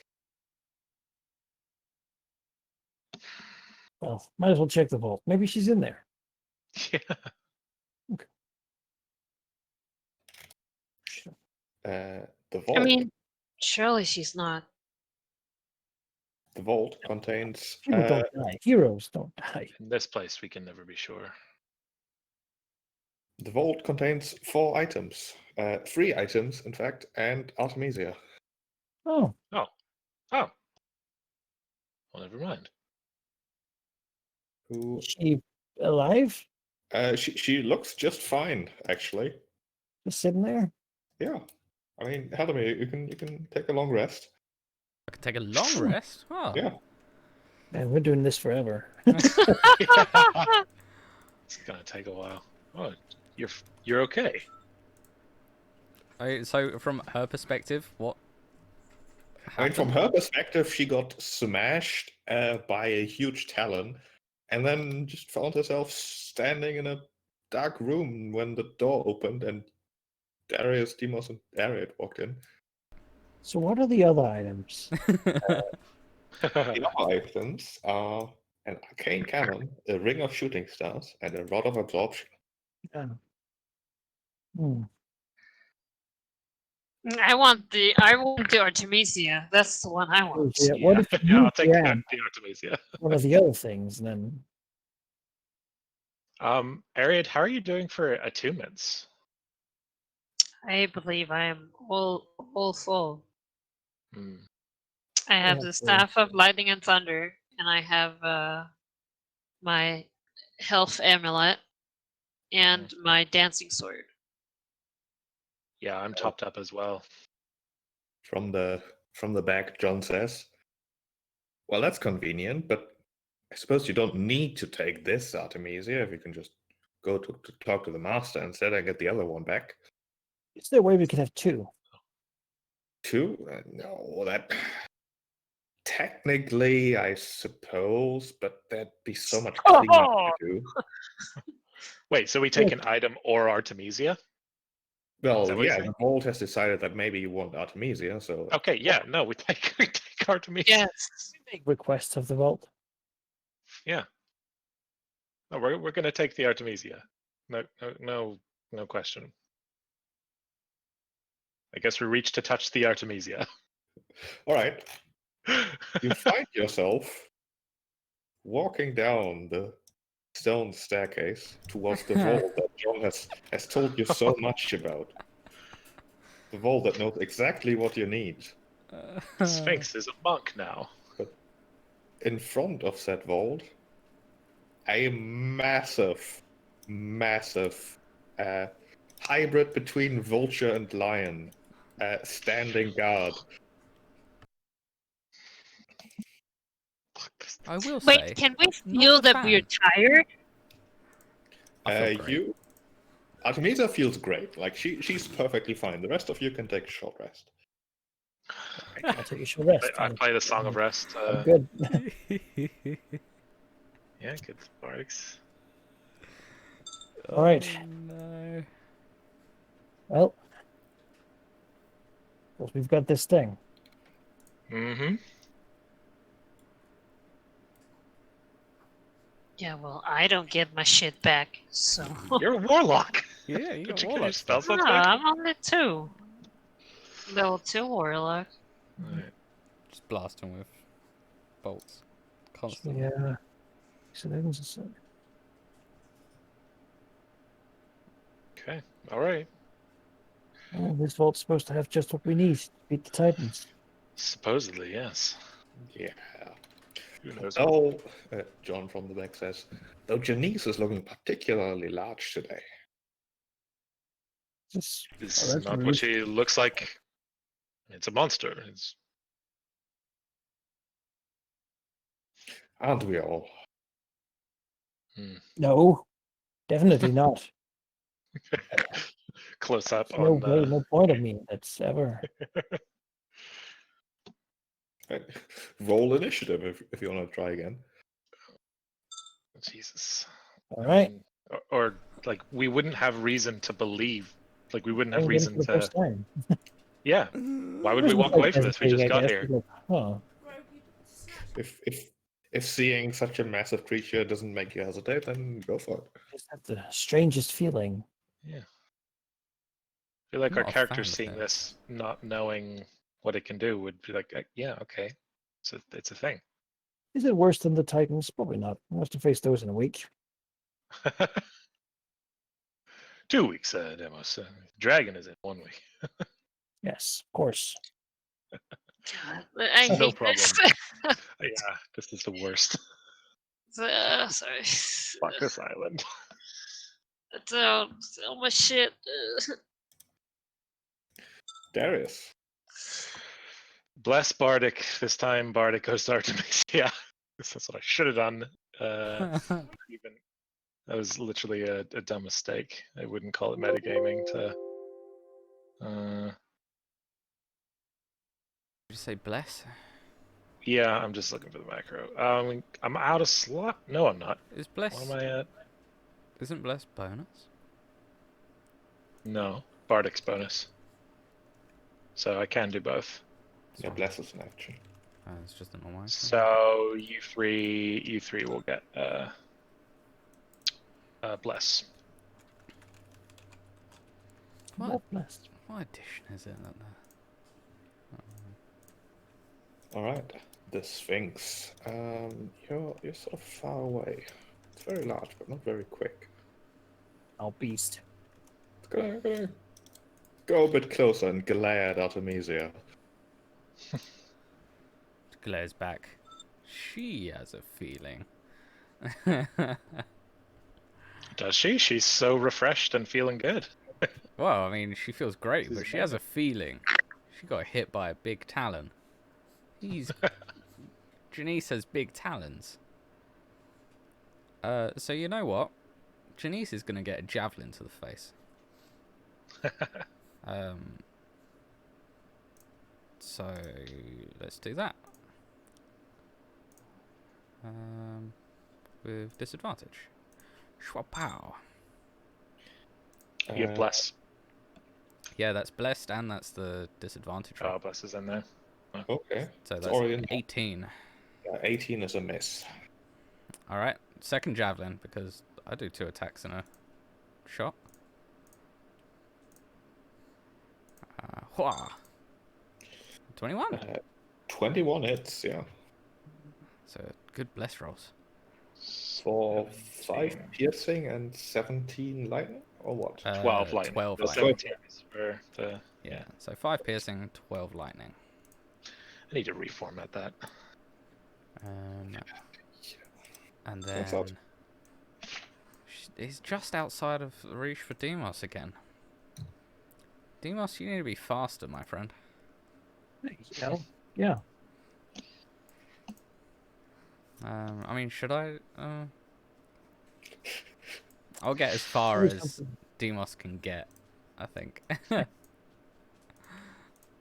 Well, might as well check the vault. Maybe she's in there. Yeah. The vault. I mean, surely she's not. The vault contains. People don't die. Heroes don't die. In this place, we can never be sure. The vault contains 4 items. 3 items, in fact, and Artemisia. Oh, Oh. Well, never mind. Who? is she alive? She looks just fine, actually. Just sitting there? Yeah. I mean, Halldamir, you can take a long rest. I can take a long rest. Oh. Yeah. Man, we're doing this forever. It's gonna take a while. Oh, you're okay. So from her perspective, what I mean, from happened? her perspective, she got smashed by a huge talon, and then just found herself standing in a dark room when the door opened and Darius, Demos, and Ariad walked in. So what are the other items? The other items are an arcane cannon, a ring of shooting stars, and a rod of absorption. Yeah. Hmm. I want the Artemisia. That's the one I want. Yeah, what if Yeah, you I'll take the grab Artemisia. one of the other things, and then Ariad, how are you doing for attunements? I believe I am all full. Hmm. I have Yeah, the cool. Staff of Lightning and Thunder, and I have my Health Amulet and my Dancing Sword. Yeah, I'm topped up as well. From the back, John says, "Well, that's convenient, but I suppose you don't need to take this Artemisia if you can just go to talk to the master instead and get the other one back." is there a way we could have two? Two? No, that technically, I suppose, but that'd be so much cleanup to do. Wait, so we take an item or Artemisia? Well, that what you're yeah, saying? the vault has decided that maybe you want Artemisia, so Okay, yeah, no, we take Artemisia. Yes. Make requests of the vault. Yeah. No, we're gonna take the Artemisia. No question. I guess we reach to touch the Artemisia. all right. You find yourself walking down the stone staircase towards the vault that John has told you so much about. The vault that knows exactly what you need. Sphinx is a monk now. In front of that vault, a massive hybrid between vulture and lion standing guard. I will Wait, say, can we not feel a that we're fan. tired? I feel great. Artemisia feels great. Like she's perfectly fine. The rest of you can take a short rest. I'll take a short rest. I play the Song of Rest. I'm good. Yeah, good sparks. All right. Oh, no. Well, well, we've got this thing. Mm-hmm. Yeah, well, I don't get my shit back, so. You're a warlock. Yeah, you Did got you get your warlock spell stuff. slots back? I'm on it too. Level 2 Warlock. Alright. Just blast him with bolts constantly. Yeah. So that was Okay. Alright. this vault's supposed to have just what we need to beat the Titans. Supposedly, yes. Yeah. Who knows? Oh, John from the back says, though Janice is looking particularly large today. Just, It's that's not rude. what she looks like. It's a monster. It's Aren't we all? No, definitely not. close up No on. way, no point of me that's ever. Roll initiative if you want to try again. Jesus. All I right. mean, or like we wouldn't have reason to believe. Like we wouldn't have I'm getting reason for the to. first time. Yeah. Why would we There's walk no away from this? We just hesitating, I got guess, here. but like, If seeing such a massive creature doesn't make you hesitate, then go for it. just have the strangest feeling. Yeah. I feel like Not our a characters fan of seeing it. this, not knowing what it can do, would be like, yeah, okay, it's a thing. Is it worse than the Titans? Probably not. We'll have to face those in a week. 2 weeks, Demos. Dragon is in 1 week. Yes, of course. God, I No hate problem. this. Yeah, this is the worst. Sorry. Fuck this island. So much shit. Darius. Bless Bardic. This time Bardic goes to Artemis. Yeah, that's what I should have done. Even that was literally a dumb mistake. I wouldn't call it metagaming to. Did you say bless? Yeah, I'm just looking for the macro. I'm out of slot. No, I'm not. Is bless? What am I at? Isn't bless bonus? No, Bardic's bonus. So I can do both. Yeah, bless is an action. It's just a normal action. So you three will get bless. What? Not blessed. What edition is it? All right, the Sphinx. You're sort of far away. It's very large, but not very quick. Oh, beast. It's gonna go a bit closer and glare at Artemisia. Glares back. She has a feeling. Does she? She's so refreshed and feeling good. Well, I mean, she feels great, She's but she has a feeling. She got hit by a big talon. Janice has big talons. So you know what? Janice is gonna get a javelin to the face. So let's do that. With disadvantage. Schwapow. You have bless. Yeah, that's blessed, and that's the disadvantage. Oh, bless is in there. Okay. So It's that's already in. 18. Yeah, 18 is a miss. All right, second javelin because I do 2 attacks in a shot. Hua. 21. 21 hits, yeah. So good bless rolls. For 5 piercing and 17 lightning, or what? 12 lightning. 12 The lightning. 17 is for the... Yeah, so 5 piercing, 12 lightning. I need to reformat that. And That's out. then he's just outside of the reach for Demos again. Demos, you need to be faster, my friend. You know? Yeah. I mean, should I? I'll get as far as Demos can get, I think.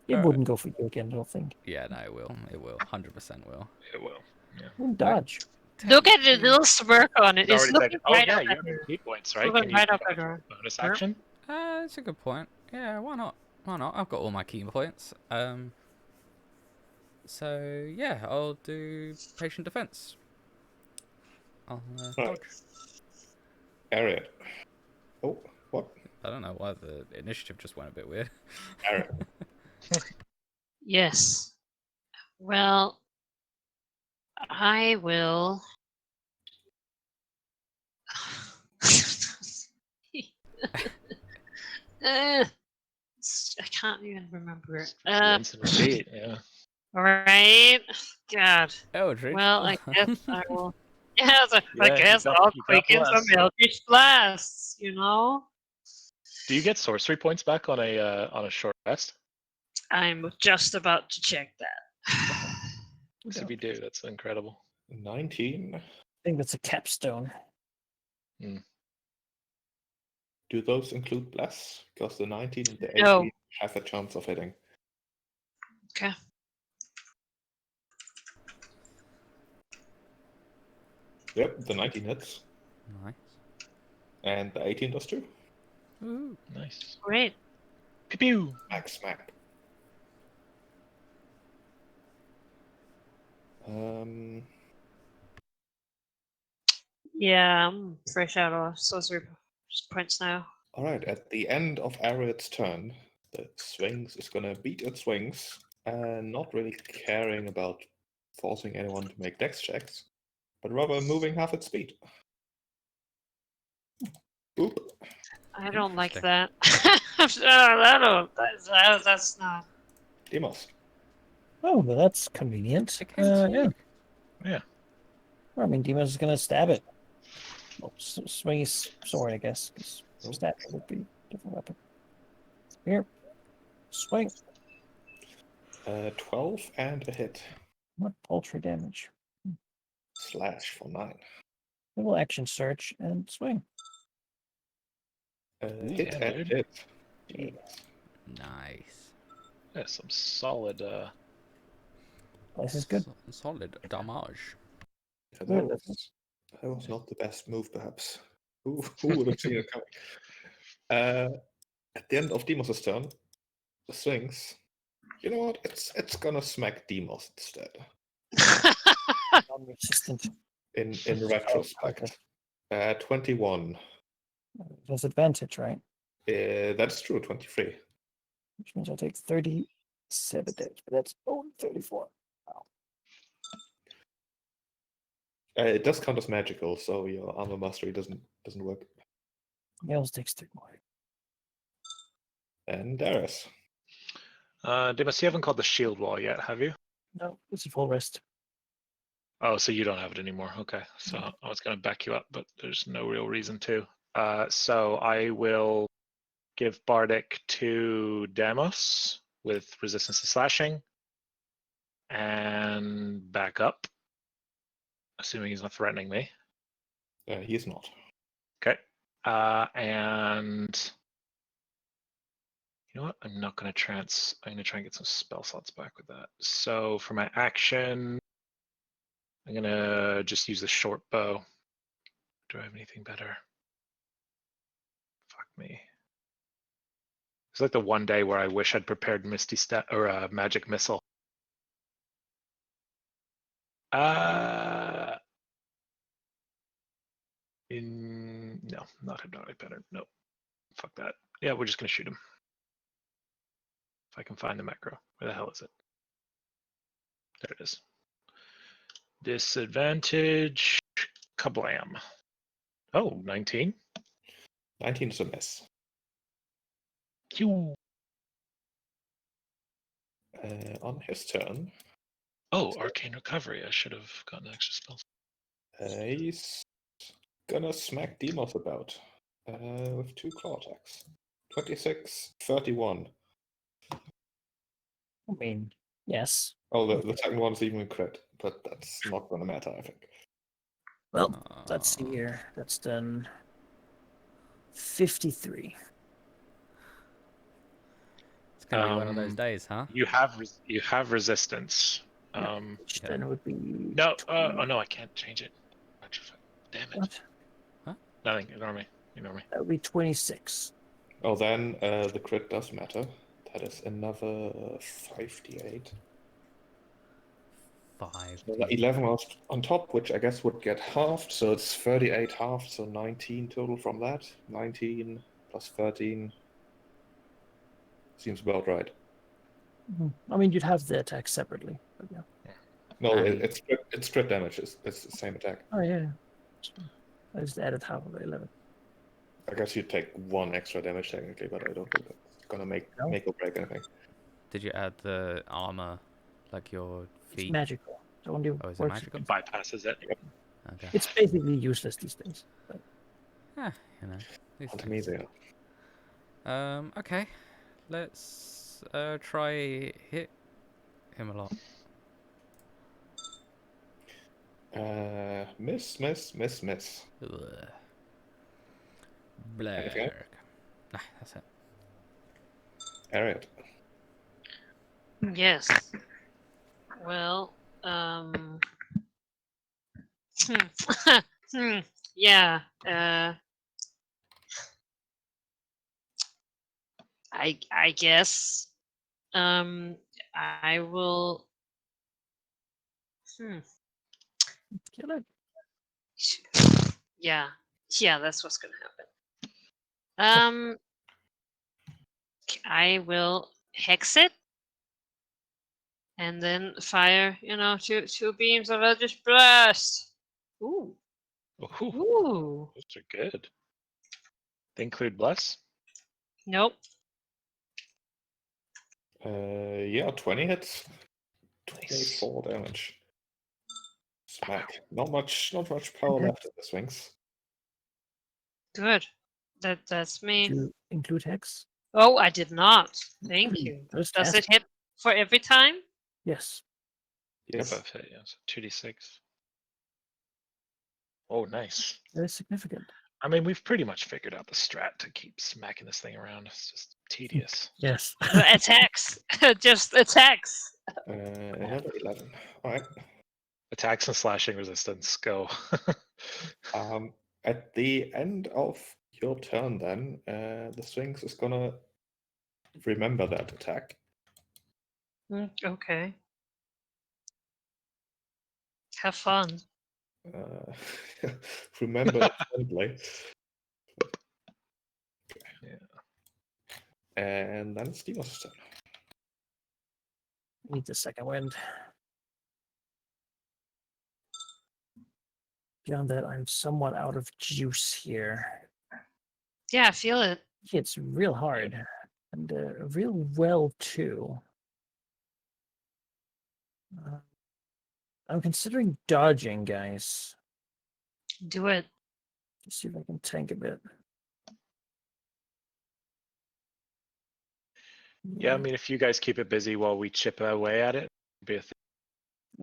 It wouldn't go for you again, I don't think. Yeah, no, it will. It will. 100% will. It will. Yeah. Wouldn't dodge. Look at the little smirk on it. It's It's already looking taken. Oh, right yeah, up you at have her. key points, right? Looking Can you right up dodge at her. bonus action? It's a good point. Yeah, why not? Why not? I've got all my key points. So yeah, I'll do patient defense. I'll Right. dodge. Harriet. Oh, what? I don't know why the initiative just went a bit weird. Harriet. Yes. Well, I will. I can't even remember it. Rinse and repeat, yeah. Alright. God. Eldritch. Well, I guess I will. Yeah, so Yeah, I you guess got- I'll you got quicken some bless. Eldritch Blasts, you know? Do you get sorcery points back on a short rest? I'm just about to check that. If you do, that's incredible. 19. I think that's a capstone. Do those include bless? Because the 19 and the 18 No. have a chance of hitting. Okay. Yep, the 19 hits. Nice. And the 18 does too. Ooh. Nice. Great. Pew pew. Smack. Yeah, I'm fresh out of sorcery points now. Alright, at the end of Ariad's turn, the Sphinx is gonna beat its wings and not really caring about forcing anyone to make dex checks, but rather moving half its speed. Boop. I don't like Interesting. that. That's not. Demos. Oh, well, that's convenient. It came to Yeah. you. Yeah. Well, I mean, Demon's is going to stab it. Well, swing his sword, I guess. 'Cause stab it would be a different weapon. Here. Swing. 12 and a hit. What paltry damage? Slash for 9. Little action search and swing. Hit yeah, and dude. hit. Jeez. Nice. Yeah, some solid This is good. Solid damage. Yeah, Good. that was not the best move, perhaps. Who would have seen it coming? At the end of Demos' turn, the Sphinx You know what? It's gonna smack Demos instead. Non-resistant. In Oh, retrospect, 21. There's advantage, right? That's true. 23. Which means I take 37 damage, but that's only 34. Wow. It does count as magical, so your armor mastery doesn't work. Nails takes 3 more. And Darius. Dimas, you haven't called the shield wall yet, have you? No, it's a full rest. Oh, so you don't have it anymore. Okay. So I was going to back you up, but there's no real reason to. So I will give Bardic to Demos with resistance to slashing and back up, assuming he's not threatening me. He's not. Okay. And you know what? I'm not going to I'm going to try and get some spell slots back with that. So for my action, I'm going to just use the short bow. Do I have anything better? Fuck me. It's like the one day where I wish I'd prepared Misty Step or a Magic Missile. No, not hypnotic pattern. No, fuck that. Yeah, we're just gonna shoot him. If I can find the macro, where the hell is it? There it is. Disadvantage. Kablam. Oh, 19. 19 is a miss. Phew. On his turn, Oh, Arcane Recovery. I should have gotten extra spells. he's gonna smack Demos about with 2 claw attacks. 26, 31. I mean, yes. Oh, the second one's even a crit, but that's not gonna matter, I think. Well, let's see here. That's done 53. It's gonna be one of those days, huh? You have resistance. Which then would be. No. Oh no, I can't change it. Damn it. What? Nothing. Ignore me. That would be 26. Oh, then the crit does matter. That is another 5d8. 5. 11 was on top, which I guess would get halved, so it's 38 halved, so 19 total from that. 19 plus 13 seems about right. I mean, you'd have the attack separately. But yeah. No, And- it's crit damage. It's the same attack. Oh, yeah. I just added half of the 11. I guess you take 1 extra damage technically, but I don't think that's gonna make or break anything. Did you add the armor, like your It's feet? magical. It only Oh, is it works magical? It bypasses it. Okay. It's basically useless these days. But Yeah, you know. these Not things. amazing. Okay. Let's try hit him a lot. Miss. Ugh. Black. Anything else? Nah, that's it. Harriet. Yes. Well, yeah. I guess. I will. kill it. Yeah. Yeah, that's what's gonna happen. I will hex it. And then fire, two beams of Eldritch Blast. Ooh. Ooh, Ooh. those are good. They include bless. Nope. Yeah, 20 hits. Nice. 24 damage. Smack. Not much power left in the swings. Good. That's me. Did you include hex? Oh, I did not. Thank you. That was Does it fast. hit for every time? Yes. Yes. Both hit, yeah. So 2d6. Oh, nice. That is significant. I mean, we've pretty much figured out the strat to keep smacking this thing around. It's just tedious. Yes. Attacks. Just attacks. Another 11. Alright. Attacks and slashing resistance, go. At the end of your turn, then, the Sphinx is gonna remember that attack. Okay. Have fun. Remember the gameplay. Yeah. And then it's Demon's turn. Need the second wind. Beyond that, I'm somewhat out of juice here. Yeah, I feel it. It's real hard. And real well, too. I'm considering dodging, guys. Do it. Let's see if I can tank a bit. Yeah, I mean, if you guys keep it busy while we chip away at it, it'd be a thing.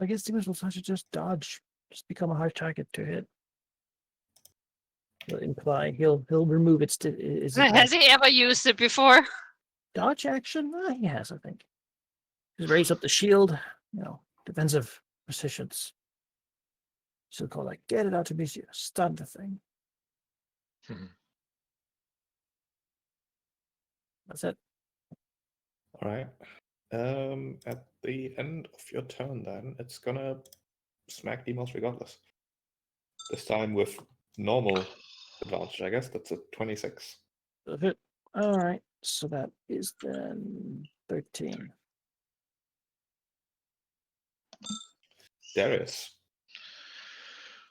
I guess demons will try to just dodge, just become a hard target to hit. He'll imply he'll remove its Has he ever used it before? dodge action. He has, I think. Just raise up the shield. Defensive positions. So call like get it out to be stun the thing. That's it. All right. At the end of your turn, then it's gonna smack demons regardless. This time with normal advantage, I guess. That's a 26. That's it. All right. So that is then 13. Darius.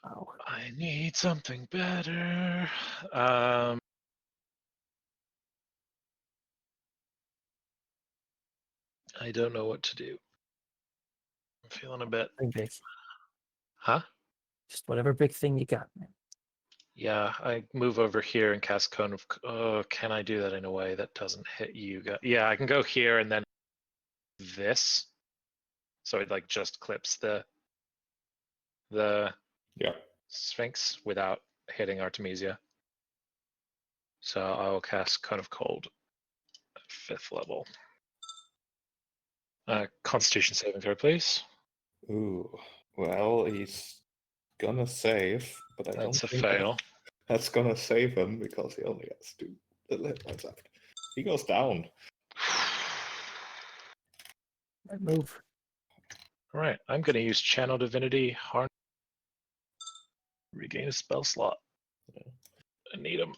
Wow. I need something better. I don't know what to do. I'm feeling a bit. Big. Huh? Just whatever big thing you got, man. Yeah, I move over here and cast Cone of. Oh, can I do that in a way that doesn't hit you guys? Yeah, I can go here and then this, so it like just clips the Yeah. Sphinx without hitting Artemisia. So I will cast Cone of Cold at 5th level. Constitution saving throw, please. Ooh. Well, he's gonna save, but I don't That's a think fail. that's gonna save him because he only has 2 hit points left. He goes down. Right move. All right, I'm going to use Channel Divinity, Harm, regain a spell slot. I need him.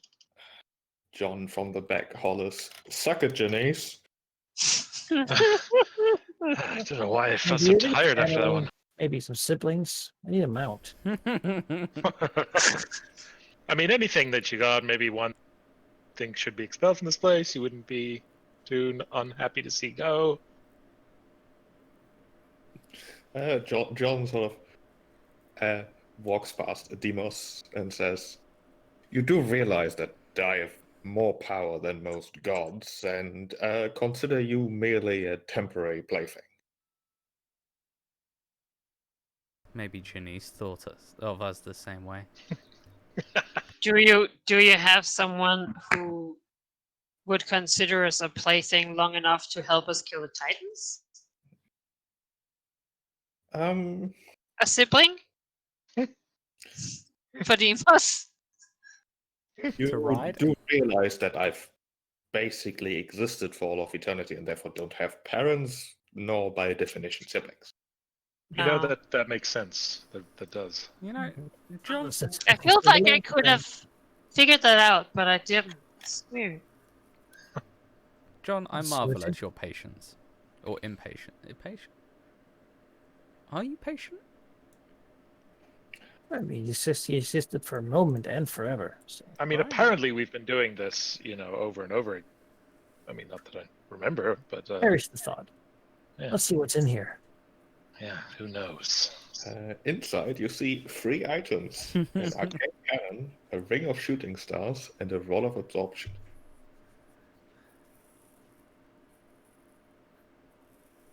John from the back hollers, "Suck it, Janice." I don't know why I felt so Maybe tired after that one. Maybe some siblings. I need a mount. I mean, anything that you got, maybe one thing should be expelled from this place. You wouldn't be too unhappy to see go. John sort of walks past Demos and says, "You do realize that I have more power than most gods, and consider you merely a temporary plaything." Maybe Janice thought of us the same way. Do you have someone who would consider us a plaything long enough to help us kill the Titans? A sibling? For Demos? You ride? do realize that I've basically existed for all of eternity and therefore don't have parents, nor by definition siblings. You know, No. that makes sense. That does. You know, John. I feel like I could have figured that out, but I didn't. It's weird. John, I That's marvel switching. at your patience. Or impatient. Impatient? Are you patient? I mean, he existed for a moment and forever. So. I mean, Right. apparently we've been doing this, over and over. I mean, not that I remember, but Perish the thought. Yeah. Let's see what's in here. yeah, who knows? Inside, you see 3 items: an arcane cannon, a ring of shooting stars, and a rod of absorption.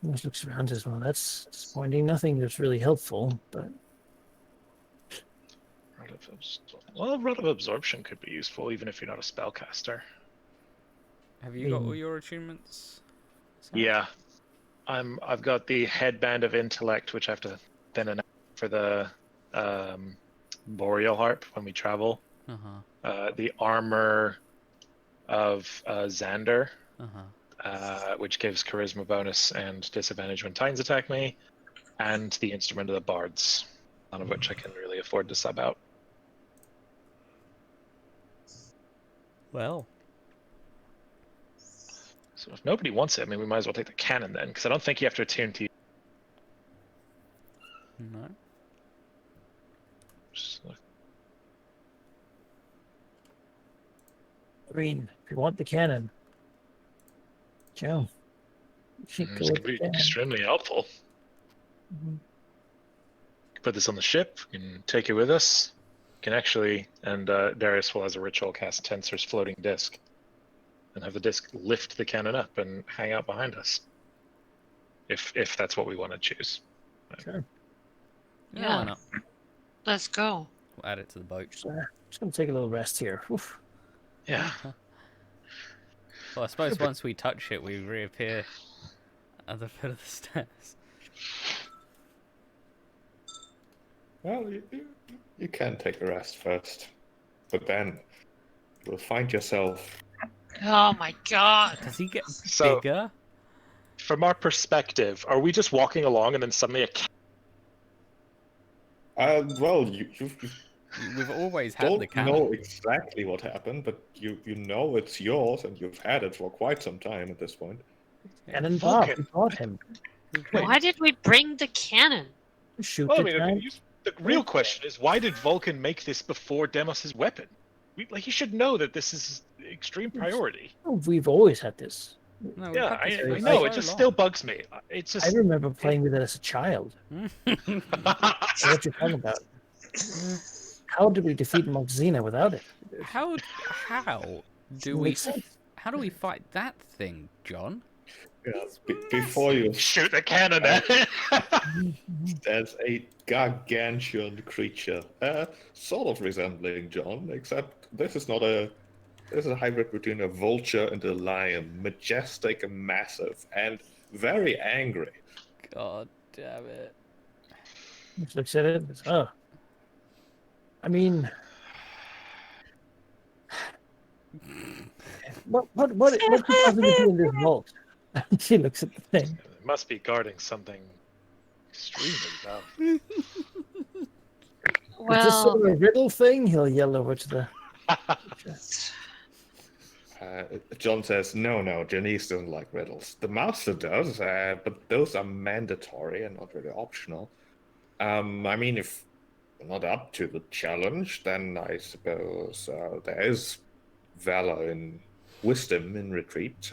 He just looks around as well. That's disappointing. Nothing that's really helpful, but Rod of Absorption could be useful, even if you're not a spellcaster. Have you got all your achievements? Yeah, I've got the Headband of Intellect, which I have to then enact for the Boreal Harp when we travel. Uh-huh. The Armor of Xander, Uh-huh. which gives charisma bonus and disadvantage when Titans attack me, and the Instrument of the Bards, none of which I can really afford to sub out. Well, So if nobody wants it, I mean, we might as well take the cannon then, because I don't think you have to attune to. no. Green, if you want the cannon, Joe, you should It's go going with to the be cannon. extremely helpful. Mhm. Put this on the ship, we can take it with us. Can actually, and Darius will, as a ritual, cast Tensor's floating disc, and have the disc lift the cannon up and hang out behind us. If that's what we want to choose. Sure. Yeah, why not? Let's go. We'll add it to the boat. Just gonna take a little rest here. Oof. Yeah. Well, I suppose once we touch it, we reappear at the foot of the stairs. Well, you can take a rest first, but then you'll find yourself. Oh my god. Does he get So- bigger? From our perspective, are we just walking along and then suddenly a Well, you We've always had the don't cannon. know exactly what happened, but you know it's yours, and you've had it for quite some time at this point. And then Bob, Vulcan. we brought him. Why did we bring the cannon? Shoot Well, I it mean, down. the real question is, why did Vulcan make this before Demos' weapon? He should know that this is extreme priority. Oh, we've always had this. No, we've Yeah, had this I for know. so It just long. still bugs me. It's I just. remember playing with it as a child. What you talking about? How did we defeat Monk Xena without it? How do we Makes sense. how do we fight that thing, John? Yeah, before you, Shoot the cannon at it! there's a gargantuan creature, sort of resembling John, except this is not a. This is a hybrid between a vulture and a lion, majestic and massive, and very angry. God damn it! Just looks at it. It's, oh. I mean, what could possibly be in this vault? She looks at the thing. It must be guarding something extremely valuable. Is this Well, sort of a riddle thing? He'll yell over to the. John says, no, Janice doesn't like riddles. The master does, but those are mandatory and not really optional. I mean, if you're not up to the challenge, then I suppose there is valor and wisdom in retreat.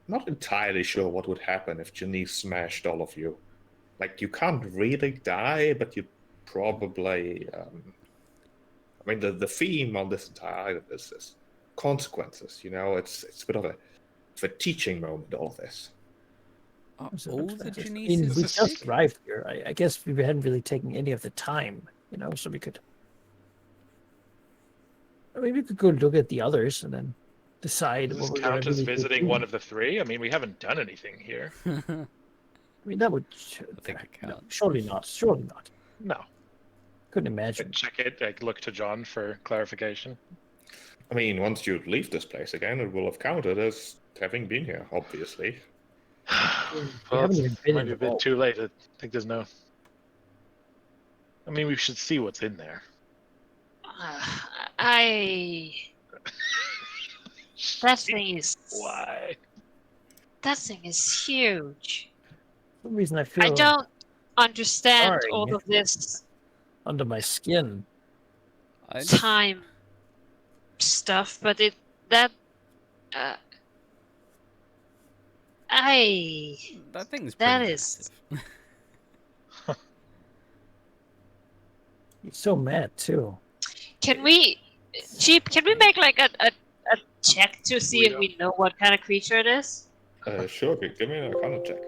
Not entirely sure what would happen if Janice smashed all of you. Like, you can't really die, but you probably... I mean, the theme on this entire island is consequences, you know? It's a bit of a teaching moment, all this. Are So all it the looks like- I mean, Janices we This is- just sick? arrived here. I guess we hadn't really taken any of the time, you know, so we could. I mean, we could go look at the others and then decide Does what this we're gonna count as really go visiting do. one of the three? I mean, we haven't done anything here. I mean, that would. I think it No, counts. surely not. Surely not. No. Couldn't imagine. Check it. I look to John for clarification. I mean, once you leave this place again, it will have counted as having been here, obviously. We haven't even been might in be the a bit vault. too late. I think there's no. I mean, we should see what's in there. that thing is Why? that thing is huge. For some reason, I feel I don't understand Sorry. all of this under my skin. I time stuff, but that thing's that pretty is- massive. He's so mad too. can we make like a check to see if we know what kind of creature it is? Sure, give me an arcana check.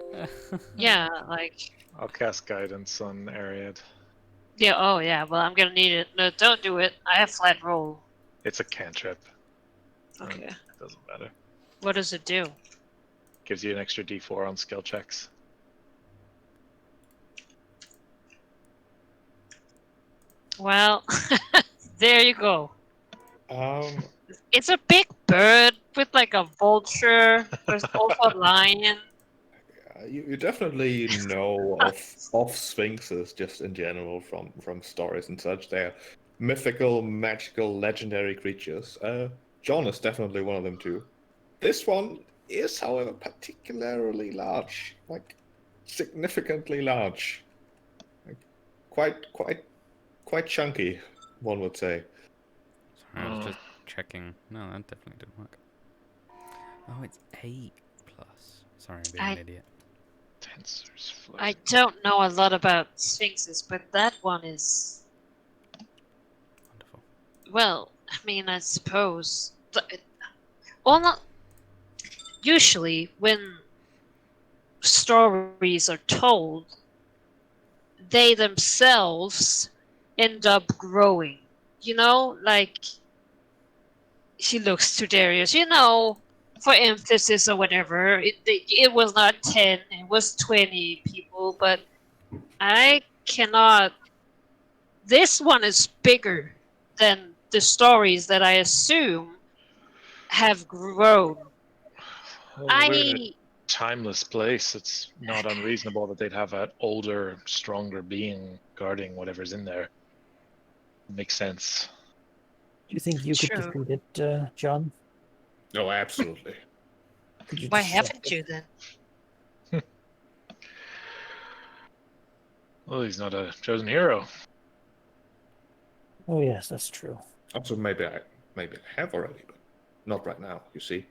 Yeah, like I'll cast guidance on Ariad. yeah. Oh yeah. Well, I'm gonna need it. No, don't do it. I have flat roll. It's a cantrip. Okay. It doesn't matter. What does it do? Gives you an extra D4 on skill checks. Well, there you go. Um, It's a big bird. with like a vulture. There's also a lion. You definitely know of sphinxes just in general from stories and such. They're mythical, magical, legendary creatures. John is definitely one of them too. This one is, however, particularly large, like significantly large, like quite chunky, one would say. Sorry, I was just checking. No, that definitely didn't work. Oh, it's 8+. Sorry, I'm being an idiot. Tensors floating. I don't know a lot about sphinxes, but that one is. Wonderful. Well, I mean, I suppose. Well, not. Usually, when stories are told, they themselves end up growing. You know, like. She looks to Darius, for emphasis or whatever. It was not 10, it was 20 people, but I cannot. This one is bigger than the stories that I assume have grown. Well, we're in a timeless place. It's not unreasonable that they'd have an older, stronger being guarding whatever's in there. Makes sense. Do you think you could Sure. defeat it, John? Oh, absolutely. Could you Why disrupt haven't it? you then? Well, he's not a chosen hero. Oh yes, that's true. Also, maybe I have already, but not right now. You see.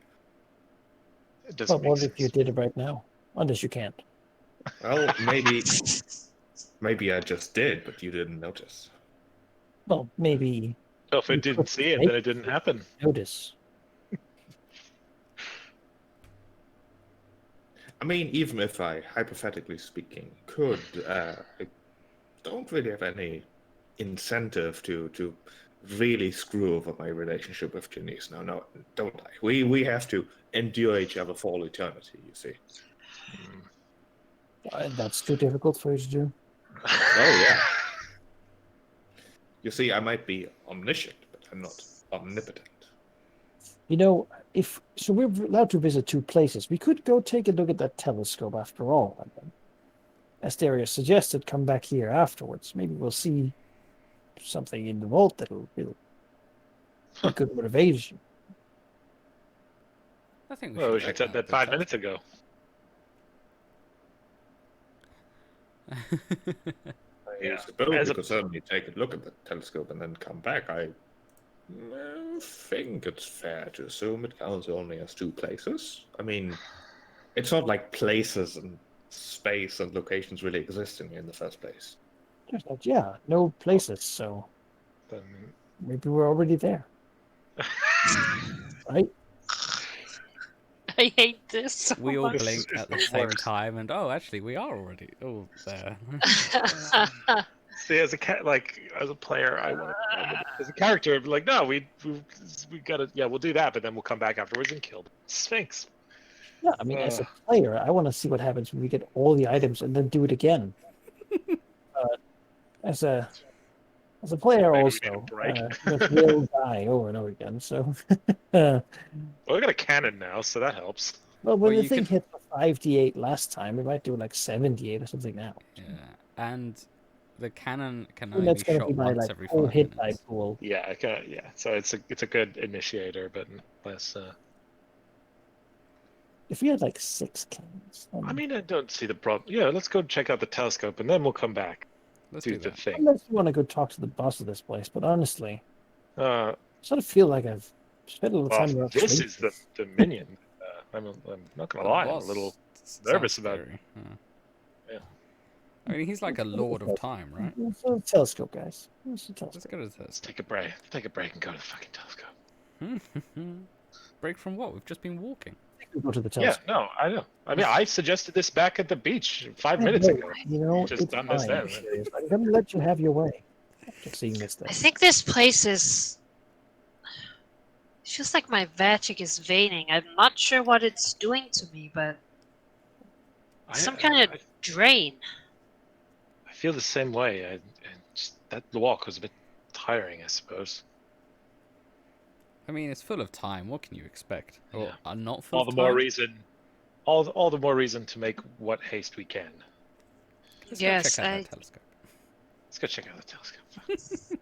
It doesn't But make what sense. if you did it right now? Unless you can't. Well, maybe I just did, but you didn't notice. Well, maybe So if you it didn't could see it, make then it didn't happen. notice. I mean, even if I, hypothetically speaking, could, I don't really have any incentive to really screw over my relationship with Janice. No, don't I? We have to endure each other for all eternity, you see. That's too difficult for you to do. Oh, yeah. You see, I might be omniscient, but I'm not omnipotent. If so, we're allowed to visit 2 places. We could go take a look at that telescope after all, and then, as Darius suggested, come back here afterwards. Maybe we'll see something in the vault that'll be good motivation. I think Well, we check should have said out that the 5 minutes ago. I suppose we could certainly take a look at the telescope and then come back. I think it's fair to assume it counts only as 2 places. I mean, it's not like places and space and locations really existing in the first place. There's no places, so Then maybe we're already there, right? I hate this so We all much. blink at the same time, and actually, we are already all there. see, as a player, I want to. As a character, I'd be like, no, we gotta. Yeah, we'll do that, but then we'll come back afterwards and kill the Sphinx. Yeah, I mean, as a player, I want to see what happens when we get all the items and then do it again. As a player, Maybe we also, need a break. we'll die over and over again. So, Well, we got a cannon now, so that helps. well, when Well, the you thing could- hit the 5d8 last time, we might do like 7d8 or something now. Yeah, and the cannon can And only that's be going to shot be my once like every full 5 hit die minutes. pool. Yeah, yeah. So it's a good initiator, but less. If we had like 6 cannons, then... I mean, I don't see the problem. Yeah, let's go check out the telescope, and then we'll come back. Let's do do the that. thing. unless you want to go talk to the boss of this place, but honestly, Uh, I sort of feel like I've spent a little well, time around this is the minion. I'm not gonna The lie, I'm a boss little sounds nervous about. scary, huh. Yeah. I mean, he's like a lord of time, right? It's a telescope, guys. It's a Let's telescope. go to Let's this. take a break. Take a break and go to the fucking telescope. Break from what? We've just been walking. We go to the Yeah, telescope. no, I know. I mean, I suggested this back at the beach 5 Yeah, minutes no, ago. Just it's done this fine. then. Serious. I'm going to let you have your way. Just seeing this thing. I think this place is. It feels like my Vatic is veining. I'm not sure what it's doing to me, but some kind of drain. I feel the same way. That walk was a bit tiring, I suppose. I mean, it's full of time. What can you expect? Or not full All of the time? more reason. All the more reason to make what haste we can. Let's go Yes, check out that telescope. Let's go check out the telescope.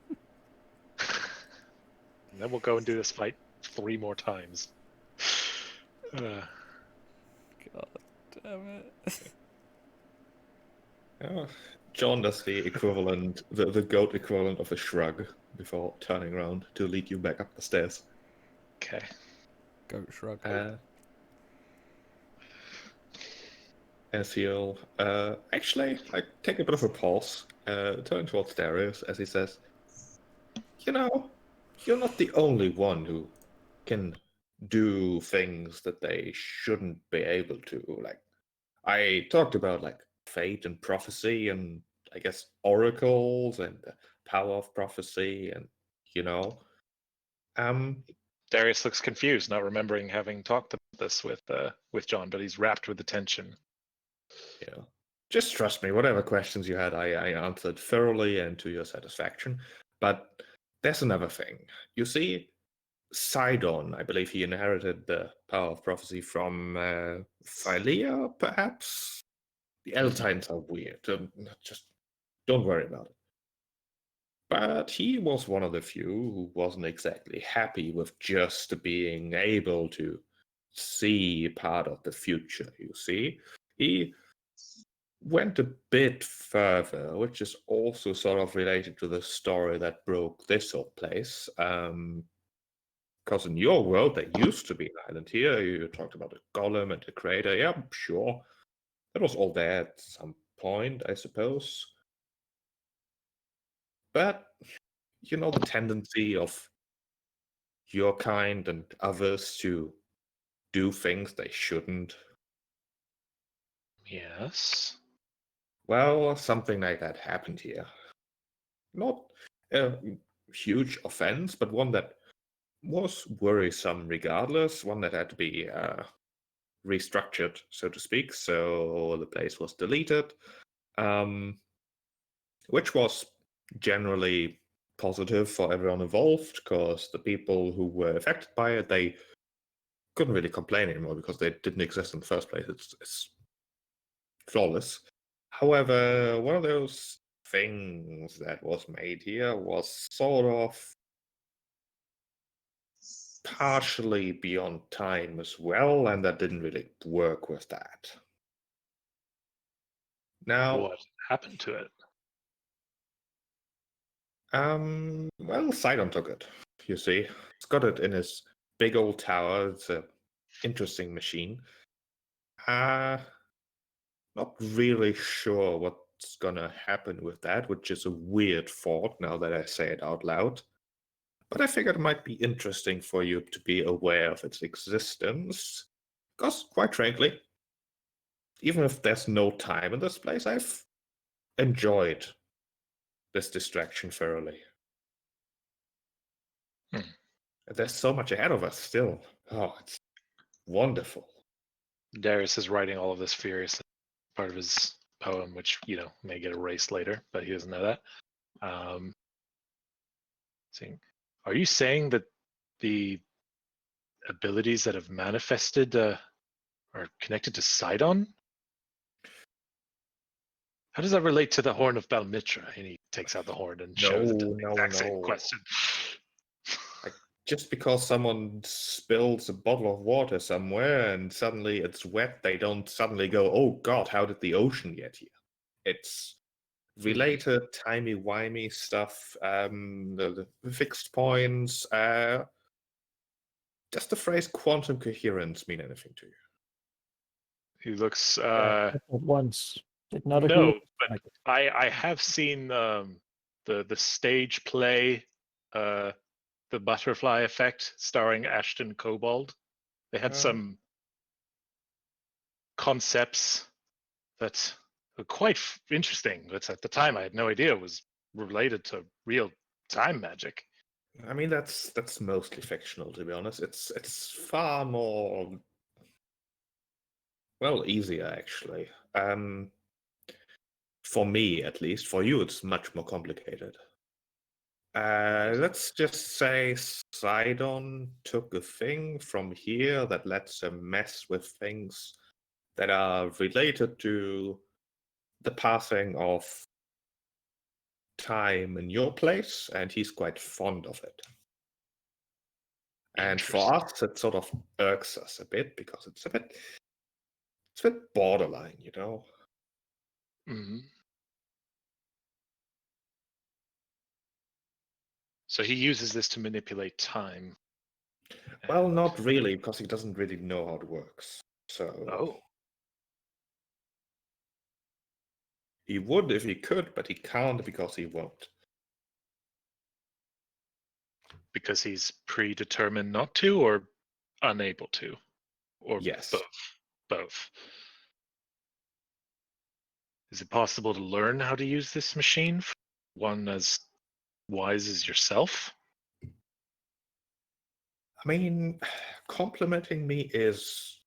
And then we'll go and do this fight 3 more times. God damn it. John does the equivalent, the goat equivalent of a shrug before turning around to lead you back up the stairs. Okay. Goat shrug. As he'll actually like take a bit of a pause, turn towards Darius as he says, "You know, you're not the only one who can do things that they shouldn't be able to. Like, I talked about like fate and prophecy, and I guess oracles and the power of prophecy, and you know, Darius looks confused, not remembering having talked about this with John, but he's wrapped with attention. yeah. Just trust me. Whatever questions you had, I answered thoroughly and to your satisfaction. But there's another thing. You see, Sidon, I believe he inherited the power of prophecy from Philea, perhaps? The Eltines are weird. Just don't worry about it. But he was one of the few who wasn't exactly happy with just being able to see part of the future, you see. He went a bit further, which is also sort of related to the story that broke this whole place. Because in your world, there used to be an island here. You talked about the Golem and the Creator. Yeah, sure. That was all there at some point, I suppose. But, you know, the tendency of your kind and others to do things they shouldn't. Yes. Well, something like that happened here. Not a huge offense, but one that was worrisome regardless, one that had to be restructured, so to speak. So the place was deleted, which was generally positive for everyone involved, because the people who were affected by it, they couldn't really complain anymore because they didn't exist in the first place. It's flawless. However, one of those things that was made here was sort of partially beyond time as well, and that didn't really work with that. Now, What happened to it? well, Sidon took it, you see. He's got it in his big old tower. It's a interesting machine. Not really sure what's gonna happen with that, which is a weird thought now that I say it out loud. But I figured it might be interesting for you to be aware of its existence. Because, quite frankly, even if there's no time in this place, I've enjoyed this distraction thoroughly. There's so much ahead of us still. Oh, it's wonderful. Darius is writing all of this furiously, part of his poem, which may get erased later, but he doesn't know that. Are you saying that the abilities that have manifested are connected to Sidon? How does that relate to the Horn of Balmitra? And he takes out the horn and shows it to the exact same question. Like, just because someone spills a bottle of water somewhere and suddenly it's wet, they don't suddenly go, "Oh God, how did the ocean get here?" It's related, timey-wimey stuff, the fixed points. Does the phrase quantum coherence mean anything to you? He looks. At once. Did not agree No, with but Michael. I have seen the stage play, the Butterfly Effect, starring Ashton Kobold. They had some concepts that were quite interesting. But at the time, I had no idea it was related to real time magic. I mean, that's mostly fictional, to be honest. It's far more, well, easier actually. For me, at least. For you, it's much more complicated. Let's just say Sidon took a thing from here that lets him mess with things that are related to the passing of time in your place, and he's quite fond of it. And for us, it sort of irks us a bit because it's a bit borderline, you know. Mhm. So he uses this to manipulate time. Well, and- not really, because he doesn't really know how it works. So Oh, he would if he could, but he can't because he won't. because he's predetermined not to, or unable to, or Yes. both. Is it possible to learn how to use this machine? One as wise as yourself? I mean, complimenting me is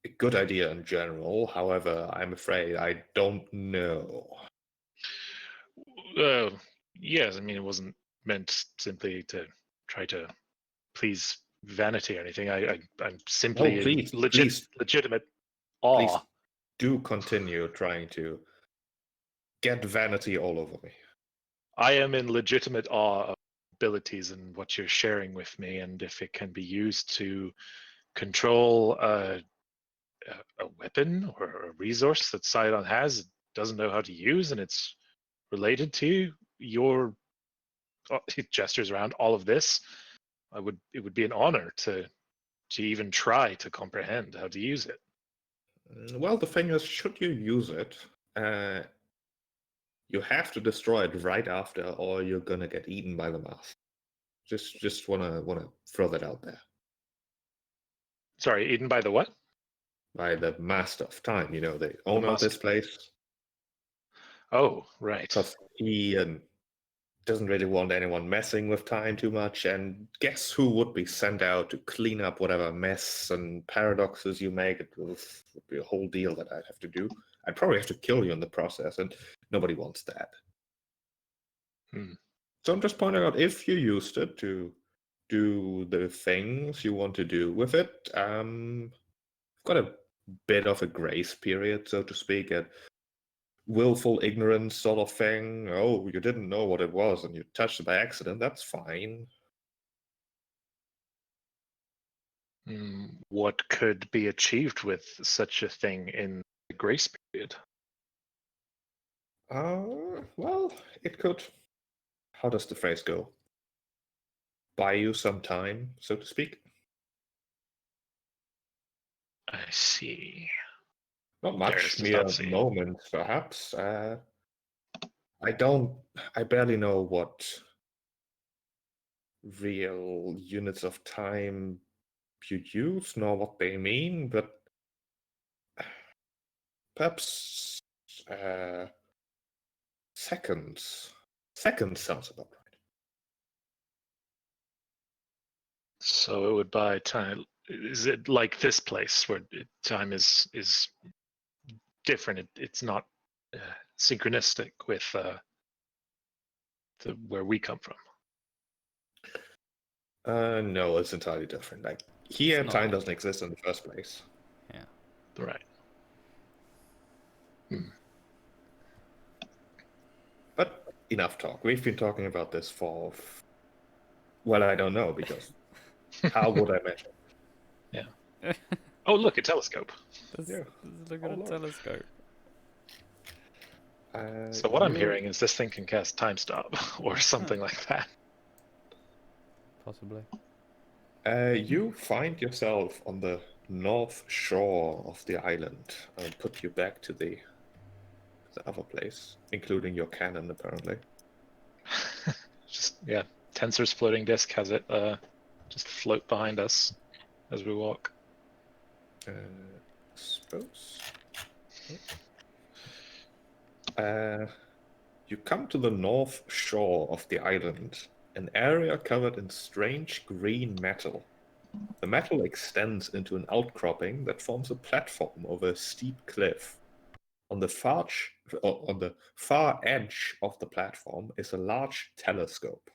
a good idea in general. However, I'm afraid I don't know. Yes, I mean, it wasn't meant simply to try to please vanity or anything. I'm simply Oh, in please, please, legitimate please awe. do continue trying to get vanity all over me. I am in legitimate awe of abilities and what you're sharing with me, and if it can be used to control a weapon or a resource that Sidon has, doesn't know how to use, and it's related to your gestures around all of this, it would be an honor to even try to comprehend how to use it. Well, the thing is, should you use it, you have to destroy it right after, or you're gonna get eaten by the mask. Just wanna throw that out there. Sorry, eaten by the what? By the Master of Time, you know, the owner of this Master. place, Oh, right. because he doesn't really want anyone messing with time too much. And guess who would be sent out to clean up whatever mess and paradoxes you make? It would be a whole deal that I'd have to do. I'd probably have to kill you in the process, and nobody wants that. Hmm. So I'm just pointing out, if you used it to do the things you want to do with it, I've got a bit of a grace period, so to speak, a willful ignorance sort of thing. Oh, you didn't know what it was and you touched it by accident, that's fine. What could be achieved with such a thing in the grace period? Well, it could. How does the phrase go? Buy you some time, so to speak. I see. Not Darius much, does mere not see. moments, perhaps. I barely know what real units of time you use, nor what they mean, but perhaps seconds. Seconds sounds about right. So it would buy time. Is it like this place where time is different? It's not synchronistic with where we come from. No, it's entirely different. Like here, not time like- doesn't exist in the first place. Yeah. Right. But enough talk. We've been talking about this for, well, I don't know, because how would I measure? Oh, look, a telescope. Yeah. Look Oh, at a Lord. telescope. So what I'm you- hearing is this thing can cast time stop or something like that. Possibly. You find yourself on the north shore of the island. I'll put you back to the other place, including your cannon, apparently. Just Tensor's floating disk has it just float behind us as we walk. Suppose. You come to the north shore of the island, an area covered in strange green metal. The metal extends into an outcropping that forms a platform over a steep cliff. On the far edge of the platform is a large telescope.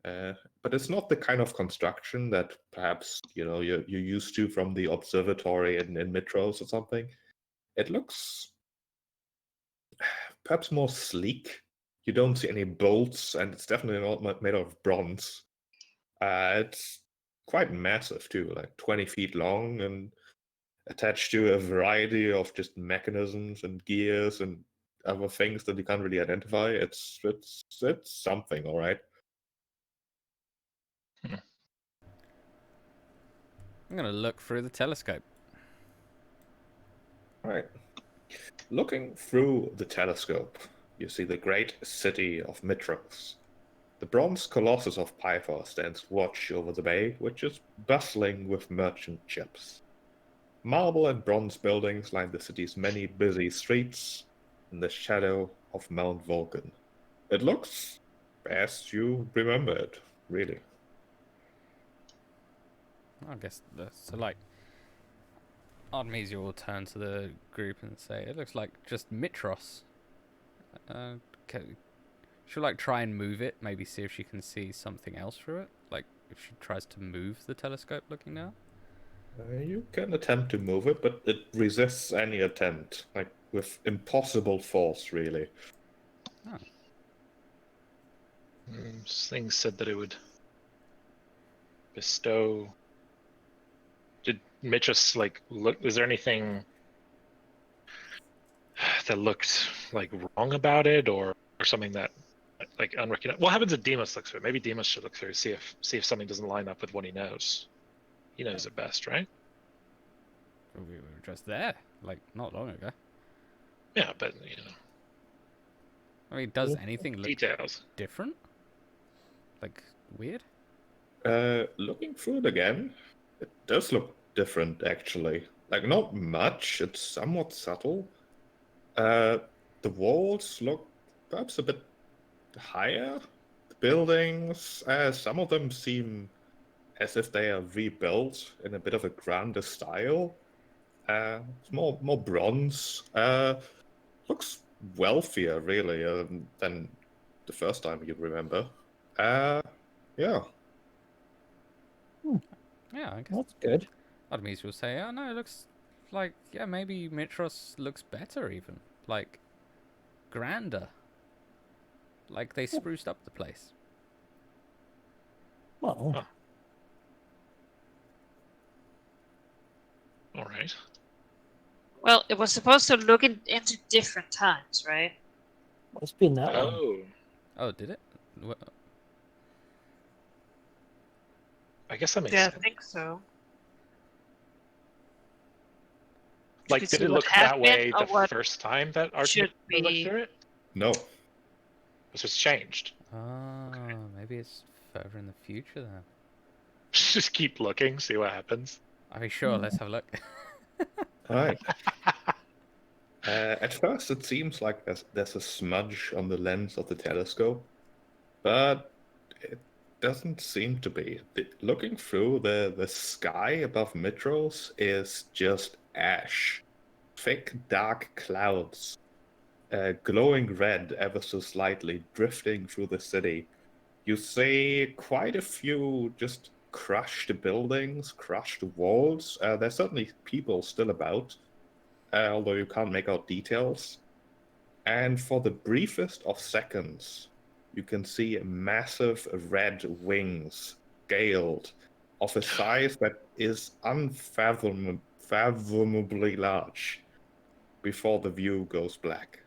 But it's not the kind of construction that perhaps you're used to from the observatory in Mitros or something. It looks perhaps more sleek. You don't see any bolts, and it's definitely not made of bronze. It's quite massive too, like 20 feet long, and attached to a variety of just mechanisms and gears and other things that you can't really identify. It's something, all right. I'm gonna look through the telescope. All right. Looking through the telescope, you see the great city of Mitros. The bronze colossus of Pythor stands watch over the bay, which is bustling with merchant ships. Marble and bronze buildings line the city's many busy streets in the shadow of Mount Vulcan. It looks as you remember it, really. I guess so. Like, Artemisia will turn to the group and say, "It looks like just Mitros." She'll like try and move it, maybe see if she can see something else through it. Like if she tries to move the telescope, looking now. You can attempt to move it, but it resists any attempt, like with impossible force, really. Oh. Things said that it would bestow. Did Mitros like look? Is there anything that looked like wrong about it, or something that like unrecognizable? What happens if Deimos looks through it? Maybe Deimos should look through, see if something doesn't line up with what he knows. He knows it best, right? We were just there, like not long ago. Yeah, but I mean, does anything look details different? Like weird? Looking through it again, it does look different, actually. Like, not much, it's somewhat subtle. The walls look perhaps a bit higher. The buildings, some of them seem as if they are rebuilt in a bit of a grander style. It's more bronze. Looks wealthier, really, than the first time you remember. Yeah. Yeah, I guess That's good. Artemisia will say, "Oh no, it looks like maybe Mitros looks better even, like grander. Like they spruced up the place." Well, Huh. All right. Well, it was supposed to look into different times, right? it's been that long. Oh, did it? I guess that makes Yeah, sense. I think so. Like, could did see it what look that happened way or the what first time that should Artemisia looked be. through it? No. It's just changed. Oh, maybe it's further in the future then. Just keep looking, see what happens. I mean, sure, let's have a look. All right. At first, it seems like there's a smudge on the lens of the telescope, but it doesn't seem to be. Looking through, the sky above Mitros is just ash. Thick, dark clouds, glowing red ever so slightly, drifting through the city. You see quite a few just crushed buildings, crushed walls. There's certainly people still about, although you can't make out details. And for the briefest of seconds, you can see massive red wings, scaled, of a size that is unfathomably large, before the view goes black.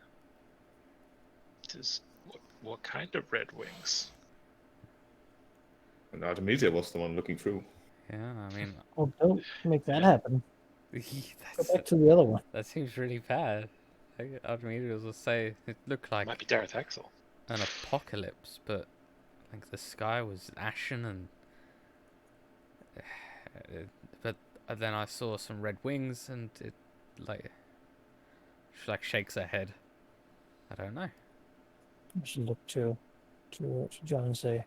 What kind of red wings? And Artemisia was the one looking through. Yeah, I mean, Well, don't make that happen. Go that's, back to the other one. that seems really bad. Artemisia will say it looked like Might be Dareth Axel. an apocalypse, but like the sky was ashen and. But then I saw some red wings, and it like she like shakes her head. I don't know. I should look to John and say,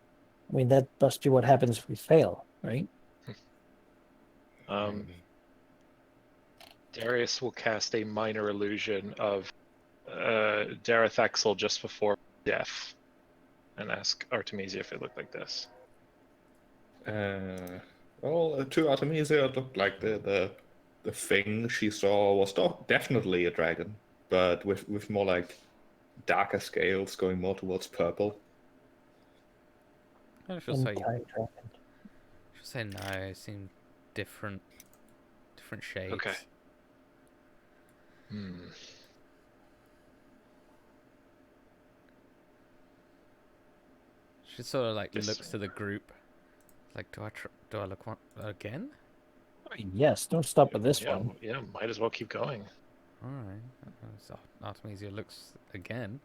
I mean, that must be what happens if we fail, right? Darius will cast a minor illusion of Dareth Axel just before death and ask Artemisia if it looked like this. Well, to Artemisia, it looked like the thing she saw was definitely a dragon, but with more like darker scales going more towards purple. I should say, Anti-dragon. no. It seemed different shades. Okay. Hmm. She sort of like This- looks to the group. Like, do I look again? I mean, yes, don't stop at this yeah, one. Yeah, might as well keep going. All right. So Artemisia looks again.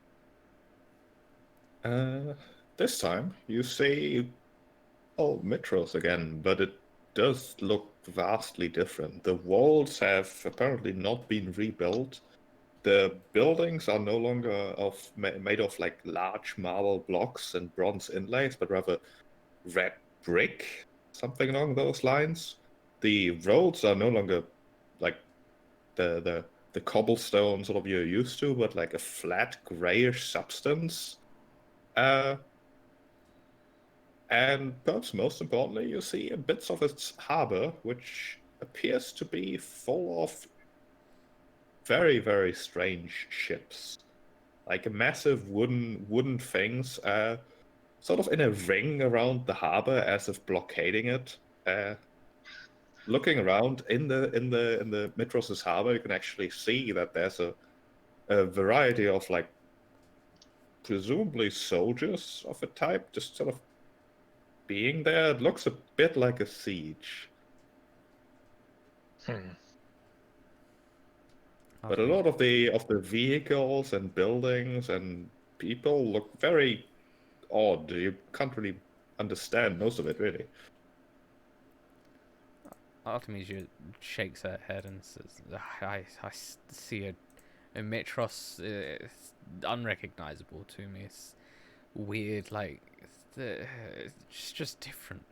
This time you see Mitros again, but it does look vastly different. The walls have apparently not been rebuilt. The buildings are no longer made of like large marble blocks and bronze inlays, but rather red brick, something along those lines. The roads are no longer like the cobblestone sort of you're used to, but like a flat grayish substance. And perhaps most importantly, you see bits of its harbor, which appears to be full of very, very strange ships. Like massive wooden things, sort of in a ring around the harbor as if blockading it. Looking around in the Mitros' harbor, you can actually see that there's a variety of like presumably soldiers of a type, just sort of being there. It looks a bit like a siege. But a lot of the vehicles and buildings and people look very odd. You can't really understand most of it, really. Artemisia shakes her head and says, I see a Mitros. It's unrecognizable to me. It's weird, like, it's just different.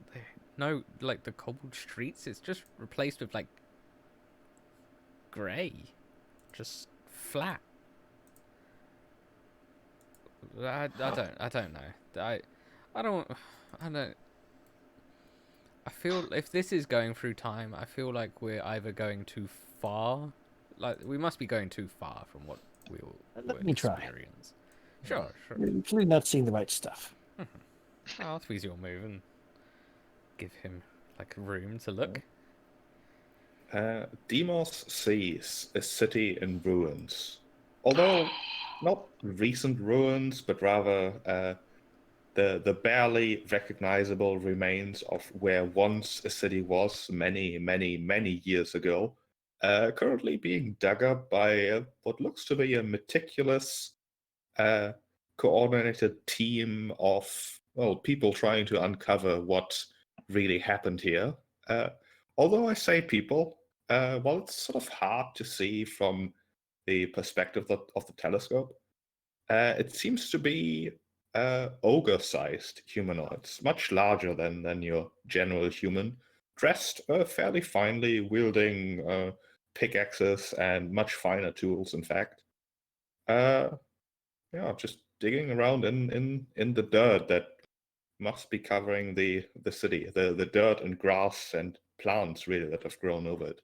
No, like, the cobbled streets, it's just replaced with, like, grey. Just flat. I don't know. I don't. I feel if this is going through time, I feel like we're either going too far, like we must be going too far from what we will Let me try. experience. Sure. You're clearly not seeing the right stuff. I'll tweeze your move and give him like room to look. Demos sees a city in ruins. Although not recent ruins, but rather the barely recognizable remains of where once a city was many, many, many years ago, currently being dug up by what looks to be a meticulous, coordinated team of, well, people trying to uncover what really happened here. Although I say people, well, it's sort of hard to see from the perspective of the telescope. It seems to be ogre-sized humanoids, much larger than your general human, dressed fairly finely, wielding pickaxes and much finer tools, in fact. Yeah, just digging around in the dirt that must be covering the city, the dirt and grass and plants, really, that have grown over it.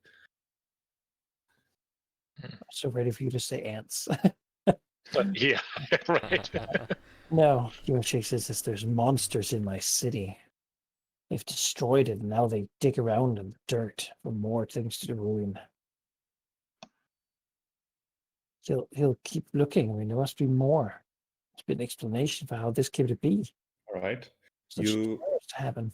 So ready for you to say ants. Yeah, right. No, Yoshik says this, there's monsters in my city. They've destroyed it, and now they dig around in the dirt for more things to ruin. He'll keep looking. I mean, there must be more. There's been an explanation for how this came to be. All right. Such You terrors to happen.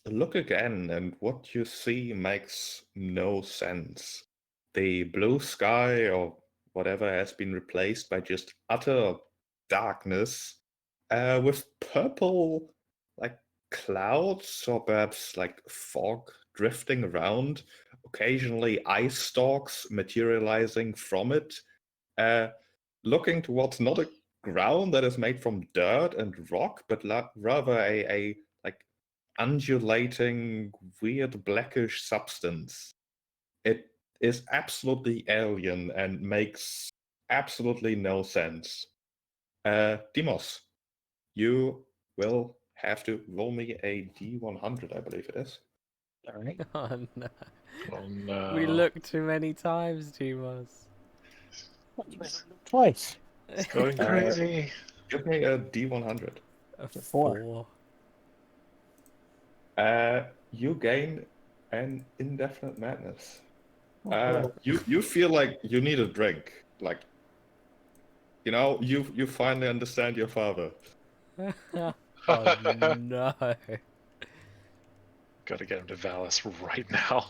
look again, and what you see makes no sense. The blue sky or whatever has been replaced by just utter darkness, with purple, like clouds or perhaps like fog drifting around, occasionally ice stalks materializing from it, looking towards not a ground that is made from dirt and rock, but rather a like undulating, weird blackish substance. It is absolutely alien and makes absolutely no sense. Demos, you will have to roll me a D100, I believe it is. All right. Oh no. Oh no. We looked too many times, Dimas. Twice. It's going Uh, crazy. Give me a D100. A a four. 4. You gain an indefinite madness. Oh, You feel like you need a drink. Like, you finally understand your father. Oh no. Gotta get him to Valis right now.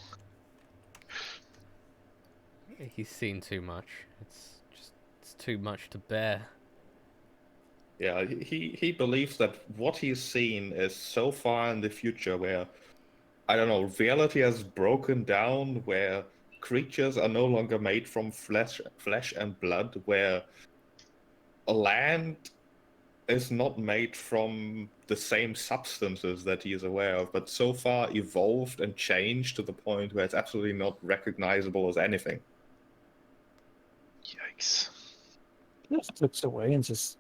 He's seen too much. It's too much to bear. Yeah, he believes that what he's seen is so far in the future where, I don't know, reality has broken down, where creatures are no longer made from flesh and blood, where land is not made from the same substances that he is aware of, but so far evolved and changed to the point where it's absolutely not recognizable as anything. Yikes. just looks away and just.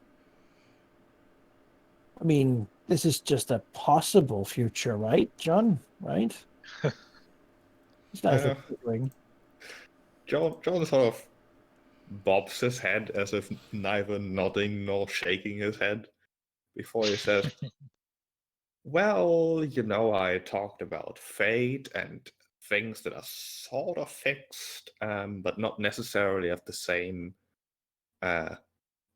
I mean, this is just a possible future, right, John? Right? These guys Uh, are figuring. John sort of bobs his head as if neither nodding nor shaking his head before he says, well, I talked about fate and things that are sort of fixed, but not necessarily of the same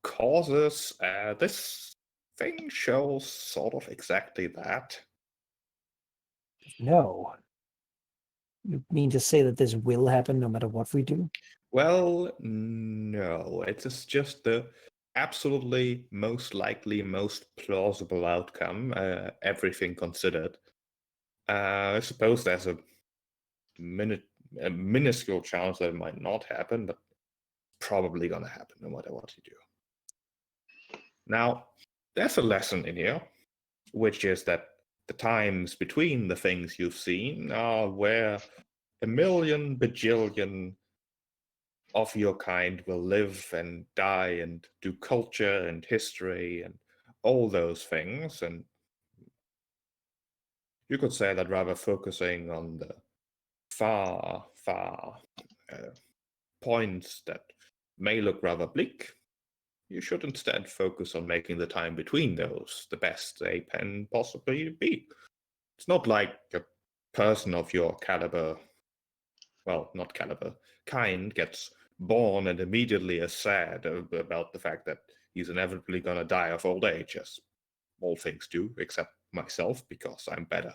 causes. This thing shows sort of exactly that. No. You mean to say that this will happen no matter what we do? Well, no, it is just the absolutely most likely, most plausible outcome, everything considered. I suppose there's a minuscule chance that it might not happen, but probably gonna happen no matter what you do. Now, there's a lesson in here, which is that the times between the things you've seen are where a million bajillion of your kind will live and die and do culture and history and all those things. And you could say that rather focusing on the far, far points that may look rather bleak, you should instead focus on making the time between those the best they can possibly be. It's not like a person of your caliber, well, not caliber, kind, gets born and immediately is sad about the fact that he's inevitably going to die of old age, as all things do, except myself, because I'm better.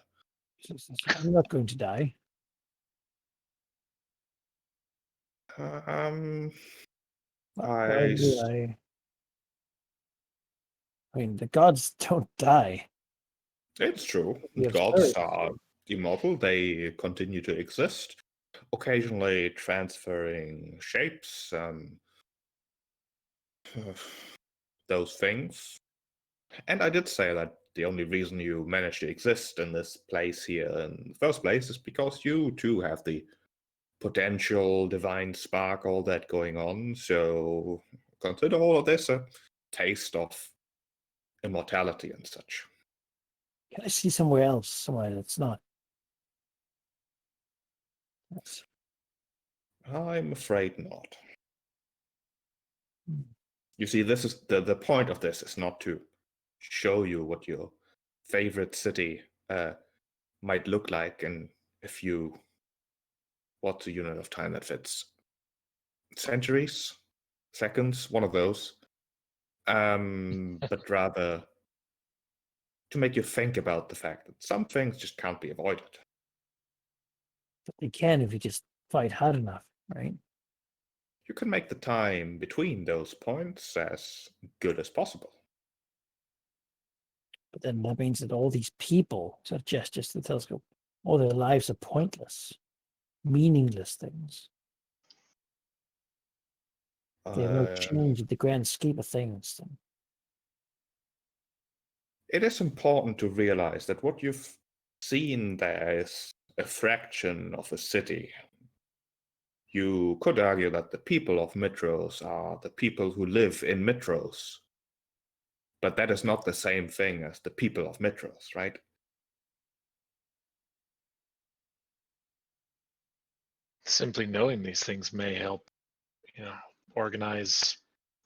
I'm not going to die. Why would I? I mean, the gods don't die. It's true. The Gods absurd. are immortal. They continue to exist, occasionally transferring shapes, those things. And I did say that the only reason you managed to exist in this place here in the first place is because you too have the potential divine spark, all that going on. So consider all of this a taste of immortality and such. Can I see somewhere else? Somewhere that's not. Yes. I'm afraid not. Hmm. You see, this is the point of this is not to show you what your favorite city might look like, and if you, what's a unit of time that fits? Centuries, seconds, one of those. But rather to make you think about the fact that some things just can't be avoided. But they can if you just fight hard enough, right? You can make the time between those points as good as possible. But then that means that all these people, sort of gestures to the telescope, all their lives are pointless, meaningless things. They have no change in the grand scheme of things. Then. It is important to realize that what you've seen there is a fraction of a city. You could argue that the people of Mitros are the people who live in Mitros. But that is not the same thing as the people of Mitros, right? Simply knowing these things may help, organize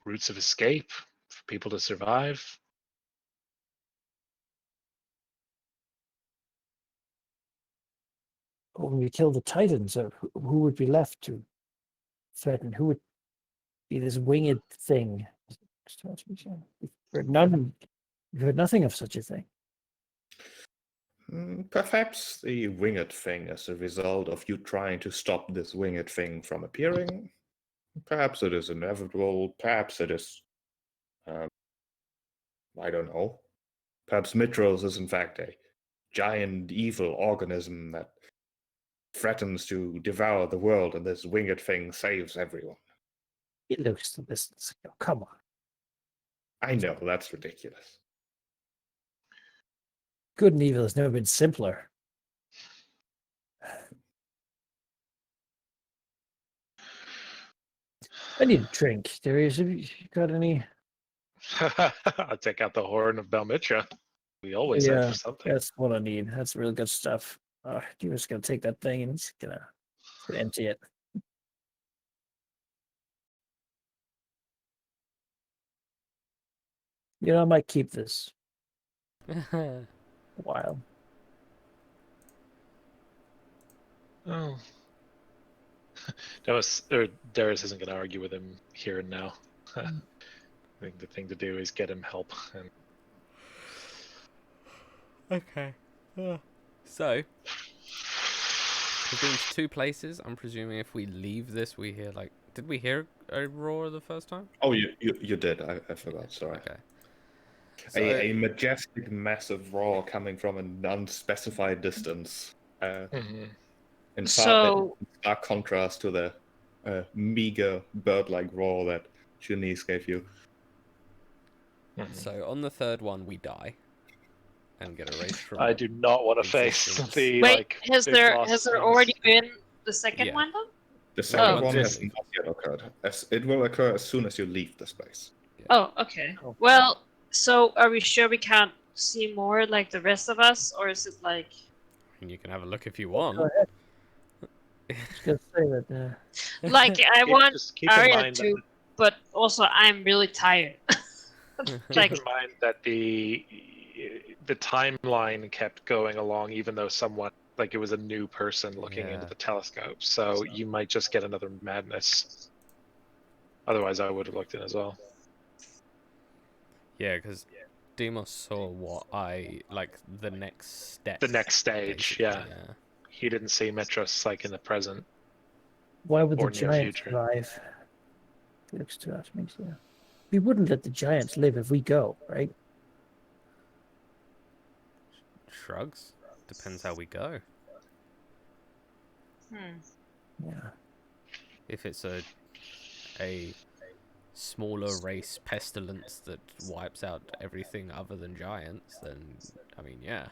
routes of escape for people to survive. But when we kill the Titans, who would be left to threaten? Who would be this winged thing? We've heard nothing of such a thing. Perhaps the winged thing is a result of you trying to stop this winged thing from appearing. Perhaps it is inevitable. Perhaps it is, I don't know. Perhaps Mitros is in fact a giant evil organism that threatens to devour the world, and this winged thing saves everyone. It looks to this. Oh, come on. I know, that's ridiculous. Good and evil has never been simpler. I need a drink. Darius, have you got any? I'll take out the horn of Balmitra. We always have something. That's what I need. That's really good stuff. You're just gonna take that thing and just gonna empty it. I might keep this a while. Oh. Darius isn't going to argue with him here and now. I think the thing to do is get him help. Okay. So, we've been to 2 places. I'm presuming if we leave this, we hear did we hear a roar the first time? Oh, you did. I forgot. Sorry. Okay. So, A majestic, massive roar coming from an unspecified distance. In stark contrast to the meager bird-like roar that Janice gave you. So on the 3rd one, we die and get erased from. I do not want to face existence. the Wait, has there things. already been the second one then? The second Oh. one has not yet occurred. It will occur as soon as you leave the space. Yeah. Oh, okay. Well, so are we sure we can't see more like the rest of us, or is it like? And you can have a look if you want. Go ahead. Just gonna say that. Like I want Just keep in Arya mind to, but also I'm really tired. Keep in mind that the timeline kept going along, even though someone it was a new person looking into the telescope. So you might just get another madness. Otherwise, I would have looked in as well. Yeah, because Demos saw what the next step. The next stage, basically, yeah. He didn't see Metros in the present. Why would the Or near giants future. survive? It looks to us, makes yeah. We wouldn't let the giants live if we go, right? Shrugs. Depends how we go. Yeah. If it's a smaller race pestilence that wipes out everything other than giants, then I mean, yeah.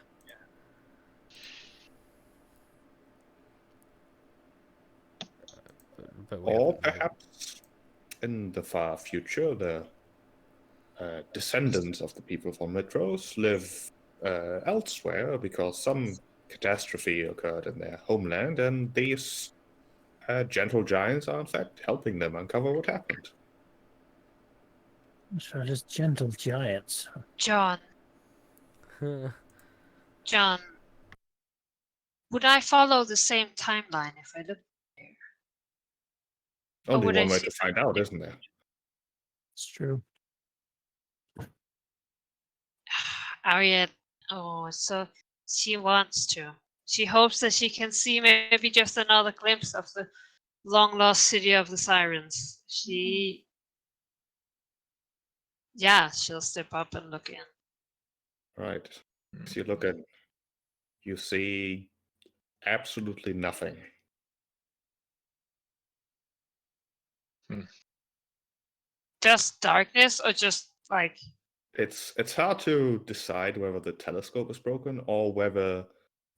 But Or perhaps in the far future, the descendants of the people from Mitros live elsewhere because some catastrophe occurred in their homeland, and these gentle giants are in fact helping them uncover what happened. So just gentle giants. John, would I follow the same timeline if I look there? Only would I one way see to find out, isn't there? It's true. Arya, so she wants to. She hopes that she can see maybe just another glimpse of the long lost city of the sirens. She'll step up and look in. Right. As you look at, you see absolutely nothing. Just darkness, or just It's hard to decide whether the telescope is broken or whether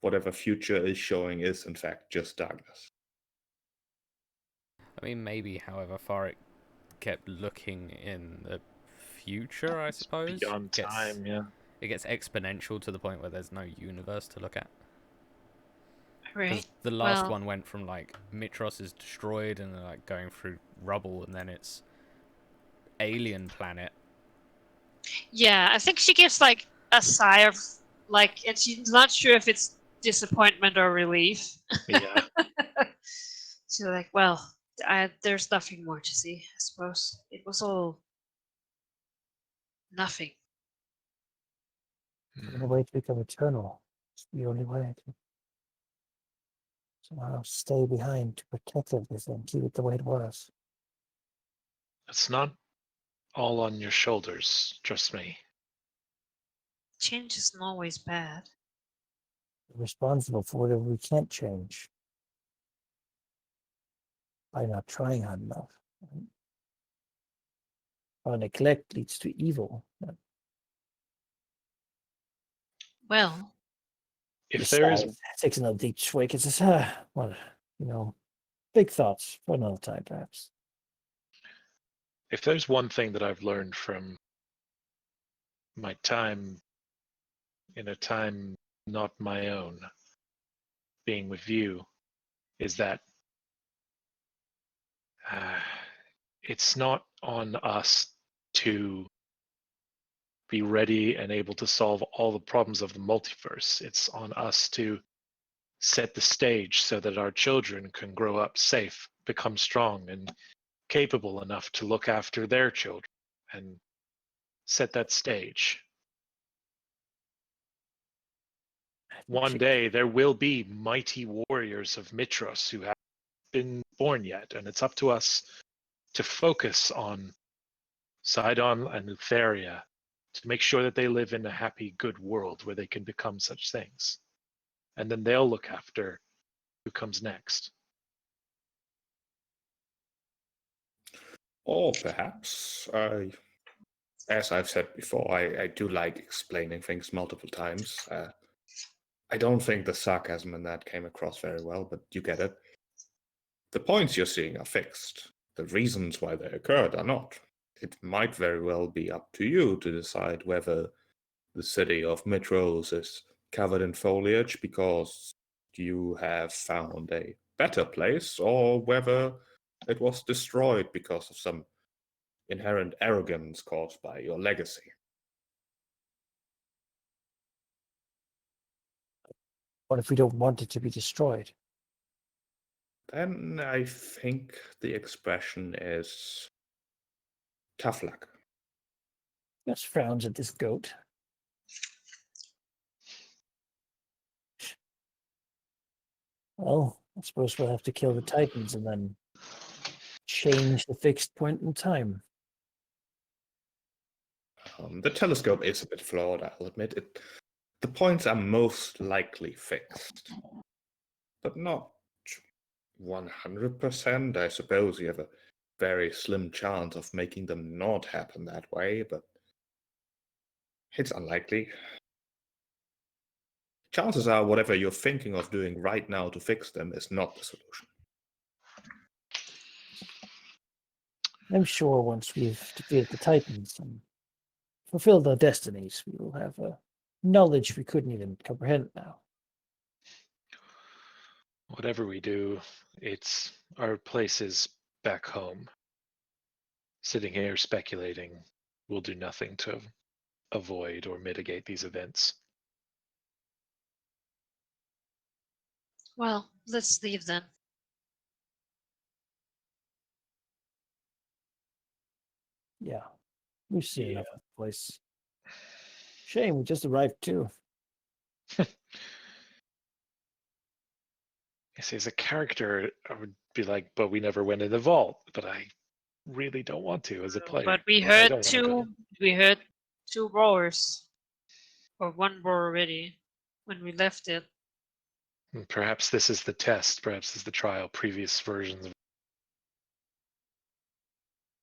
whatever future is showing is in fact just darkness. I mean, maybe however far it kept looking in the future, I suppose. Beyond time, yeah. It gets exponential to the point where there's no universe to look at. Right. Because the last Well, one went from like Mitros is destroyed and like going through rubble, and then it's alien planet. yeah, I think she gives like a sigh of like, and she's not sure if it's disappointment or relief. Yeah. She's like, well, there's nothing more to see, I suppose. It was all nothing. The way to become eternal. It's the only way to somehow stay behind to protect everything, keep it the way it was. It's not all on your shoulders, trust me. Change isn't always bad. We're responsible for whatever we can't change by not trying hard enough. Our neglect leads to evil. Well, If there is takes another deep swig. It's just, well, big thoughts for another time, perhaps. if there's one thing that I've learned from my time in a time not my own, being with you, is that it's not on us to be ready and able to solve all the problems of the multiverse. It's on us to set the stage so that our children can grow up safe, become strong, and capable enough to look after their children and set that stage. One day there will be mighty warriors of Mitros who haven't been born yet, and it's up to us to focus on Sidon and Lutheria to make sure that they live in a happy, good world where they can become such things. And then they'll look after who comes next. Or perhaps, as I've said before, I do like explaining things multiple times. I don't think the sarcasm in that came across very well, but you get it. The points you're seeing are fixed. The reasons why they occurred are not. It might very well be up to you to decide whether the city of Mitros is covered in foliage because you have found a better place, or whether it was destroyed because of some inherent arrogance caused by your legacy. What if we don't want it to be destroyed? Then I think the expression is tough luck. Just frowns at this goat. Well, I suppose we'll have to kill the Titans and then change the fixed point in time. The telescope is a bit flawed, I'll admit it. The points are most likely fixed, but not 100%. I suppose you have a very slim chance of making them not happen that way, but it's unlikely. Chances are whatever you're thinking of doing right now to fix them is not the solution. I'm sure once we've defeated the Titans and fulfilled our destinies, we will have a knowledge we couldn't even comprehend now. Whatever we do, it's our place is back home. Sitting here speculating will do nothing to avoid or mitigate these events. well, let's leave then. Yeah, we've seen enough of the place. Shame, we just arrived too. See, as a character, I would be like, but we never went in the vault. But I really don't want to as a player. But we I heard don't wanna go. two roars. Or one roar already when we left it. And perhaps this is the test. Perhaps this is the trial. Previous versions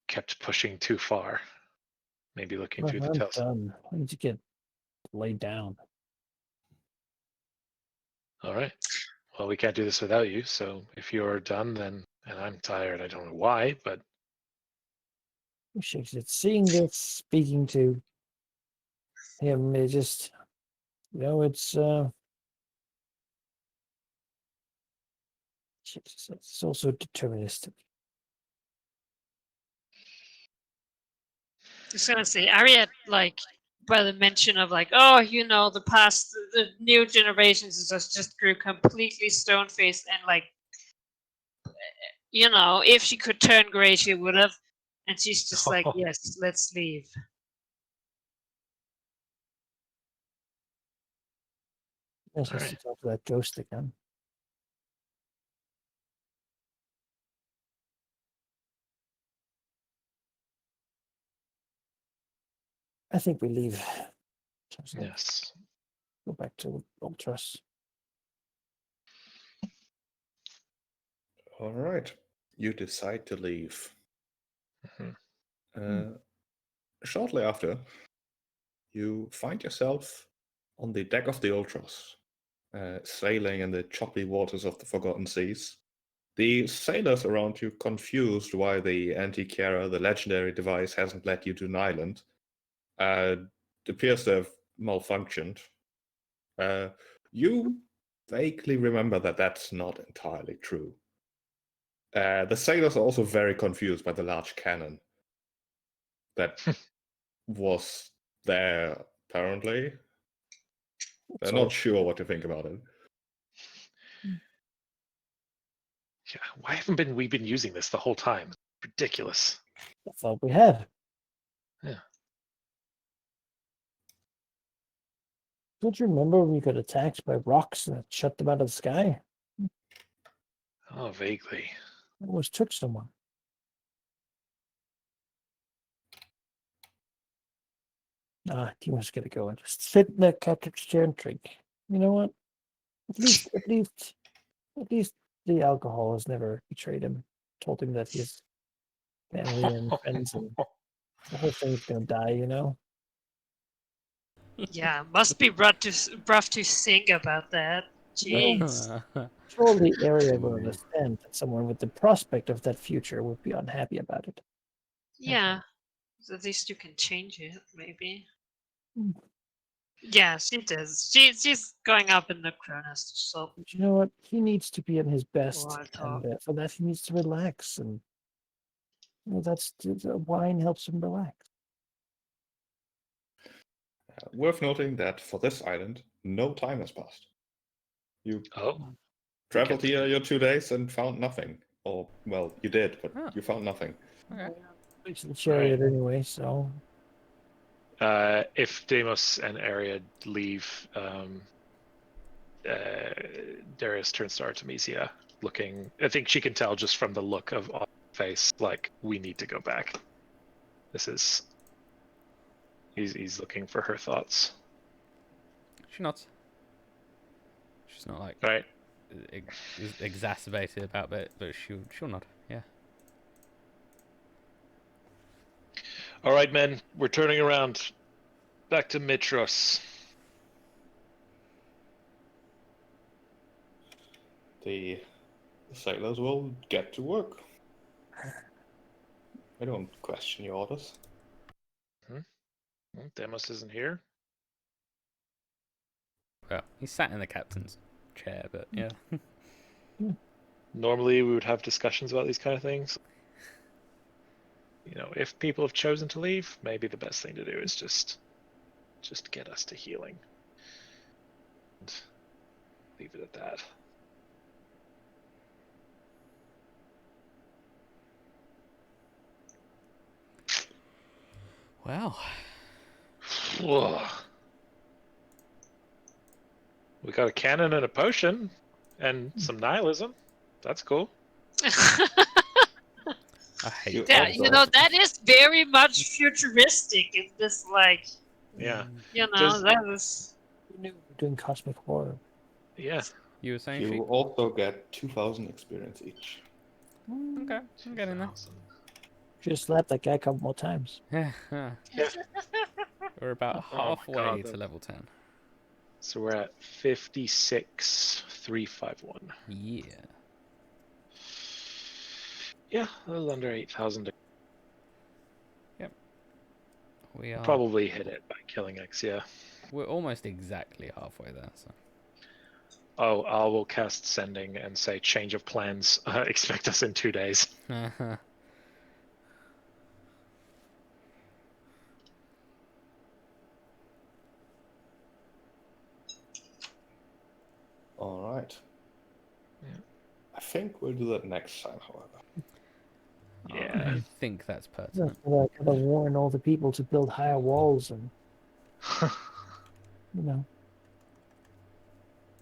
kept pushing too far. Maybe looking through the I'm telescope. done. I need to get laid down. All right. Well, we can't do this without you. So if you're done, then And I'm tired. I don't know why, but He shakes it. Seeing this, speaking to him, it just, it's it's also deterministic. I was gonna say, Arya, like, by the mention of like, oh, the past, the new generations just grew completely stone faced and like, if she could turn gray, she would have. And she's just like, yes, let's leave. Yes, has to Alright. talk to that ghost again. I think we leave. Sounds like yes. go back to Ultras. All right. You decide to leave. Mhm. Shortly after, you find yourself on the deck of the Ultras, sailing in the choppy waters of the Forgotten Seas. The sailors around you confused why the Antikythera, the legendary device, hasn't led you to an island. It appears to have malfunctioned. You vaguely remember that that's not entirely true. The sailors are also very confused by the large cannon that was there, apparently. They're not sure what to think about it. Yeah, why haven't we been using this the whole time? Ridiculous. I thought we had. Yeah. Don't you remember when we got attacked by rocks and it shut them out of the sky? Oh, vaguely. It almost took someone. You must get to go and just sit in that captain's chair and drink. You know what? At least the alcohol has never betrayed him. Told him that his family and friends and the whole thing's gonna die. Yeah, must be rough to sing about that. Jeez. Surely Arya will understand that someone with the prospect of that future would be unhappy about it. Yeah. At least you can change it, maybe. Hmm. Yeah, she does. She's going up in the Cronus, so But you know what? He needs to be at his best, I'll and talk. for that he needs to relax. And that's the wine helps him relax. Worth noting that for this island, no time has passed. You Oh, traveled Okay. here your 2 days and found nothing. Or, well, you did, but Oh. you found nothing. Okay. It's the chariot anyway, so if Deimos and Arya leave, Darius turns to Artemisia, looking. I think she can tell just from the look of on her face, like we need to go back. This is. He's looking for her thoughts. She nods. She's not like Right. exacerbated about it, but she'll nod. Yeah. All right, men. We're turning around. Back to Mitros. The sailors will get to work. I don't question your orders. Deimos isn't here. Well, he sat in the captain's chair, but yeah. Normally, we would have discussions about these kind of things. If people have chosen to leave, maybe the best thing to do is just get us to healing. And leave it at that. Well, We got a cannon and a potion and some nihilism. That's cool. I hate You Yeah, also- that is very much futuristic in this, like, Yeah. that is. who knew we were doing cosmic horror? Yeah. You were saying, You Sheik? also get 2,000 experience each. Okay, I'm getting there. 2,000. Just slap that guy a couple more times. Yeah. We're about Oh my halfway God, to that- level 10. So we're at 56,351. Yeah. Yeah, a little under 8,000. We are. Probably hit it by killing Exia. We're almost exactly halfway there. So. Oh, I will cast Sending and say change of plans. Expect us in 2 days. All right. Yeah. I think we'll do that next time, however. Yeah. I think that's Just pertinent. gotta warn all the people to build higher walls and, you know.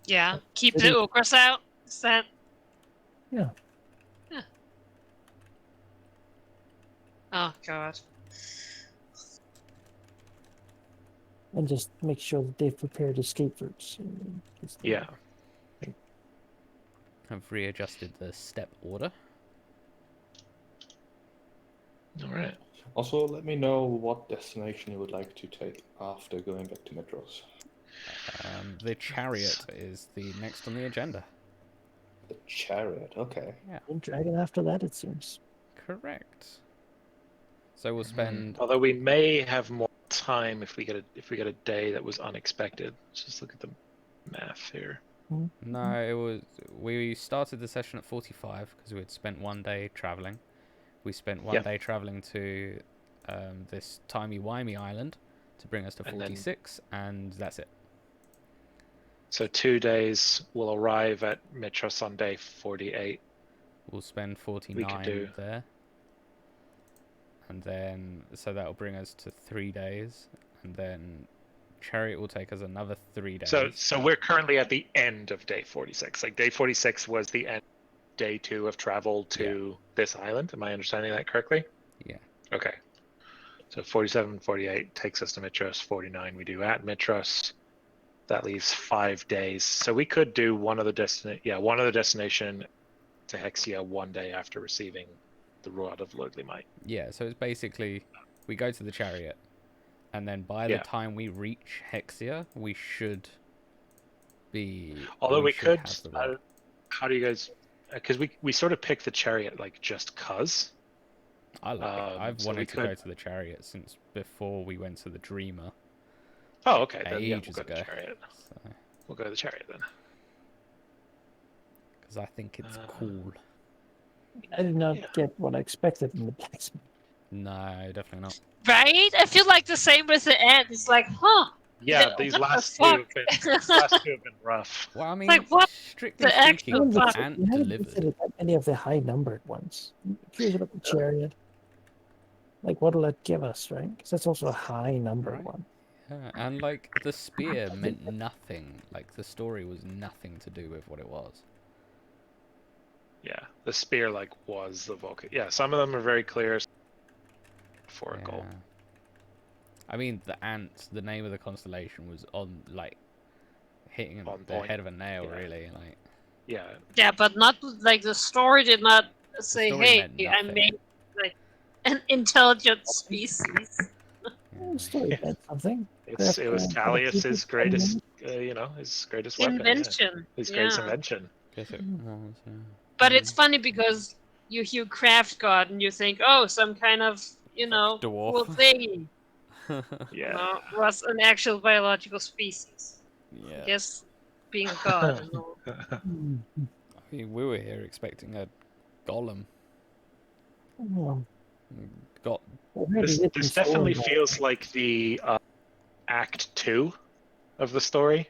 Yeah, keep the City- ogres out. Is that? Yeah. Yeah. Oh god. And just make sure that they've prepared escape routes. Yeah. I've readjusted the step order. All right. Also, let me know what destination you would like to take after going back to Metros. The chariot is the next on the agenda. The chariot, okay. Yeah, And dragon after that, it seems. correct. So we'll spend. Although we may have more time if we get a day that was unexpected. Let's just look at the math here. No, it was. We started the session at 45 because we had spent 1 day traveling. We spent one day traveling to this timey-wimey island to bring us to 46, and that's it. So 2 days, we'll arrive at Mitros on day 48. We'll spend 49 there. And then, so that'll bring us to 3 days. And then chariot will take us another 3 days. So we're currently at the end of day 46. Like day 46 was the end, day 2 of travel to this island. Am I understanding that correctly? Yeah. Okay. So 47, 48 takes us to Mitros. 49 we do at Mitros. That leaves 5 days. So we could do one of the destination to Hexia 1 day after receiving the Rod of Lordly Might. Yeah, so it's basically we go to the chariot, and then by the time we reach Hexia, we should be. Although we could. Have the rod. How do you guys? Because we sort of picked the chariot like just cause. I like it. I've wanted to go to the chariot since before we went to the Dreamer. Oh, okay. Then Ages we'll go to ago. the chariot. So, We'll go to the chariot then. because I think it's cool. I did not get what I expected in the Blacksmith. No, definitely not. Right? I feel like the same with the end. It's like, huh? Yeah, these last two have been rough. Well, I mean, Like, what strictly the speaking, actual the fuck? ant You haven't delivered. considered any of the high-numbered ones. I'm curious about the chariot. Like, what'll it give us, right? Because that's also a high-numbered one. Yeah, and like the spear meant nothing. Like the story was nothing to do with what it was. Yeah, the spear was the Vulcan. Yeah, some of them are very clear. For a goal. I mean, the ant. The name of the constellation was on hitting On the point. head of a nail, really. Like. Yeah. Yeah, but not like the story did not say, story "Hey, meant I nothing. made like an intelligent species." The story meant something. It was Callius's greatest, his greatest weapon. Invention. His greatest invention. Guess it was, But it's funny because you hear craft god and you think, oh, some kind of, dwarf. cool thing. Yeah. No, was an actual biological species. Yeah. I guess being a god and all. I mean, we were here expecting a golem. Got. This definitely feels like the Act 2 of the story.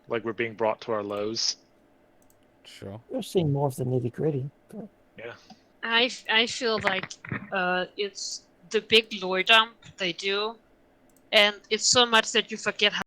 Like we're being brought to our lows. Sure. We're seeing more of the nitty-gritty. Yeah. I feel like it's the big lore dump they do, and it's so much that you forget how